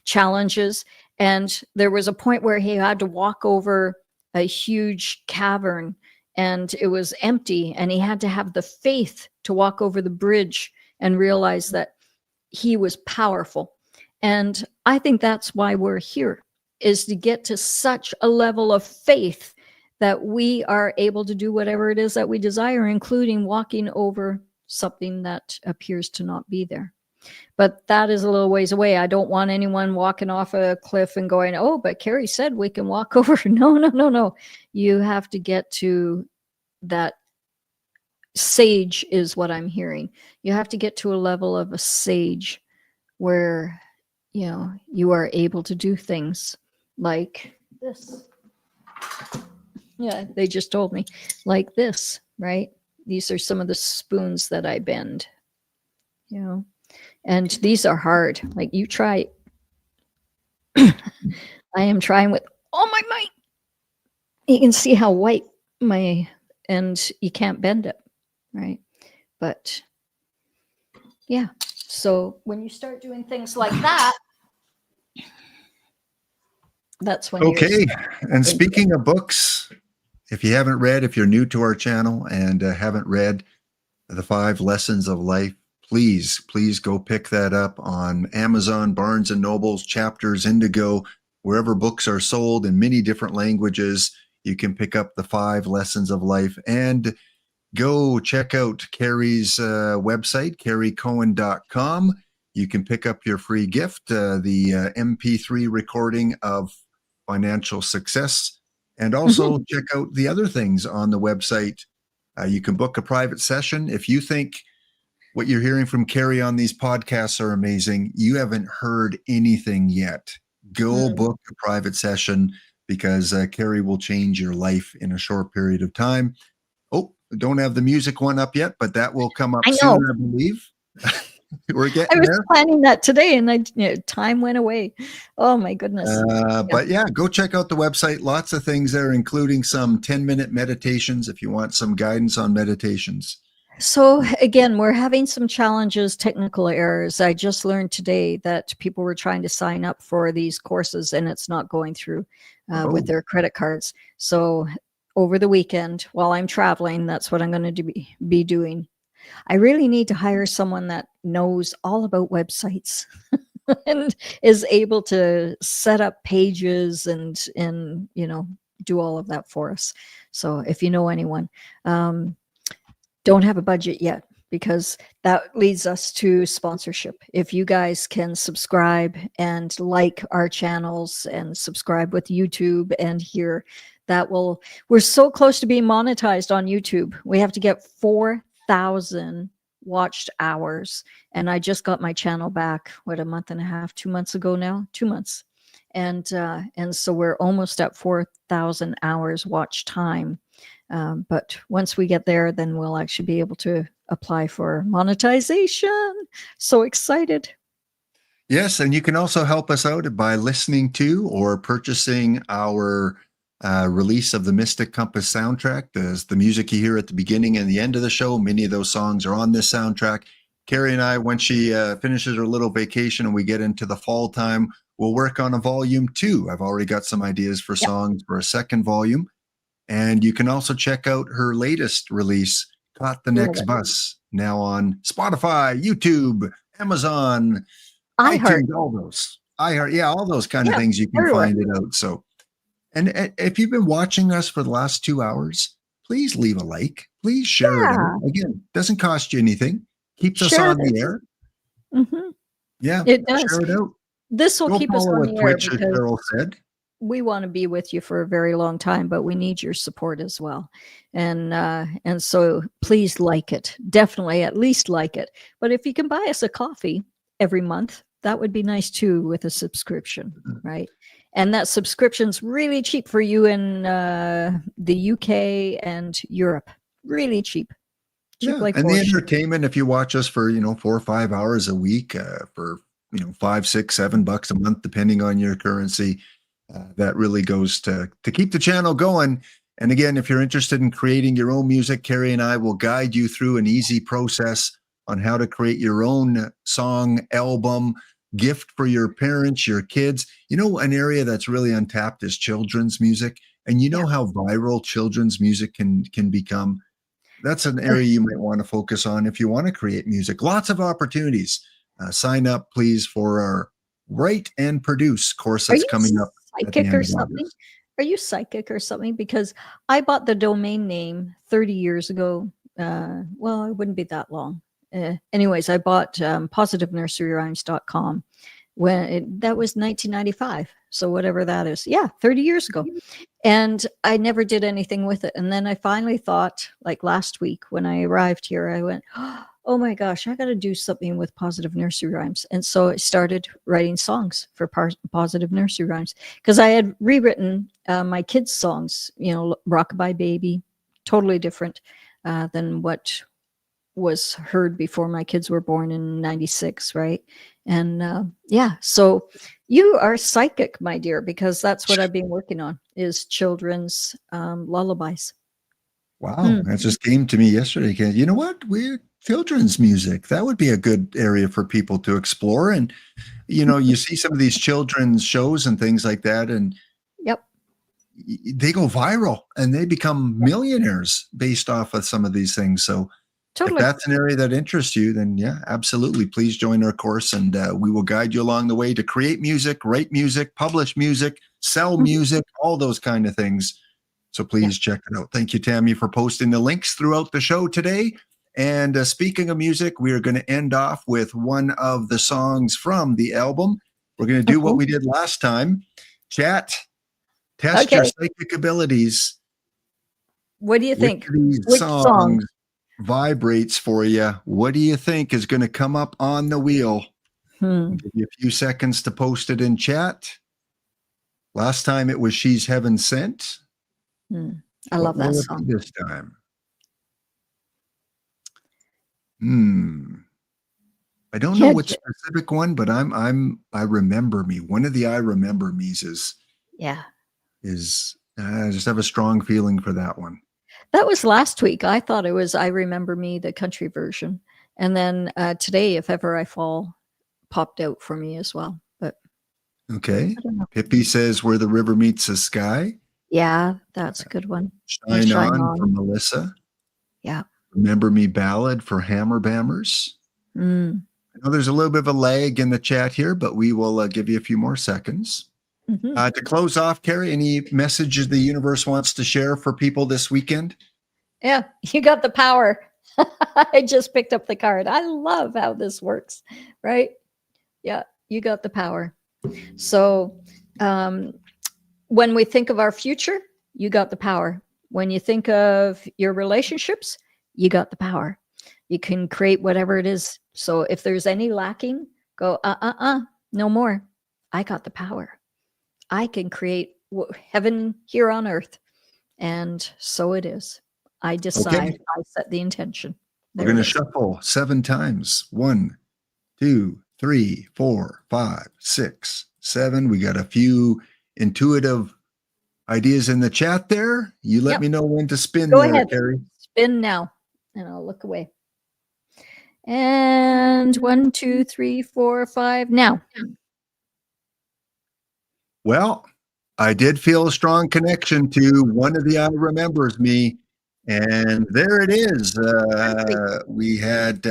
challenges, and there was a point where he had to walk over a huge cavern, and it was empty, and he had to have the faith to walk over the bridge and realize that he was powerful. And I think that's why we're here, is to get to such a level of faith that we are able to do whatever it is that we desire, including walking over something that appears to not be there. But that is a little ways away. I don't want anyone walking off a cliff and going, oh, but Carrie said we can walk over. No. You have to get to that sage is what I'm hearing. You have to get to a level of a sage where, you are able to do things like this. Yeah, they just told me like this, right? These are some of the spoons that I bend, and these are hard. Like you try. I am trying with all my might. You can see how white and you can't bend it, right? But yeah, so when you start doing things like that, that's when Okay. And speaking of books, if you haven't read, if you're new to our channel and haven't read The 5 Lessons of Life, please go pick that up on Amazon, Barnes and Nobles, Chapters, Indigo, wherever books are sold in many different languages. You can pick up The 5 Lessons of Life, and go check out Carrie's website, carriecohen.com. You can pick up your free gift, the MP3 recording of Financial Success, and also check out the other things on the website. You can book a private session. If you think what you're hearing from Carrie on these podcasts are amazing, you haven't heard anything yet, go book a private session, because Carrie will change your life in a short period of time. Oh, don't have the music one up yet, but that will come up soon, I believe. We're getting I was there. planning that today, and time went away. Oh my goodness. But yeah, go check out the website. Lots of things there, including some 10-minute meditations if you want some guidance on meditations. So again, we're having some challenges, technical errors. I just learned today that people were trying to sign up for these courses and it's not going through with their credit cards. So over the weekend, while I'm traveling, that's what I'm going to be doing. I really need to hire someone that knows all about websites and is able to set up pages and do all of that for us. So if you know anyone, don't have a budget yet, because that leads us to sponsorship. If you guys can subscribe and like our channels and subscribe with YouTube and here, we're so close to being monetized on YouTube. We have to get 4,000 watched hours. And I just got my channel back, a month and a half, 2 months ago now, 2 months. And so we're almost at 4,000 hours watch time. But once we get there, then we'll actually be able to apply for monetization. So excited. Yes, and you can also help us out by listening to or purchasing our release of the Mystic Compass soundtrack. The music you hear at the beginning and the end of the show, many of those songs are on this soundtrack. Carrie and I, when she finishes her little vacation and we get into the fall time, we'll work on a volume 2. I've already got some ideas for songs for a second volume. And you can also check out her latest release, Caught the Next Bus, now on Spotify, YouTube, Amazon, iTunes, all those. iHeart, yeah, all those kind of things, you can find it out. So, and if you've been watching us for the last 2 hours, please leave a like. Please share it out. Again, doesn't cost you anything. Keeps us on the air. Yeah, it does. Share it out. This will keep us on the air, Twitch, as Carol said. We want to be with you for a very long time, but we need your support as well. And so please like it. Definitely at least like it. But if you can buy us a coffee every month, that would be nice too, with a subscription, right? And that subscription's really cheap for you in the UK and Europe. Really cheap. Like and the entertainment, if you watch us for 4 or 5 hours a week, for $5, $6, $7 a month, depending on your currency, that really goes to keep the channel going. And again, if you're interested in creating your own music, Carrie and I will guide you through an easy process on how to create your own song, album, gift for your parents, your kids. You know, an area that's really untapped is children's music. And you know how viral children's music can become. That's an area you might want to focus on if you want to create music. Lots of opportunities. Sign up, please, for our Write and Produce course Are that's you coming up at the psychic end or of something? August. Are you psychic or something? Because I bought the domain name 30 years ago. Well, it wouldn't be that long. Anyways, I bought positivenurseryrhymes.com that was 1995. So whatever that is. Yeah, 30 years ago. And I never did anything with it. And then I finally thought, like last week when I arrived here, I went, oh my gosh, I got to do something with Positive Nursery Rhymes. And so I started writing songs for Positive Nursery Rhymes because I had rewritten my kids' songs, you know, Rockabye Baby, totally different than what was heard before my kids were born in 96, right? And yeah, so you are psychic, my dear, because that's what I've been working on is children's lullabies. Wow, that just came to me yesterday. You know what? We're children's music. That would be a good area for people to explore. And you know, you see some of these children's shows and things like that, and Yep. they go viral and they become millionaires based off of some of these things. So if Totally. that's an area that interests you, then yeah, absolutely. Please join our course and we will guide you along the way to create music, write music, publish music, sell music, all those kind of things. So please check it out. Thank you, Tammy, for posting the links throughout the show today. And speaking of music, we are going to end off with one of the songs from the album. We're going to do what we did last time. Chat, test your psychic abilities. What do you think? These Which song? Vibrates for you. What do you think is going to come up on the wheel? I'll give you a few seconds to post it in chat. Last time it was She's Heaven Sent. I love that song. This time. I don't know which specific one, but I remember me. One of the I remember me's is I just have a strong feeling for that one. That was last week. I thought it was I Remember Me, the country version. And then today, If Ever I Fall, popped out for me as well. But okay. Pippi says Where the River Meets the Sky. Yeah, that's a good one. Shine On for Melissa. Yeah. Remember Me Ballad for Hammer Bammers. I know there's a little bit of a lag in the chat here, but we will give you a few more seconds. To close off, Carrie, any messages the universe wants to share for people this weekend? Yeah, you got the power. I just picked up the card. I love how this works, right? Yeah, you got the power. So when we think of our future, you got the power. When you think of your relationships, you got the power. You can create whatever it is. So if there's any lacking, go, no more. I got the power. I can create heaven here on earth. And so it is. I decide. I set the intention. We're going to shuffle 7 times. 1, 2, 3, 4, 5, 6, 7. We got a few intuitive ideas in the chat there. You let me know when to spin. Go there, ahead. Carrie. Spin now. And I'll look away. And 1, 2, 3, 4, 5. Now. Well, I did feel a strong connection to one of the I Remembers Me. And there it is. We had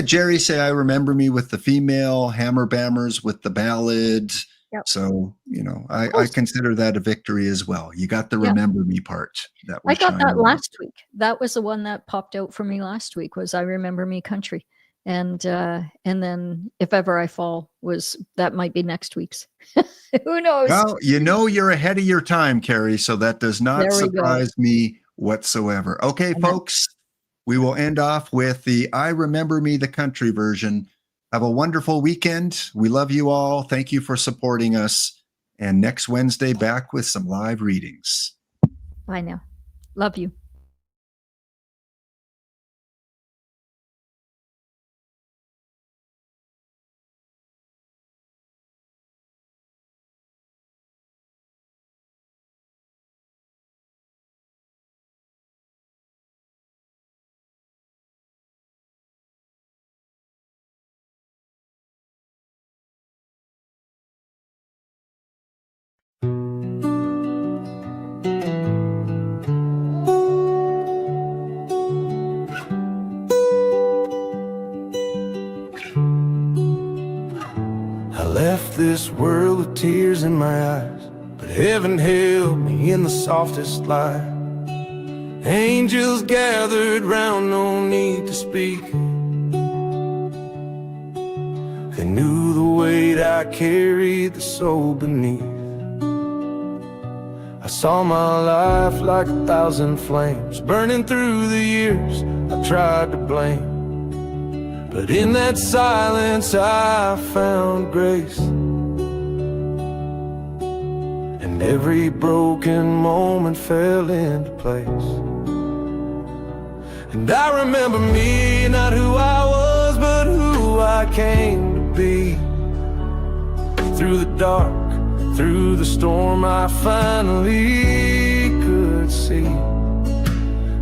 Jerry say I Remember Me with the female, Hammer Bammers with the ballads. So, you know, I consider that a victory as well. You got the Remember Me part. I got that last week. That was the one that popped out for me last week was I Remember Me Country. And then If Ever I Fall that might be next week's. Who knows? Well, you know, you're ahead of your time, Carrie. So that does not surprise me whatsoever. Okay, folks, we will end off with the I Remember Me, the country version. Have a wonderful weekend. We love you all. Thank you for supporting us. And next Wednesday, back with some live readings. Bye now. Love you. tears in my eyes, but heaven held me in the softest light. Angels gathered round, no need to speak. They knew the weight I carried, the soul beneath. I saw my life like 1,000 flames burning through the years I tried to blame. But in that silence I found grace, and every broken moment fell into place. And I remember me, not who I was, but who I came to be. Through the dark, through the storm, I finally could see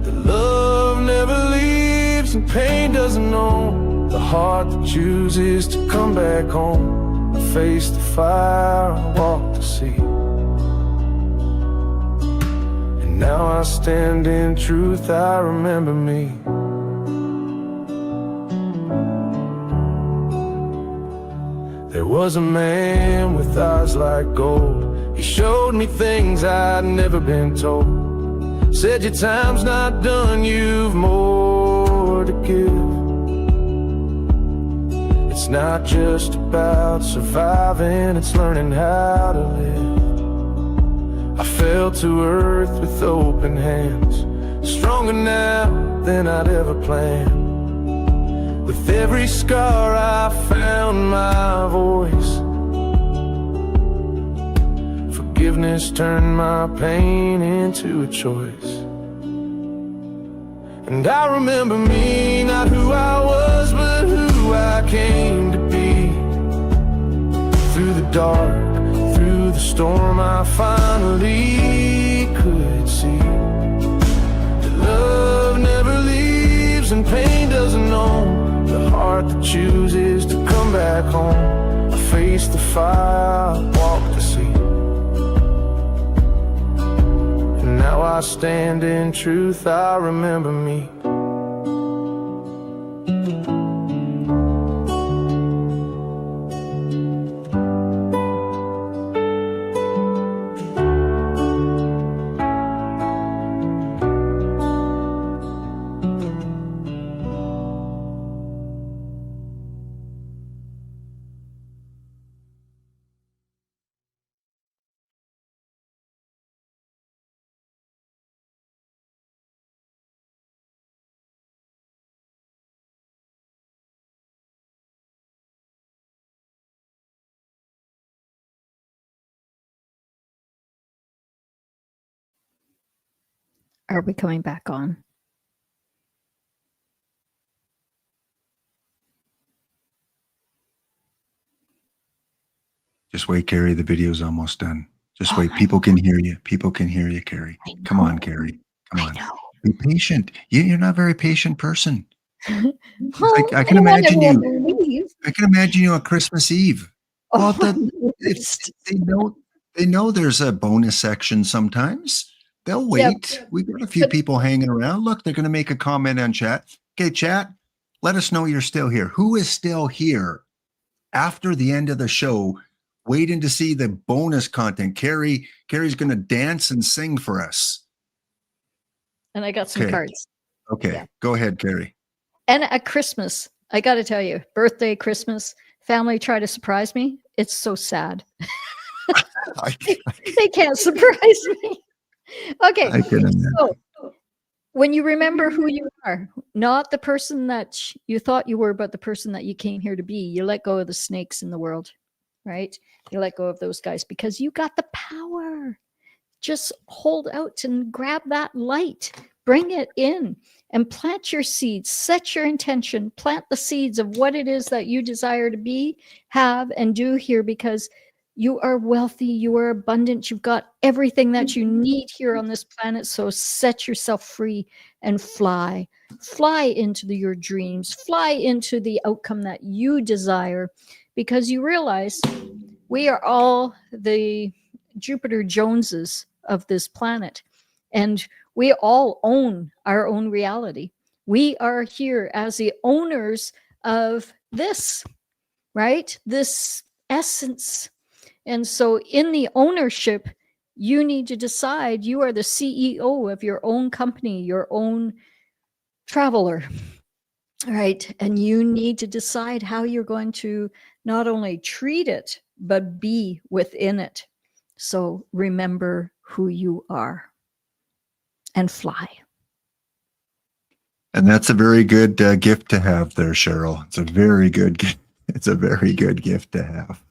that love never leaves and pain doesn't know. The heart that chooses to come back home. I faced the fire, I walked the sea. And now I stand in truth, I remember me. There was a man with eyes like gold. He showed me things I'd never been told. Said your time's not done, you've more to give. It's not just about surviving, it's learning how to live. I fell to earth with open hands, stronger now than I'd ever planned. With every scar I found my voice. Forgiveness turned my pain into a choice. And I remember me, not who I was, but who I came to be. Through the dark, through the storm, I finally could see that love never leaves and pain doesn't know. The heart that chooses to come back home. I faced the fire, walked the sea. And now I stand in truth, I remember me. Are we coming back on? Just wait, Carrie. The video's almost done. Just wait. People can hear you. People can hear you, Carrie. Come on, Carrie. Come on. Be patient. You're not a very patient person. Well, I can imagine you. Leave. I can imagine you on Christmas Eve. Well, Oh, they know there's a bonus section sometimes. They'll wait. Yep. We got a few people hanging around. Look, they're going to make a comment on chat. Okay, chat, let us know you're still here. Who is still here after the end of the show, waiting to see the bonus content? Carrie's going to dance and sing for us. And I got some Okay. cards. Okay, Yeah. Go ahead, Carrie. And at Christmas, I got to tell you, birthday, Christmas, family try to surprise me. It's so sad. They can't surprise me. Okay. I can imagine. So when you remember who you are, not the person that you thought you were, but the person that you came here to be, you let go of the snakes in the world, right? You let go of those guys because you got the power. Just hold out and grab that light, bring it in and plant your seeds, set your intention, plant the seeds of what it is that you desire to be, have, and do here, because you are wealthy, you are abundant, you've got everything that you need here on this planet. So set yourself free and fly into your dreams, fly into the outcome that you desire, because you realize we are all the Jupiter Joneses of this planet, and we all own our own reality. We are here as the owners of this, right? This essence. And so in the ownership, you need to decide you are the CEO of your own company, your own traveler, right? And you need to decide how you're going to not only treat it, but be within it. So remember who you are and fly. And that's a very good gift to have there, Cheryl. It's a very good gift. It's a very good gift to have.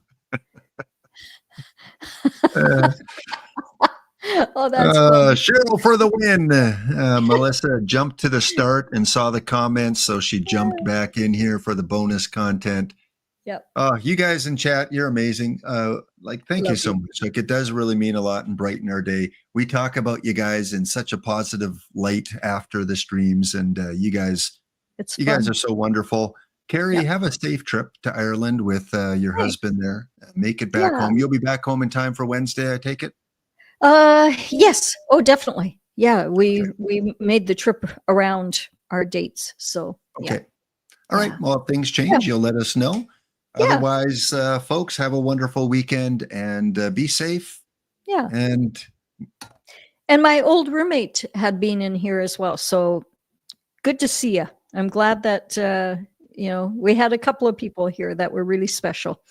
Oh, that's funny. Cheryl for the win. Melissa jumped to the start and saw the comments, so she jumped back in here for the bonus content. Yep. You guys in chat, you're amazing. Thank you Love so you. much. Like, it does really mean a lot and brighten our day. We talk about you guys in such a positive light after the streams, and you guys Fun. are so wonderful. Carrie, Yep. have a safe trip to Ireland with your Thanks. husband there. Make it back Yeah. home. You'll be back home in time for Wednesday, I take it? Yes. Oh, definitely. Yeah, we made the trip around our dates. So Okay. yeah. All right. Yeah. Well, if things change, you'll let us know. Yeah. Otherwise, folks, have a wonderful weekend and be safe. Yeah. And my old roommate had been in here as well. So good to see you. I'm glad that we had a couple of people here that were really special.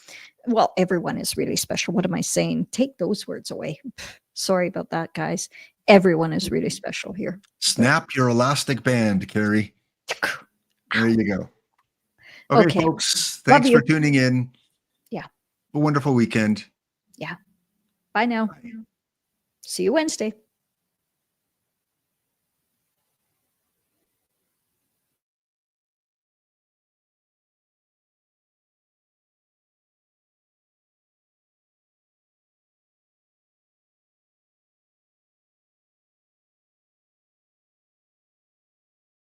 Well, everyone is really special. What am I saying? Take those words away. Sorry about that, guys. Everyone is really special here. snap your elastic band, Carrie. There you go. Okay, folks. Love Thanks you. for tuning in. Yeah. Have a wonderful weekend. Bye now. See you Wednesday.